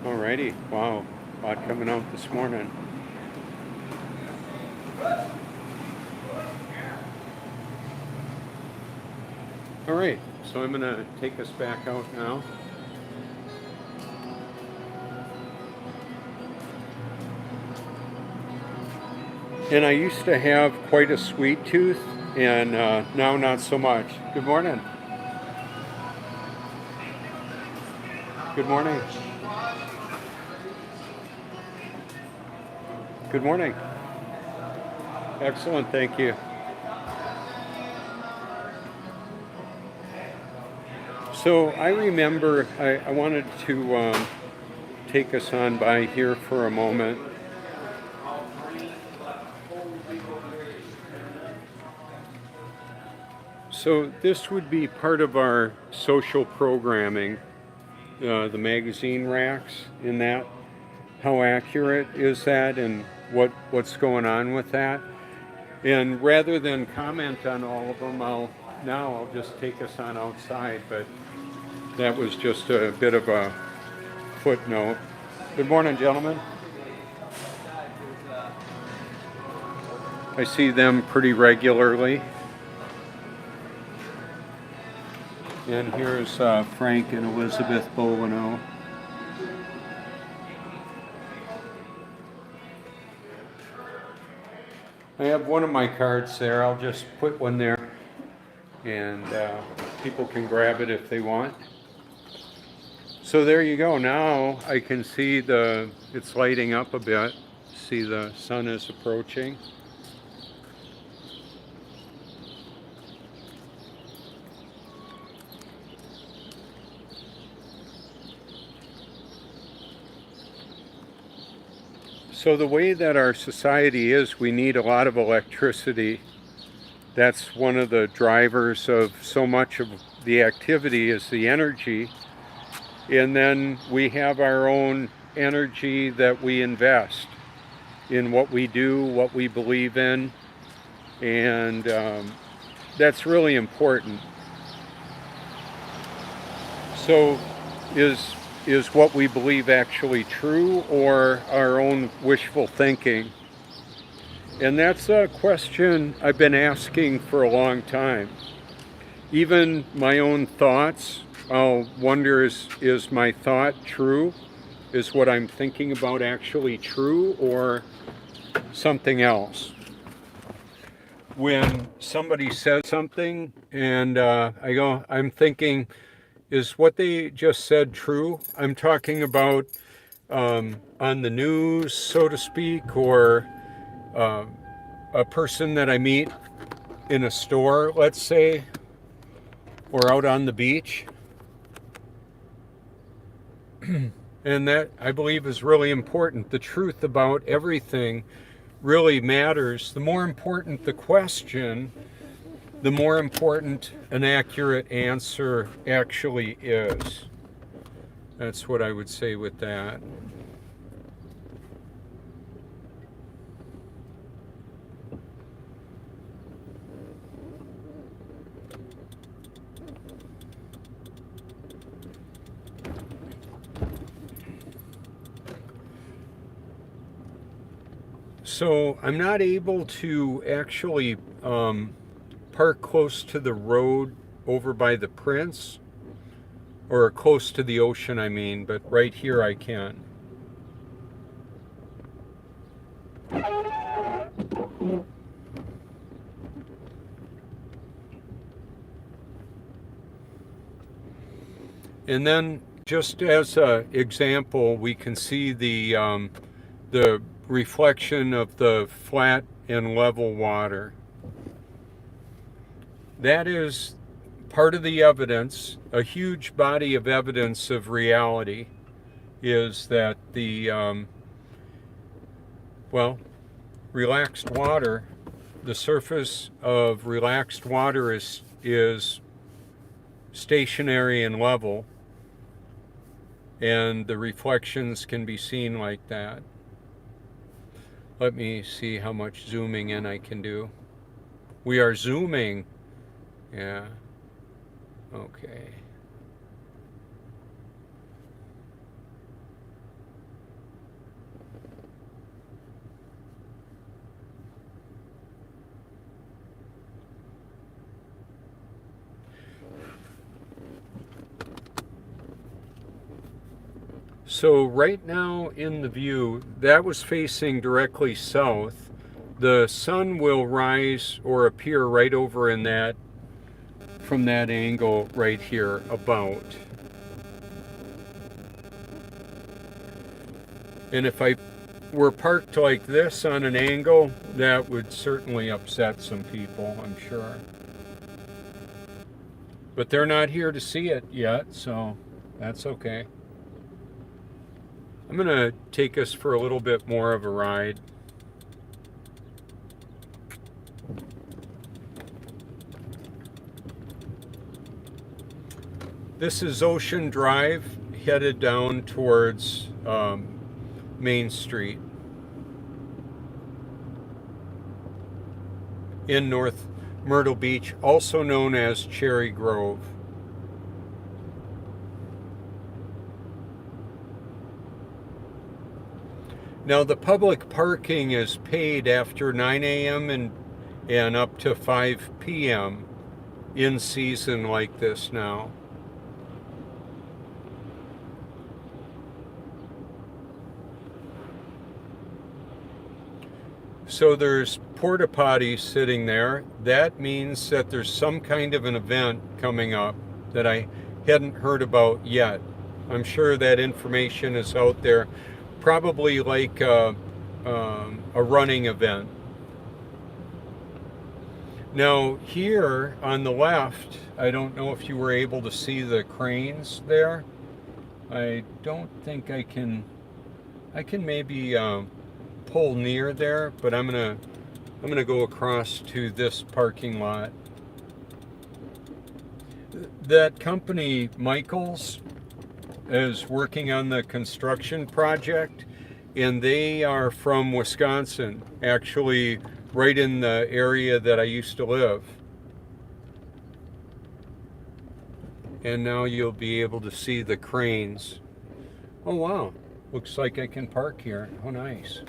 Alrighty, wow, a lot coming out this morning. All right, so I'm gonna take us back out now. And I used to have quite a sweet tooth, and now not so much. Good morning. Good morning. Good morning. Excellent, thank you. So I remember I wanted to take us on by here for a moment. So this would be part of our social programming, the magazine racks in that. How accurate is that, and what's going on with that? And rather than comment on all of them, I'll just take us on outside, but that was just a bit of a footnote. Good morning, gentlemen. I see them pretty regularly. And here's Frank and Elizabeth Bovino. I have one of my cards there. I'll just put one there, and people can grab it if they want. So there you go. Now I can see it's lighting up a bit. See, the sun is approaching. So the way that our society is, we need a lot of electricity. That's one of the drivers of so much of the activity is the energy. And then we have our own energy that we invest in what we do, what we believe in. And that's really important. So is what we believe actually true, or our own wishful thinking? And that's a question I've been asking for a long time. Even my own thoughts, I'll wonder, is my thought true? Is what I'm thinking about actually true, or something else? When somebody says something and I'm thinking, is what they just said true? I'm talking about on the news, so to speak, or a person that I meet in a store, let's say, or out on the beach. And that, I believe, is really important. The truth about everything really matters. The more important the question, the more important an accurate answer actually is. That's what I would say with that. So I'm not able to actually park close to the road over by the Prince, or close to the ocean, I mean, but right here I can. And then, just as an example, we can see the reflection of the flat and level water. That is part of the evidence, a huge body of evidence of reality, is that the, relaxed water, the surface of relaxed water is stationary and level, and the reflections can be seen like that. Let me see how much zooming in I can do. We are zooming. Yeah. Okay. So right now in the view, that was facing directly south. The sun will rise or appear right over in that, from that angle right here, about. And if I were parked like this on an angle, that would certainly upset some people, I'm sure. But they're not here to see it yet, so that's okay. I'm going to take us for a little bit more of a ride. This is Ocean Drive, headed down towards Main Street in North Myrtle Beach, also known as Cherry Grove. Now the public parking is paid after 9 a.m. and up to 5 p.m. in season like this now. So there's porta potties sitting there. That means that there's some kind of an event coming up that I hadn't heard about yet. I'm sure that information is out there, probably like a running event. Now here on the left, I don't know if you were able to see the cranes there. I don't think I can maybe pull near there, but I'm gonna go across to this parking lot. That company, Michaels, is working on the construction project, and they are from Wisconsin, actually right in the area that I used to live. And now you'll be able to see the cranes. Oh wow, looks like I can park here. Oh nice.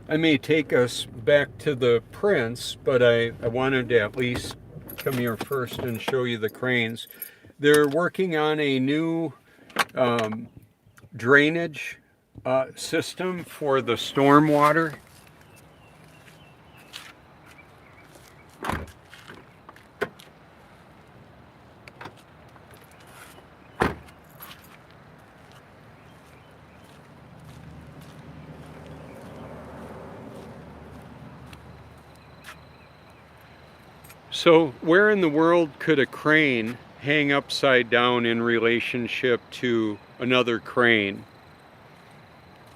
I may take us back to the Prince, but I wanted to at least come here first and show you the cranes. They're working on a new drainage system for the stormwater. So where in the world could a crane hang upside down in relationship to another crane?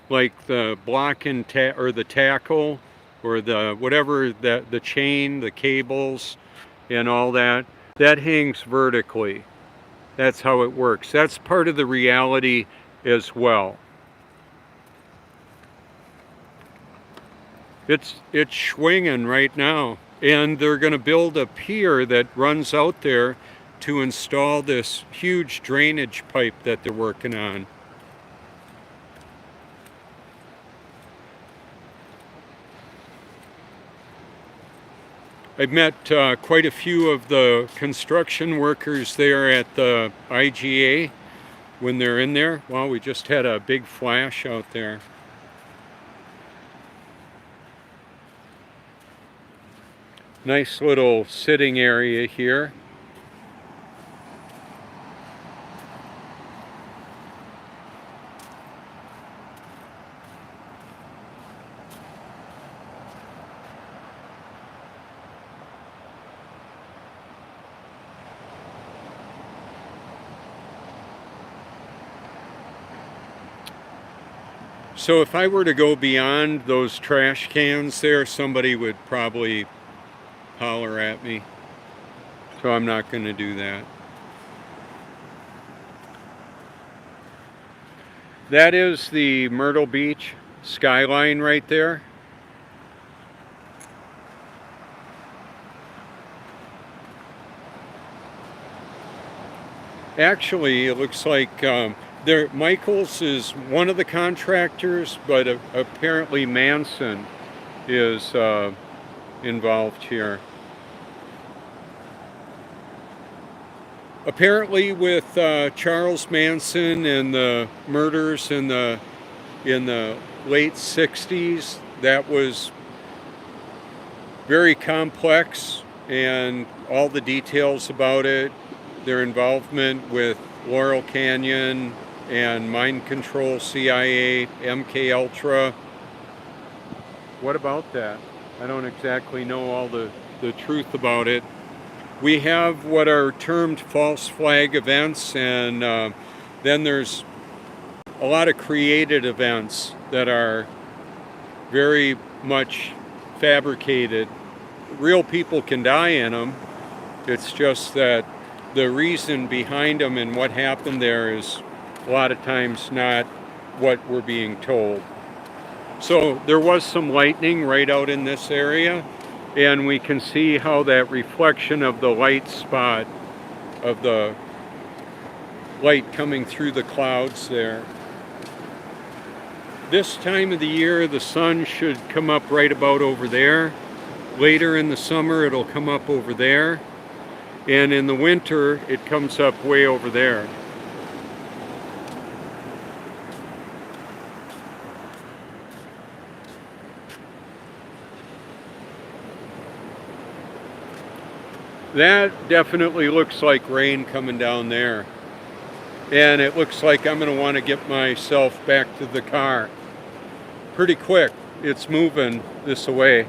Like the block and or the tackle, or the whatever, the chain, the cables and all that, that hangs vertically. That's how it works. That's part of the reality as well. It's swinging right now, and they're going to build a pier that runs out there to install this huge drainage pipe that they're working on. I've met quite a few of the construction workers there at the IGA when they're in there. Wow, we just had a big flash out there. Nice little sitting area here. So if I were to go beyond those trash cans there, somebody would probably holler at me. So I'm not going to do that. That is the Myrtle Beach skyline right there. Actually, it looks like Michaels is one of the contractors, but apparently Manson is involved here. Apparently with Charles Manson and the murders in the late 60s, that was very complex, and all the details about it, their involvement with Laurel Canyon and mind control, CIA, MK Ultra. What about that? I don't exactly know all the truth about it. We have what are termed false flag events, and then there's a lot of created events that are very much fabricated. Real people can die in them. It's just that the reason behind them and what happened there is a lot of times not what we're being told. So there was some lightning right out in this area, and we can see how that reflection of the light spot of the light coming through the clouds there. This time of the year, the sun should come up right about over there. Later in the summer, it'll come up over there. And in the winter, it comes up way over there. That definitely looks like rain coming down there. And it looks like I'm going to want to get myself back to the car. Pretty quick. It's moving this way.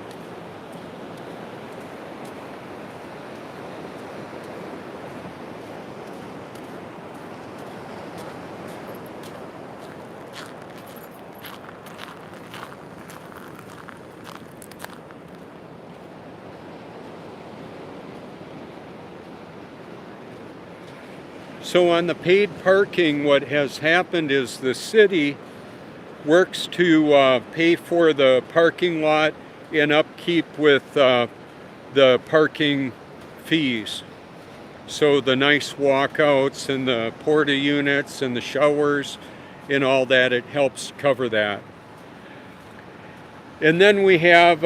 So on the paid parking, what has happened is the city works to pay for the parking lot and upkeep with the parking fees. So the nice walkouts and the porta units and the showers and all that, it helps cover that. And then we have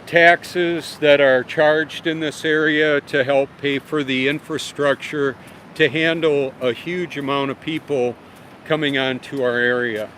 taxes that are charged in this area to help pay for the infrastructure to handle a huge amount of people coming into our area.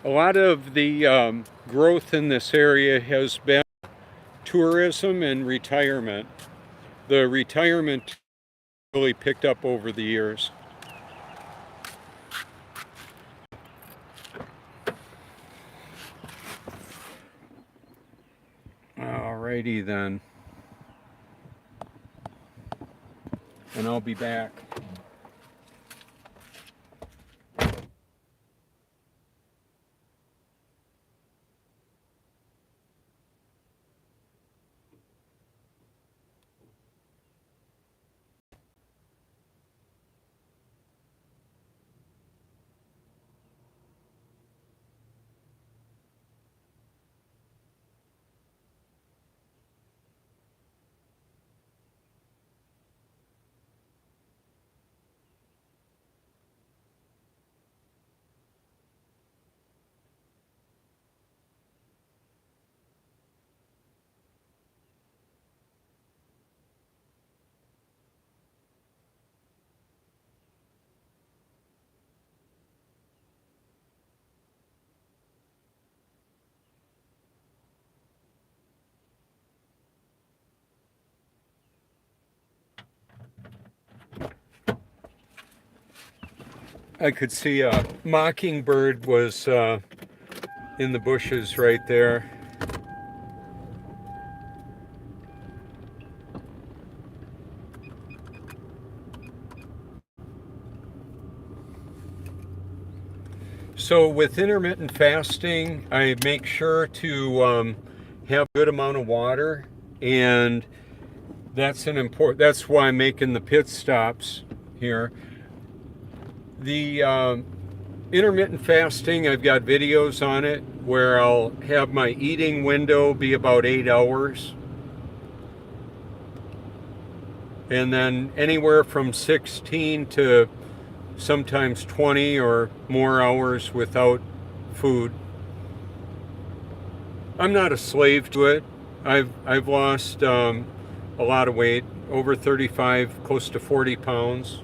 A lot of the growth in this area has been tourism and retirement. The retirement really picked up over the years. Alrighty then. And I'll be back. I could see a mockingbird was in the bushes right there. So with intermittent fasting, I make sure to have a good amount of water, and that's why I'm making the pit stops here. The intermittent fasting, I've got videos on it where I'll have my eating window be about 8 hours. And then anywhere from 16 to sometimes 20 or more hours without food. I'm not a slave to it. I've lost a lot of weight, over 35, close to 40 pounds.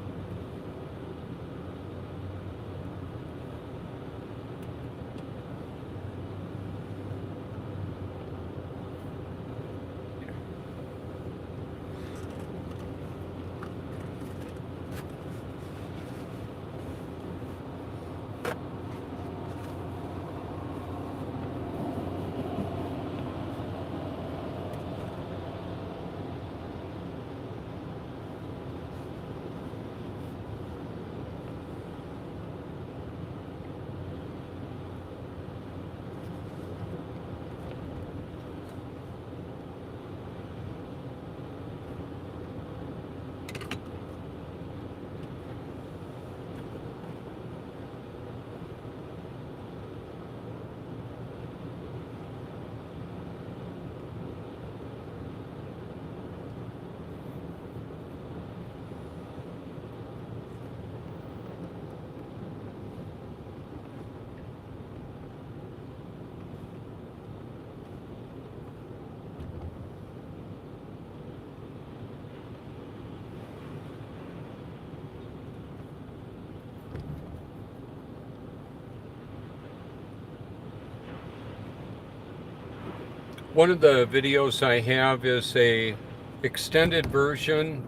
One of the videos I have is a extended version.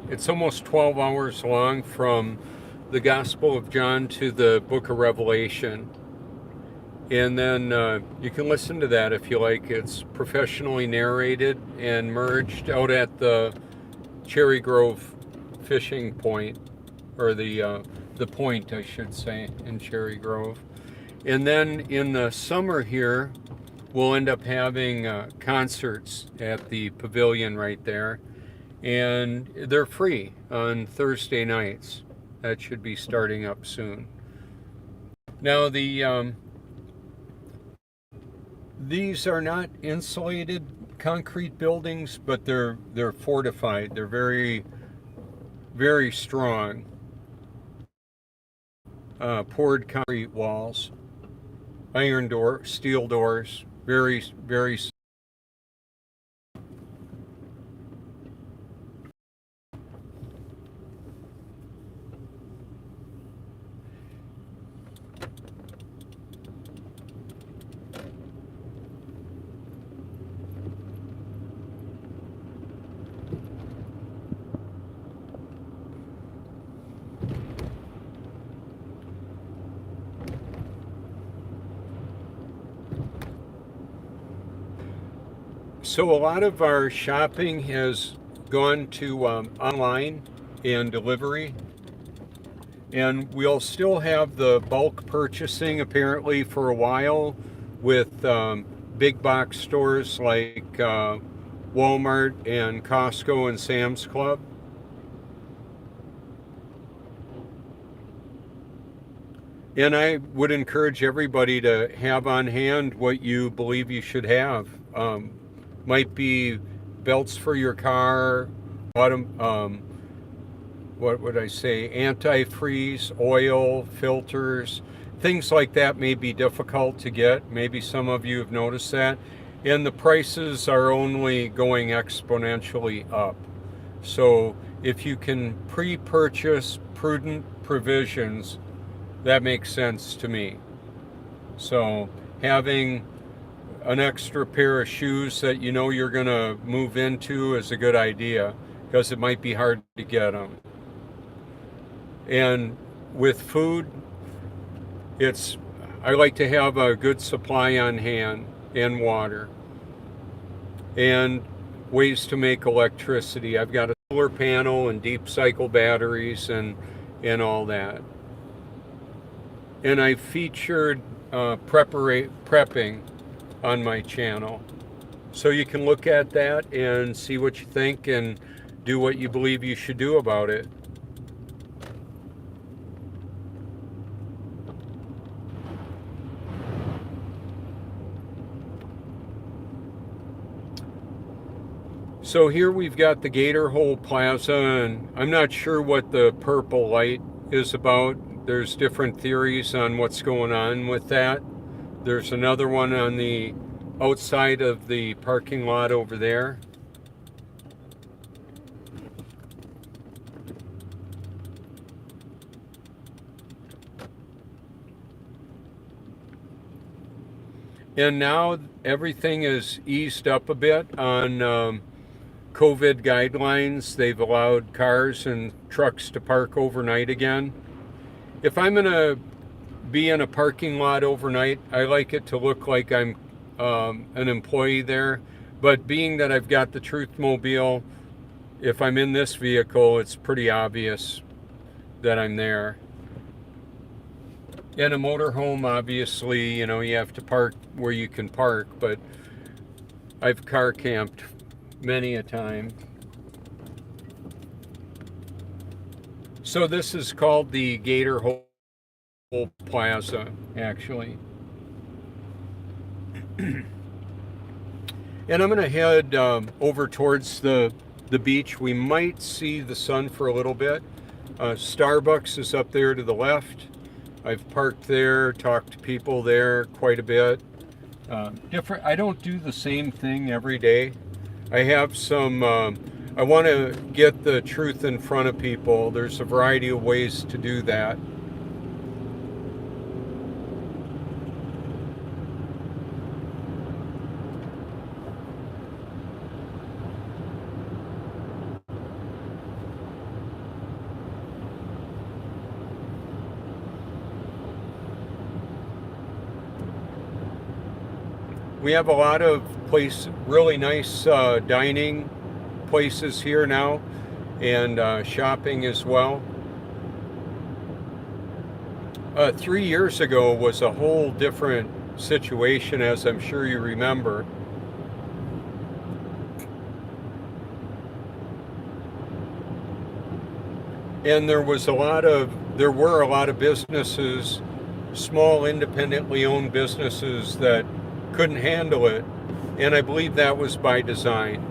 It's almost 12 hours long, from the Gospel of John to the Book of Revelation. And then you can listen to that if you like. It's professionally narrated and merged out at the Cherry Grove fishing point, or the point, I should say, in Cherry Grove. And then in the summer here, we'll end up having concerts at the pavilion right there, and they're free on Thursday nights. That should be starting up soon. Now these are not insulated concrete buildings, but they're fortified. They're very, very strong. Poured concrete walls, iron door, steel doors. Very, very. So a lot of our shopping has gone to online and delivery, and we'll still have the bulk purchasing apparently for a while with big box stores like Walmart and Costco and Sam's Club. And I would encourage everybody to have on hand what you believe you should have. Might be belts for your car, what would I say, antifreeze, oil, filters, things like that may be difficult to get. Maybe some of you have noticed that. And the prices are only going exponentially up. So if you can pre-purchase prudent provisions, that makes sense to me. So having an extra pair of shoes that you know you're going to move into is a good idea, because it might be hard to get them. And with food, I like to have a good supply on hand, and water, and ways to make electricity. I've got a solar panel and deep cycle batteries and all that. And I featured prepping on my channel. So you can look at that and see what you think and do what you believe you should do about it. So here we've got the Gator Hole Plaza, and I'm not sure what the purple light is about. There's different theories on what's going on with that. There's another one on the outside of the parking lot over there. And now everything is eased up a bit on COVID guidelines. They've allowed cars and trucks to park overnight again. If I'm going to be in a parking lot overnight, I like it to look like I'm an employee there. But being that I've got the Truthmobile, if I'm in this vehicle, it's pretty obvious that I'm there. In a motorhome, obviously, you know, you have to park where you can park, but I've car camped many a time. So this is called the Gator Hole Plaza, actually. And I'm going to head over towards the beach. We might see the sun for a little bit. Starbucks is up there to the left. I've parked there, talked to people there quite a bit. I don't do the same thing every day. I have some, I want to get the truth in front of people. There's a variety of ways to do that. We have a lot of really nice dining places here now, and shopping as well. 3 years ago was a whole different situation, as I'm sure you remember. And there were a lot of businesses, small independently owned businesses, that couldn't handle it, and I believe that was by design.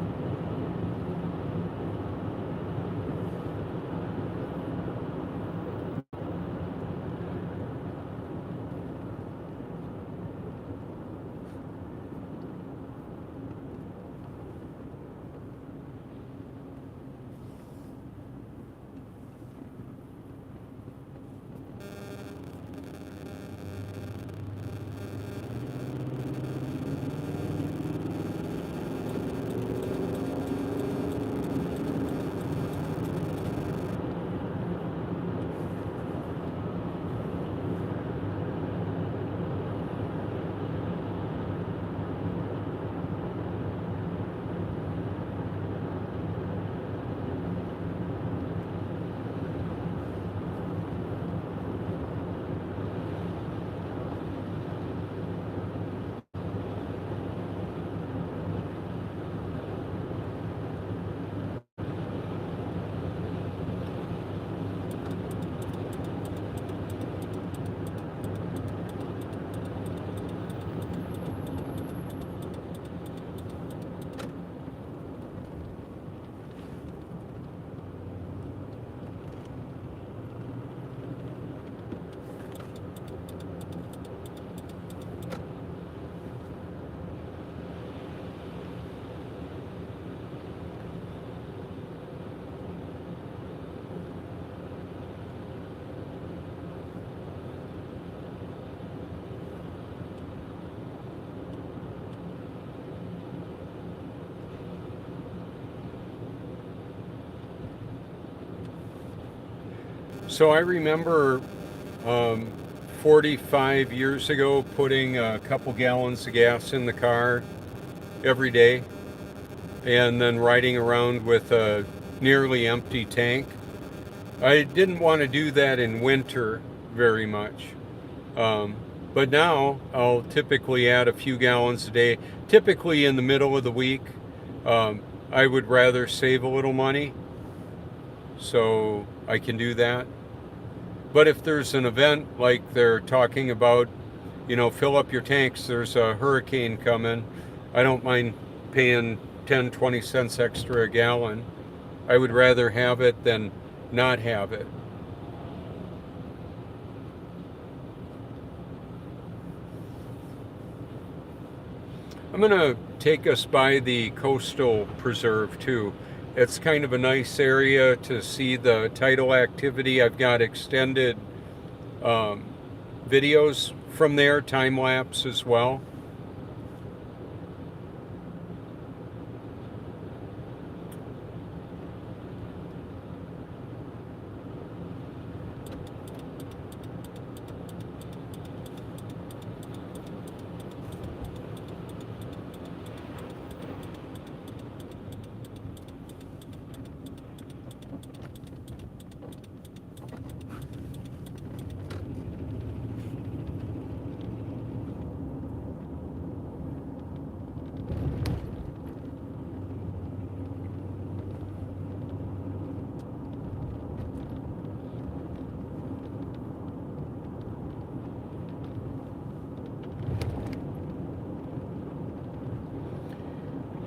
So I remember 45 years ago putting a couple gallons of gas in the car every day and then riding around with a nearly empty tank. I didn't want to do that in winter very much. Um, but now I'll typically add a few gallons a day, typically in the middle of the week. Um, I would rather save a little money, so I can do that. But if there's an event like they're talking about, fill up your tanks, there's a hurricane coming, I don't mind paying 10, 20 cents extra a gallon. I would rather have it than not have it. I'm going to take us by the coastal preserve too. It's kind of a nice area to see the tidal activity. I've got extended um, videos from there, time lapse as well.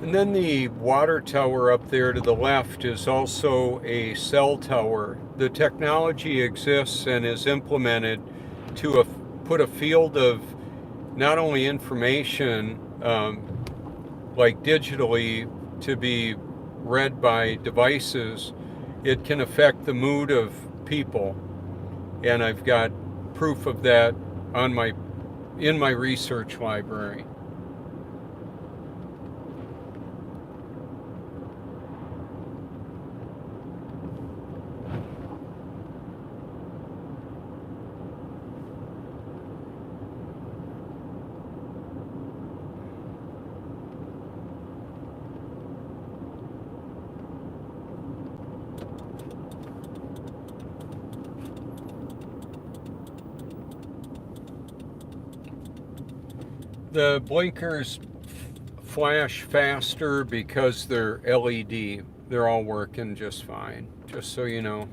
And then the water tower up there to the left is also a cell tower. The technology exists and is implemented to put a field of not only information like digitally to be read by devices, it can affect the mood of people. And I've got proof of that in my research library. The blinkers flash faster because they're LED. They're all working just fine, just so you know.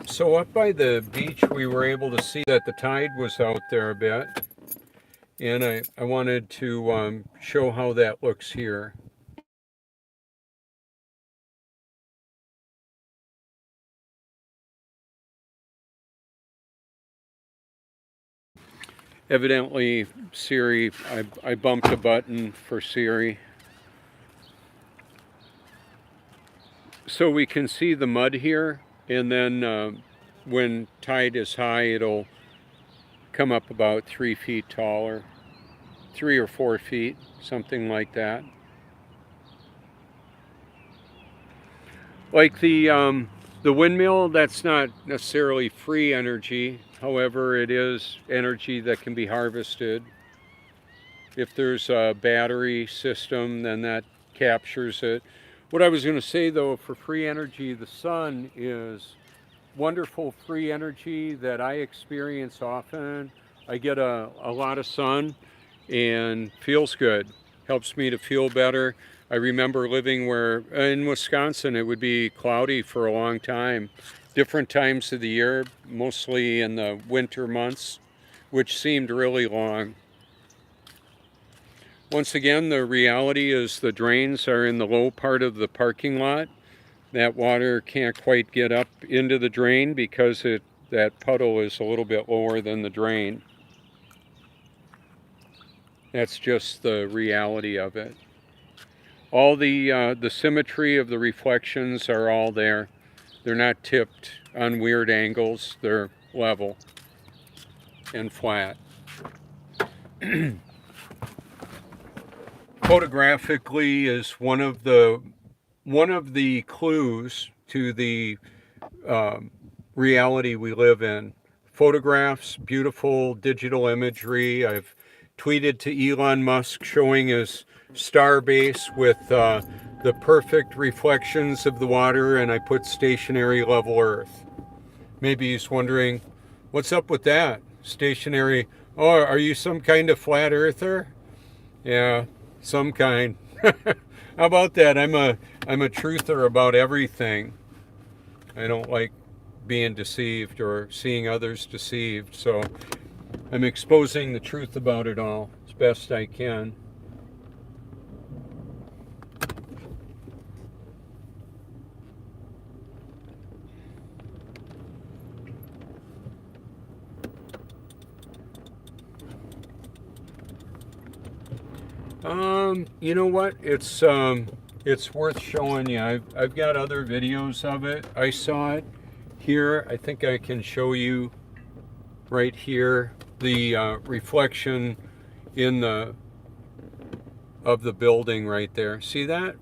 So up by the beach, we were able to see that the tide was out there a bit. And I wanted to show how that looks here. Evidently, Siri, I bumped a button for Siri. So we can see the mud here, and then when tide is high, it'll come up about 3 feet taller, 3 or 4 feet, something like that. Like the windmill, that's not necessarily free energy. However, it is energy that can be harvested. If there's a battery system, then that captures it. What I was going to say though, for free energy, the sun is wonderful free energy that I experience often. I get a lot of sun and feels good. Helps me to feel better. I remember living where in Wisconsin it would be cloudy for a long time. Different times of the year, mostly in the winter months, which seemed really long. Once again, the reality is the drains are in the low part of the parking lot. That water can't quite get up into the drain because that puddle is a little bit lower than the drain. That's just the reality of it. All the symmetry of the reflections are all there. They're not tipped on weird angles. They're level and flat. Photographically is one of the clues to the reality we live in. Photographs, beautiful digital imagery. I've tweeted to Elon Musk showing his starbase with the perfect reflections of the water, and I put stationary level Earth. Maybe he's wondering, what's up with that? Stationary. Oh, are you some kind of flat earther? Yeah, some kind. How about that? I'm a truther about everything. I don't like being deceived or seeing others deceived, so I'm exposing the truth about it all as best I can. You know what? It's worth showing you. I've got other videos of it. I saw it here. I think I can show you right here the reflection in the of the building right there. See that?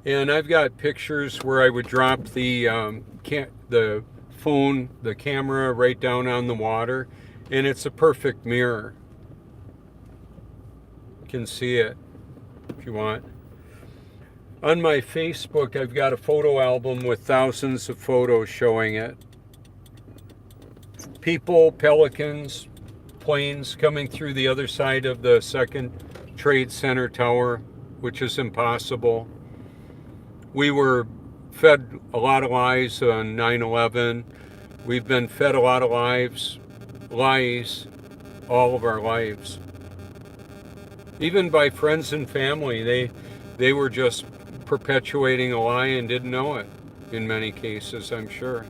And I've got pictures where I would drop the phone, the camera right down on the water, and it's a perfect mirror. You can see it if you want. On my Facebook, I've got a photo album with thousands of photos showing it. People, pelicans, planes coming through the other side of the second Trade Center tower, which is impossible. We were fed a lot of lies on 9/11. We've been fed a lot of lies all of our lives. Even by friends and family, they were just perpetuating a lie and didn't know it in many cases, I'm sure.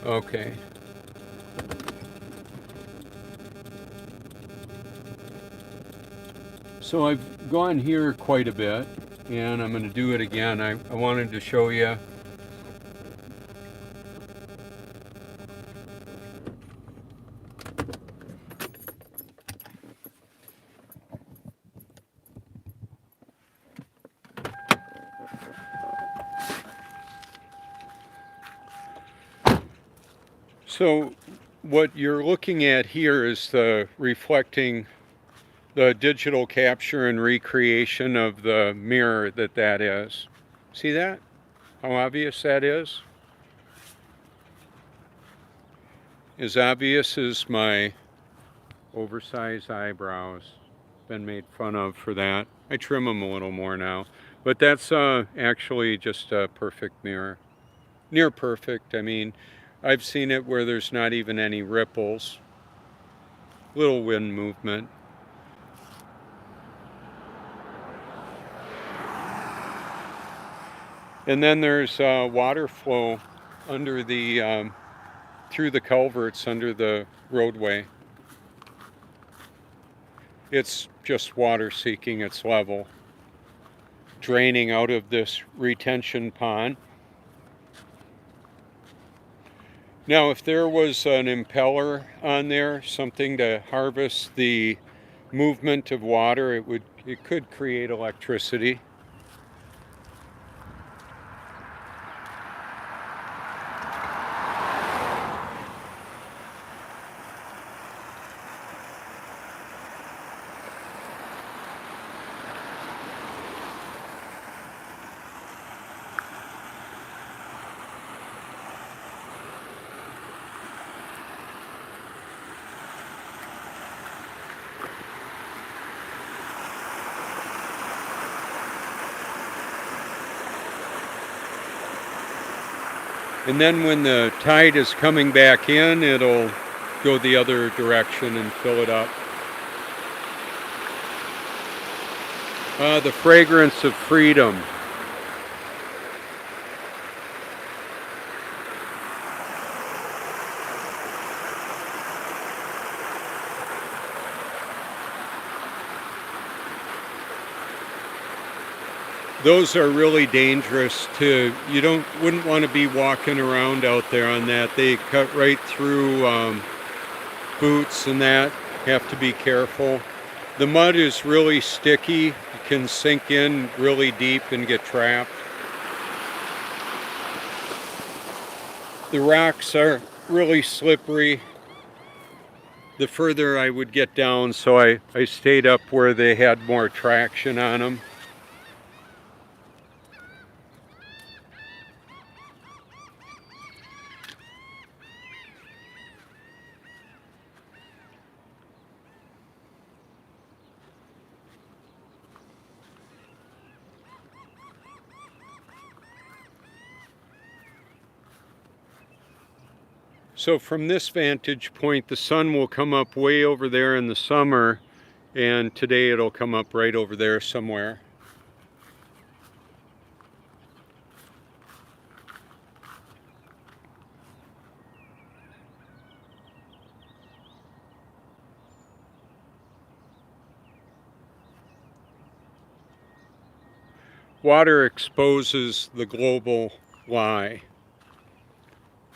Okay. So I've gone here quite a bit, and I'm going to do it again. I wanted to show you. So what you're looking at here is the reflecting, the digital capture and recreation of the mirror that is. See that? How obvious that is? As obvious as my oversized eyebrows. Been made fun of for that. I trim them a little more now. But that's actually just a perfect mirror. Near perfect. I mean, I've seen it where there's not even any ripples. Little wind movement. And then there's water flow under the through the culverts under the roadway. It's just water seeking its level, draining out of this retention pond. Now, if there was an impeller on there, something to harvest the movement of water, it could create electricity. And then when the tide is coming back in, it'll go the other direction and fill it up. The fragrance of freedom. Those are really dangerous to, wouldn't want to be walking around out there on that. They cut right through boots and that. Have to be careful. The mud is really sticky. You can sink in really deep and get trapped. The rocks are really slippery. The further I would get down, so I stayed up where they had more traction on them. So from this vantage point, the sun will come up way over there in the summer, and today it'll come up right over there somewhere. Water exposes the global lie.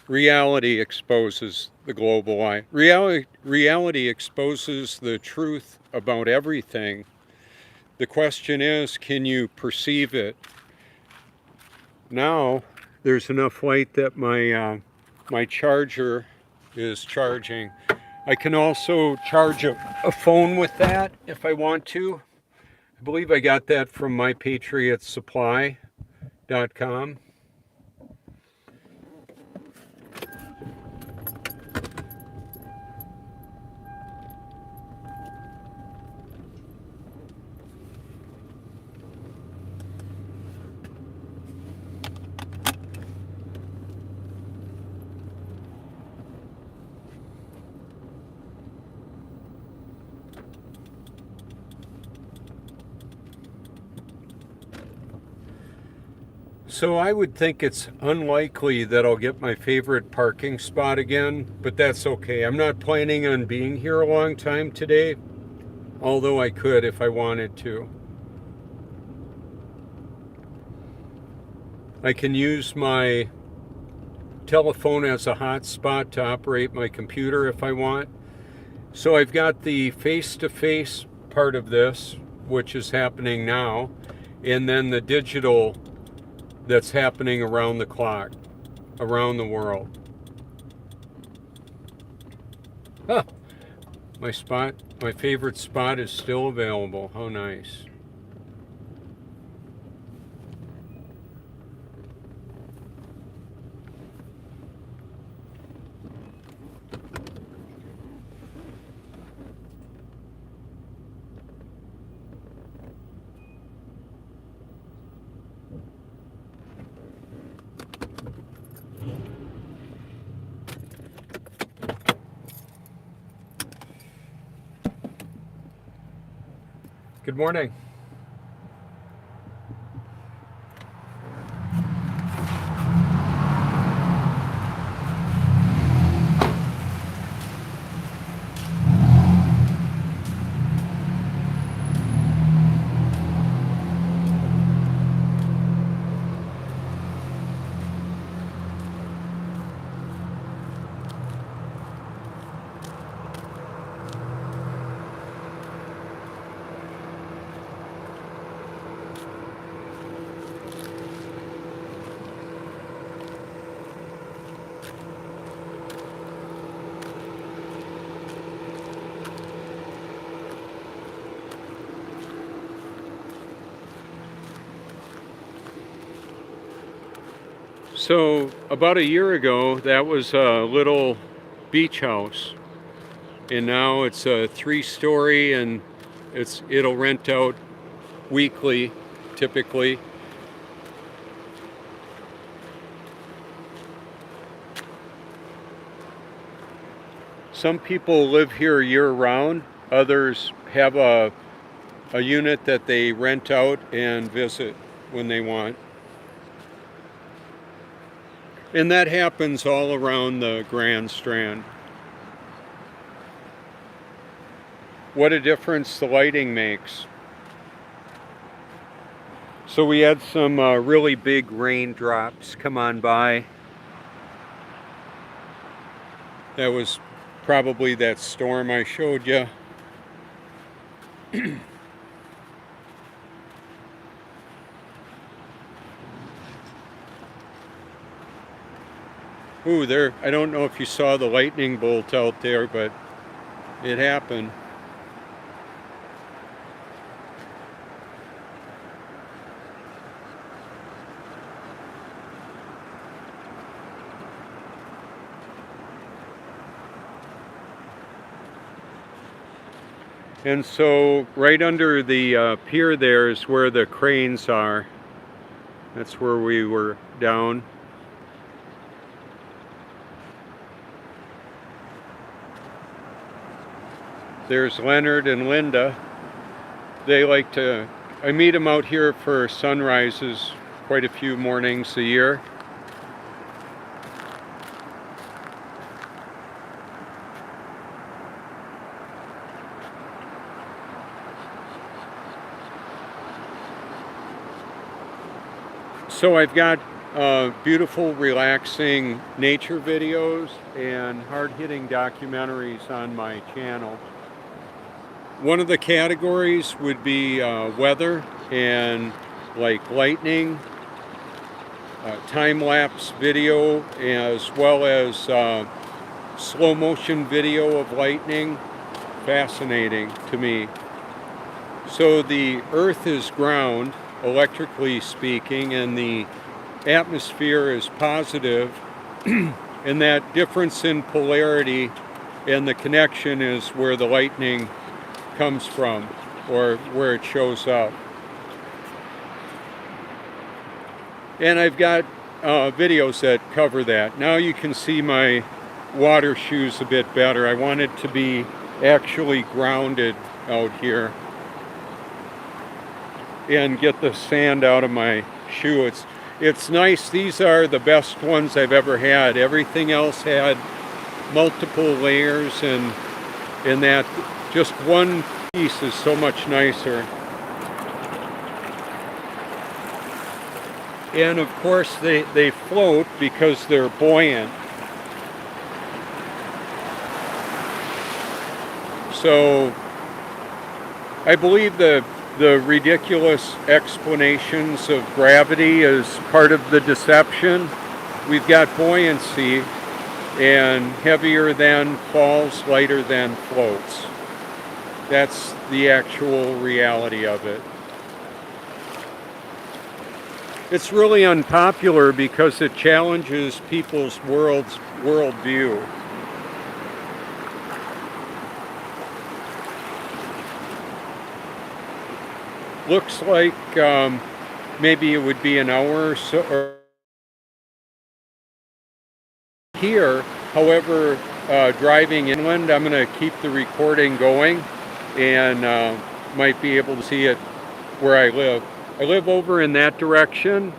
Reality exposes the global lie. Reality exposes the truth about everything. The question is, can you perceive it? Now, there's enough light that my charger is charging. I can also charge a phone with that if I want to. I believe I got that from mypatriotsupply.com. So I would think it's unlikely that I'll get my favorite parking spot again, but that's okay. I'm not planning on being here a long time today, although I could if I wanted to. I can use my telephone as a hotspot to operate my computer if I want. So I've got the face-to-face part of this, which is happening now, and then the digital that's happening around the clock, around the world. Huh. My favorite spot is still available. How nice. Good morning. So about a year ago, that was a little beach house, and now it's a 3-story, and it'll rent out weekly, typically. Some people live here year-round. Others have a unit that they rent out and visit when they want. And that happens all around the Grand Strand. What a difference the lighting makes. So we had some really big raindrops come on by. That was probably that storm I showed you. Ooh, there, I don't know if you saw the lightning bolt out there, but it happened. And so right under the pier there is where the cranes are. That's where we were down. There's Leonard and Linda. They like to, I meet them out here for sunrises quite a few mornings a year. So I've got beautiful, relaxing nature videos and hard-hitting documentaries on my channel. One of the categories would be weather and like lightning, time-lapse video, as well as slow motion video of lightning. Fascinating to me. So the Earth is ground, electrically speaking, and the atmosphere is positive, and that difference in polarity and the connection is where the lightning comes from, or where it shows up. And I've got videos that cover that. Now you can see my water shoes a bit better. I want it to be actually grounded out here and get the sand out of my shoe. It's nice. These are the best ones I've ever had. Everything else had multiple layers, and that just one piece is so much nicer. And of course they float because they're buoyant. So I believe the ridiculous explanations of gravity is part of the deception. We've got buoyancy, and heavier than falls, lighter than floats. That's the actual reality of it. It's really unpopular because it challenges people's worldview. Looks like maybe it would be an hour or so here. However, driving inland, I'm going to keep the recording going, and might be able to see it where I live. I live over in that direction,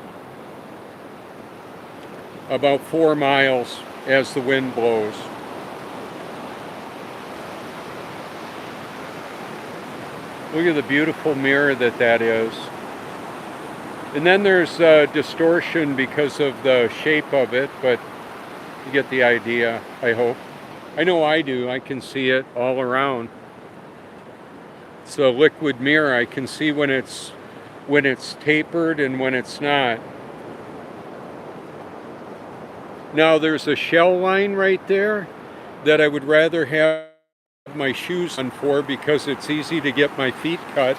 about 4 miles as the wind blows. Look at the beautiful mirror that is. And then there's distortion because of the shape of it, but you get the idea, I hope. I know I do. I can see it all around. It's a liquid mirror. I can see when it's tapered and when it's not. Now there's a shell line right there that I would rather have my shoes on for, because it's easy to get my feet cut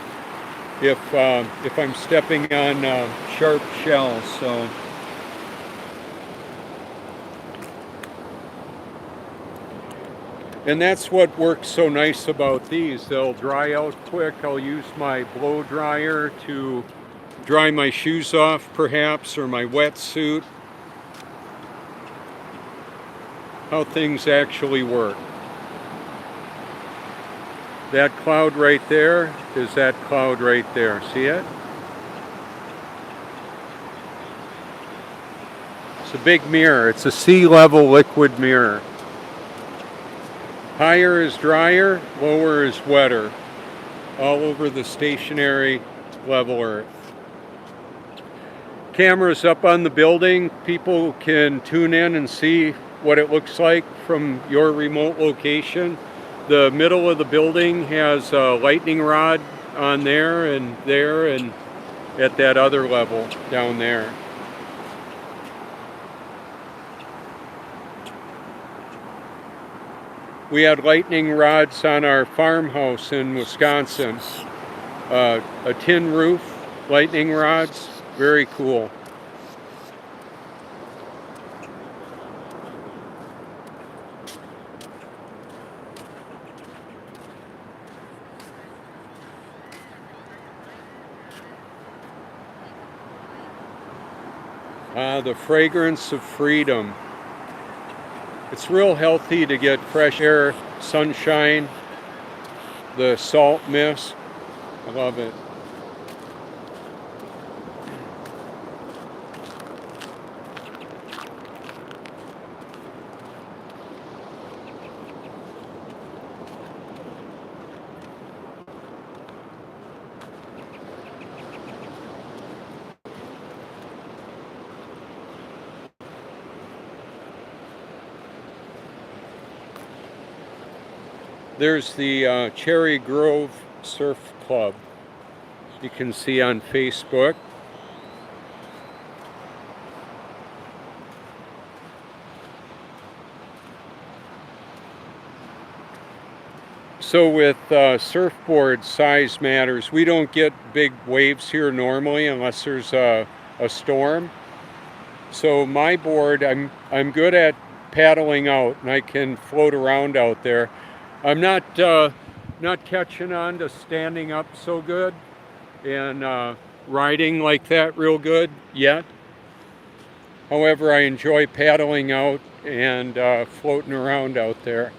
if I'm stepping on sharp shells. So and that's what works so nice about these. They'll dry out quick. I'll use my blow dryer to dry my shoes off, perhaps, or my wetsuit. How things actually work. That cloud right there is that cloud right there. See it? It's a big mirror. It's a sea level liquid mirror. Higher is drier, lower is wetter, all over the stationary level Earth. cameras up on the building. People can tune in and see what it looks like from your remote location. The middle of the building has a lightning rod on there and at that other level down there. We had lightning rods on our farmhouse in Wisconsin. A tin roof, lightning rods, very cool. The fragrance of freedom. It's real healthy to get fresh air, sunshine, the salt mist. I love it. There's the Cherry Grove Surf Club. You can see on Facebook. So with surfboard, size matters. We don't get big waves here normally unless there's a storm. So my board, I'm good at paddling out, and I can float around out there. I'm not catching on to standing up so good and riding like that real good yet. However, I enjoy paddling out and floating around out there.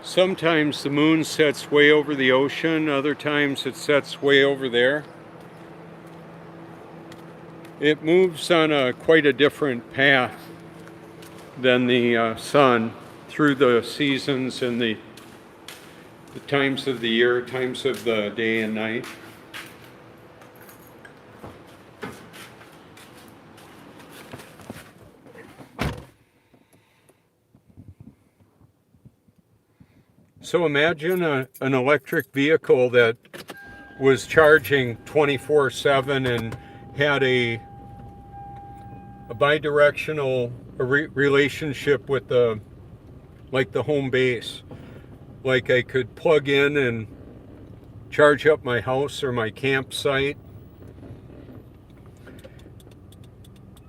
Sometimes the moon sets way over the ocean, other times it sets way over there. It moves on quite a different path than the sun through the seasons and the times of the year, times of the day and night. So imagine an electric vehicle that was charging 24/7 and had a bidirectional relationship with the home base. Like I could plug in and charge up my house or my campsite.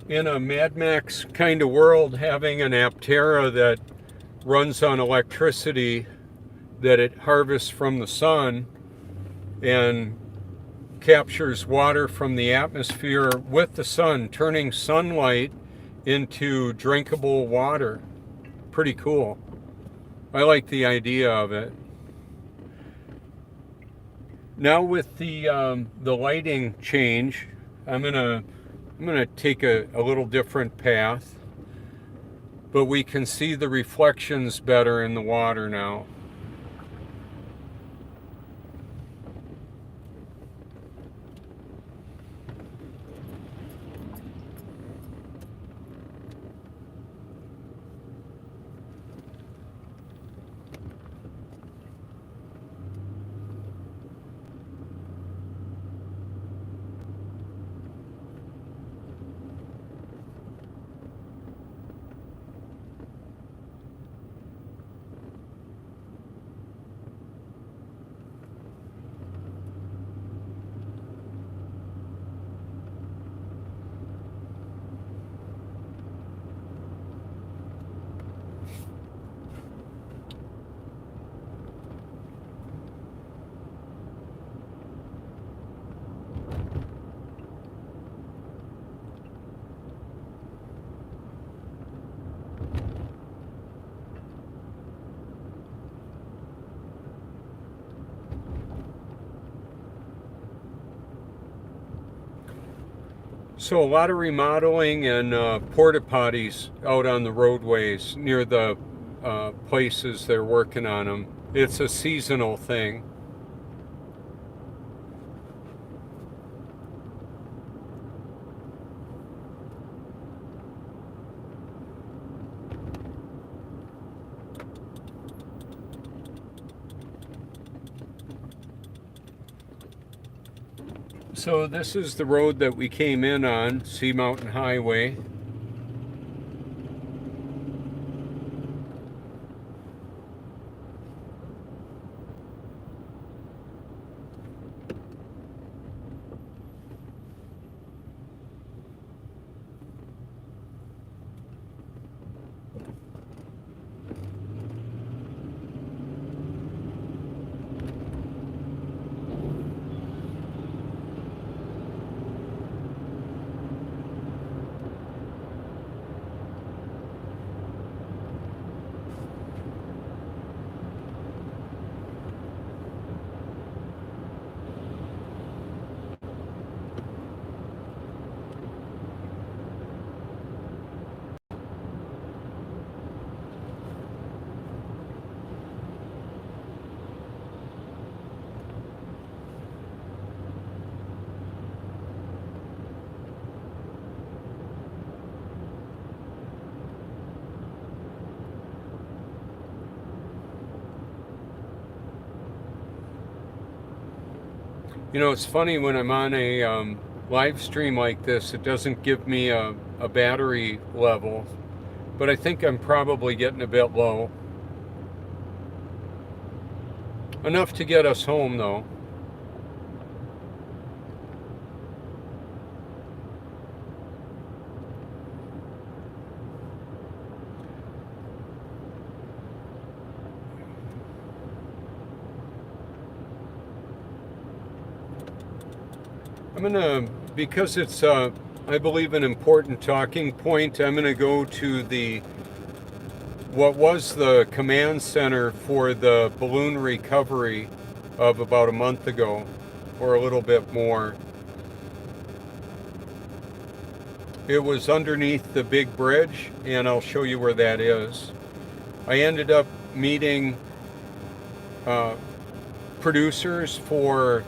In a Mad Max kind of world, having an Aptera that runs on electricity that it harvests from the sun and captures water from the atmosphere with the sun, turning sunlight into drinkable water. Pretty cool. I like the idea of it. Now with the lighting change, I'm gonna take a little different path, but we can see the reflections better in the water now. So a lot of remodeling and porta potties out on the roadways near the places they're working on them. It's a seasonal thing. So this is the road that we came in on, Sea Mountain Highway. You know, it's funny when I'm on a live stream like this, it doesn't give me a battery level, but I think I'm probably getting a bit low. Enough to get us home, though. I'm gonna, because it's, I believe, an important talking point, I'm gonna go to what was the command center for the balloon recovery of about a month ago, or a little bit more. It was underneath the big bridge, and I'll show you where that is. I ended up meeting producers for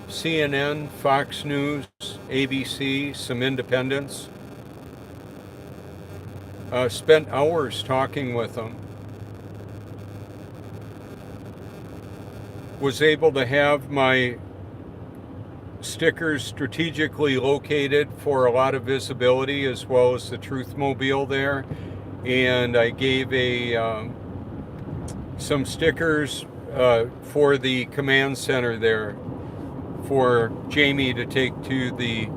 CNN, Fox News, ABC, some independents. Spent hours talking with them. Was able to have my stickers strategically located for a lot of visibility, as well as the Truthmobile there. And I gave some stickers for the command center there for Jamie to take to the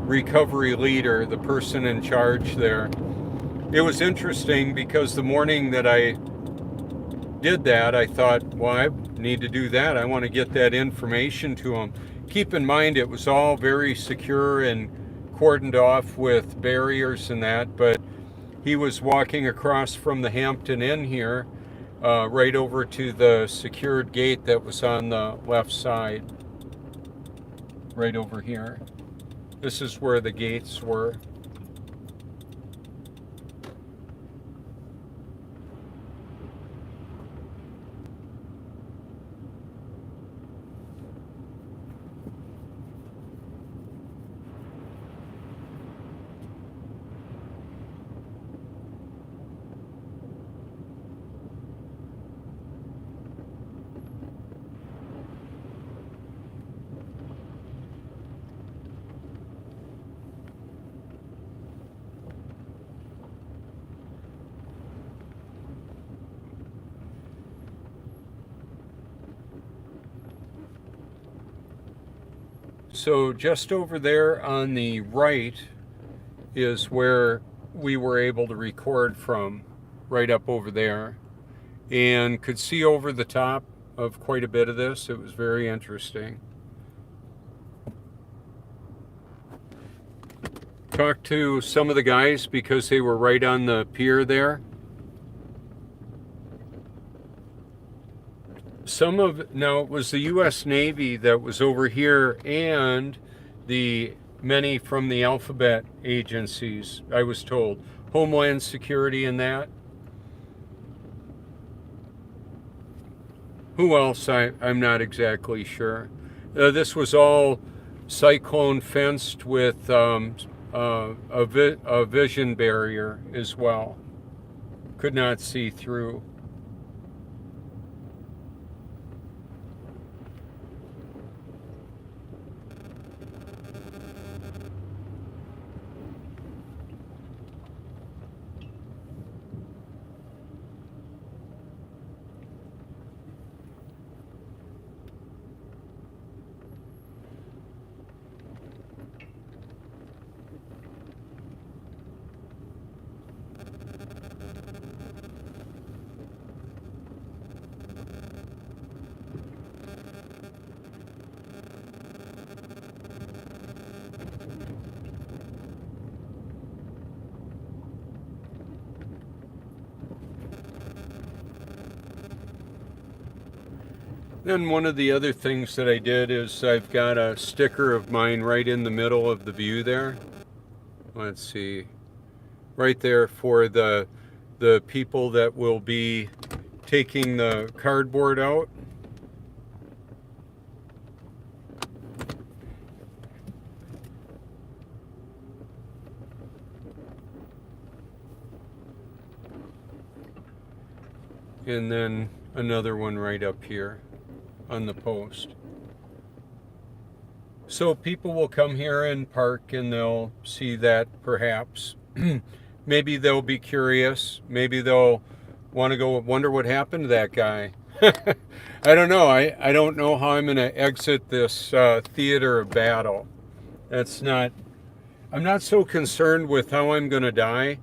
recovery leader, the person in charge there. It was interesting because the morning that I did that, I thought, well, I need to do that. I want to get that information to him. Keep in mind, it was all very secure and cordoned off with barriers and that, but he was walking across from the Hampton Inn here, right over to the secured gate that was on the left side, right over here. This is where the gates were. So just over there on the right is where we were able to record from, right up over there, and could see over the top of quite a bit of this. It was very interesting. Talked to some of the guys because they were right on the pier there. Now it was the U.S. Navy that was over here, and the many from the alphabet agencies, I was told. Homeland Security and that. Who else? I'm not exactly sure. This was all cyclone fenced with a vision barrier as well. Could not see through. Then one of the other things that I did is I've got a sticker of mine right in the middle of the view there. Let's see, right there for the people that will be taking the cardboard out. And then another one right up here on the post. So people will come here and park and they'll see that perhaps. Maybe they'll be curious. Maybe they'll want to go wonder what happened to that guy. I don't know. I don't know how I'm going to exit this theater of battle. I'm not so concerned with how I'm going to die.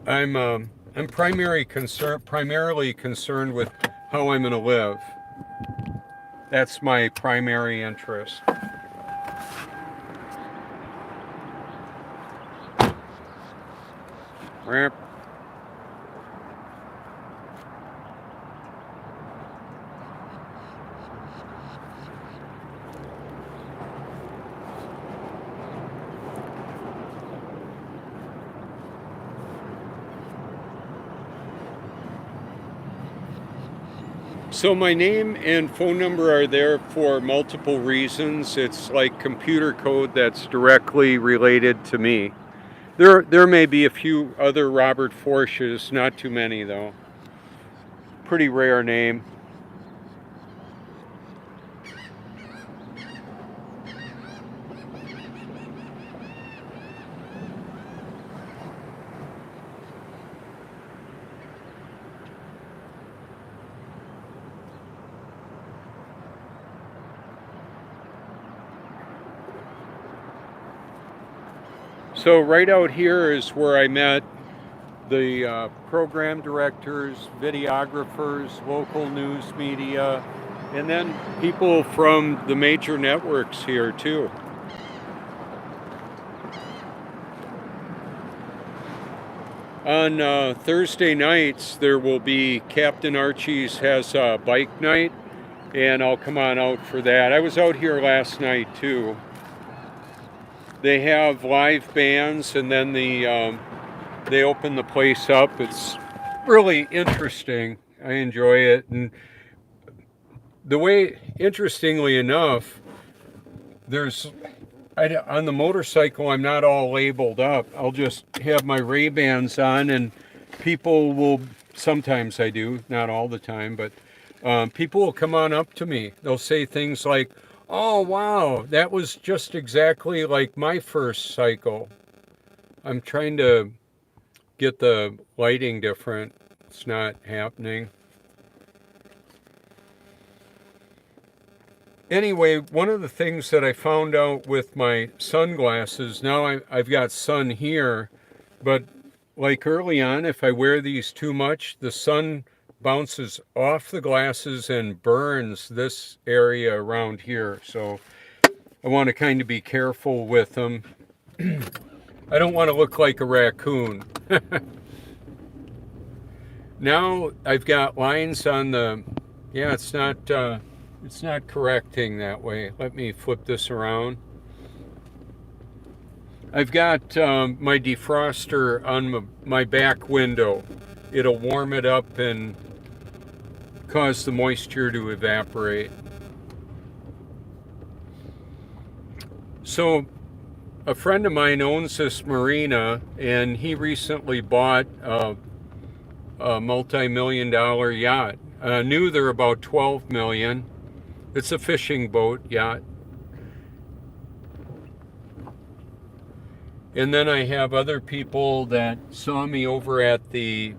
I'm primarily concerned with how I'm going to live. That's my primary interest. Ramp. So my name and phone number are there for multiple reasons. It's like computer code that's directly related to me. There may be a few other Robert Forsches, not too many though. Pretty rare name. So right out here is where I met the program directors, videographers, local news media, and then people from the major networks here too. On Thursday nights there will be Captain Archie's has a bike night, and I'll come on out for that. I was out here last night too. They have live bands, and then they open the place up. It's really interesting. I enjoy it. And the way, interestingly enough, on the motorcycle, I'm not all labeled up. I'll just have my Ray-Bans on, and people will, sometimes I do, not all the time, but people will come on up to me. They'll say things like, "Oh, wow, that was just exactly like my first cycle." I'm trying to get the lighting different. It's not happening. Anyway, one of the things that I found out with my sunglasses, now I've got sun here, but like early on, if I wear these too much, the sun bounces off the glasses and burns this area around here. So I want to kind of be careful with them. I don't want to look like a raccoon. Now I've got lines on the, yeah, it's not correcting that way. Let me flip this around. I've got my defroster on my back window. It'll warm it up and cause the moisture to evaporate. So a friend of mine owns this marina, and he recently bought a multi-million-dollar yacht. New, they're about 12 million. It's a fishing boat yacht. And then I have other people that saw me over at the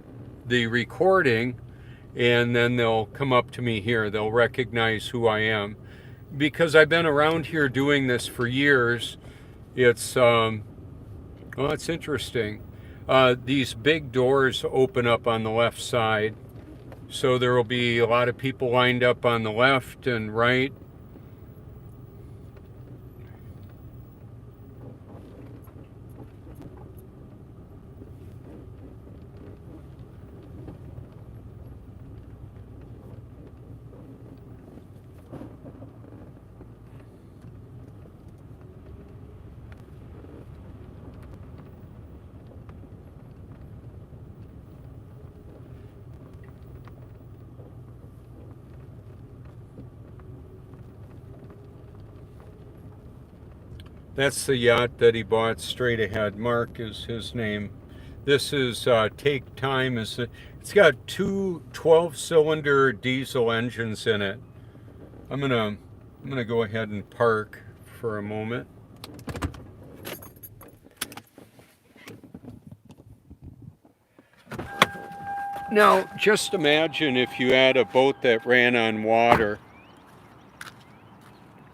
recording, and then they'll come up to me here. They'll recognize who I am. Because I've been around here doing this for years, it's it's interesting. These big doors open up on the left side, so there will be a lot of people lined up on the left and right. That's the yacht that he bought straight ahead. Mark is his name. This is Take Time. It's got two 12-cylinder diesel engines in it. I'm gonna go ahead and park for a moment. Now, just imagine if you had a boat that ran on water,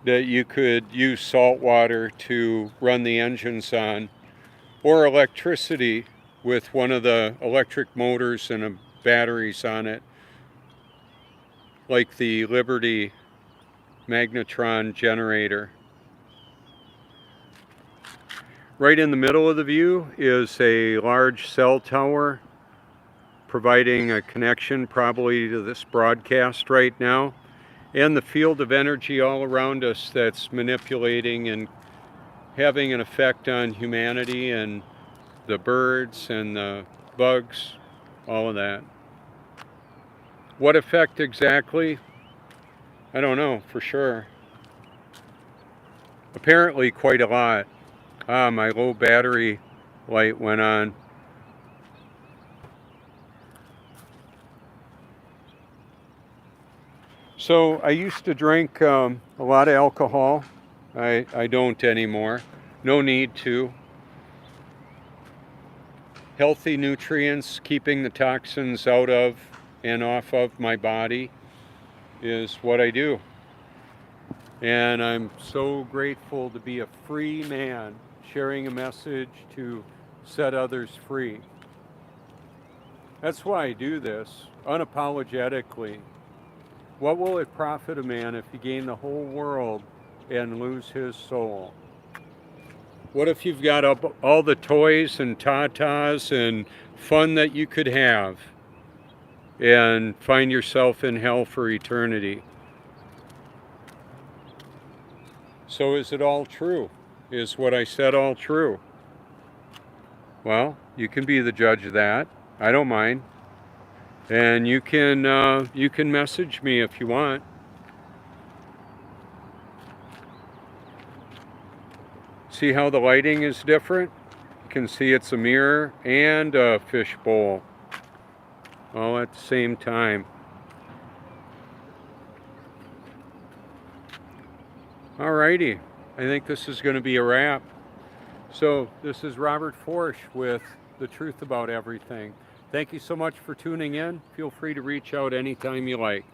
that you could use salt water to run the engines on, or electricity with one of the electric motors and batteries on it, like the Liberty magnetron generator. Right in the middle of the view is a large cell tower providing a connection probably to this broadcast right now, and the field of energy all around us that's manipulating and having an effect on humanity and the birds and the bugs, all of that. What effect exactly? I don't know for sure. Apparently quite a lot. My low battery light went on. So I used to drink a lot of alcohol. I don't anymore. No need to. Healthy nutrients, keeping the toxins out of and off of my body is what I do. And I'm so grateful to be a free man, sharing a message to set others free. That's why I do this, unapologetically. What will it profit a man if he gain the whole world and lose his soul? What if you've got all the toys and tatas and fun that you could have and find yourself in hell for eternity? So is it all true? Is what I said all true? Well, you can be the judge of that. I don't mind. And you can message me if you want. See how the lighting is different? You can see it's a mirror and a fish bowl all at the same time. Alrighty, I think this is going to be a wrap. So this is Robert Forsch with The Truth About Everything. Thank you so much for tuning in. Feel free to reach out anytime you like.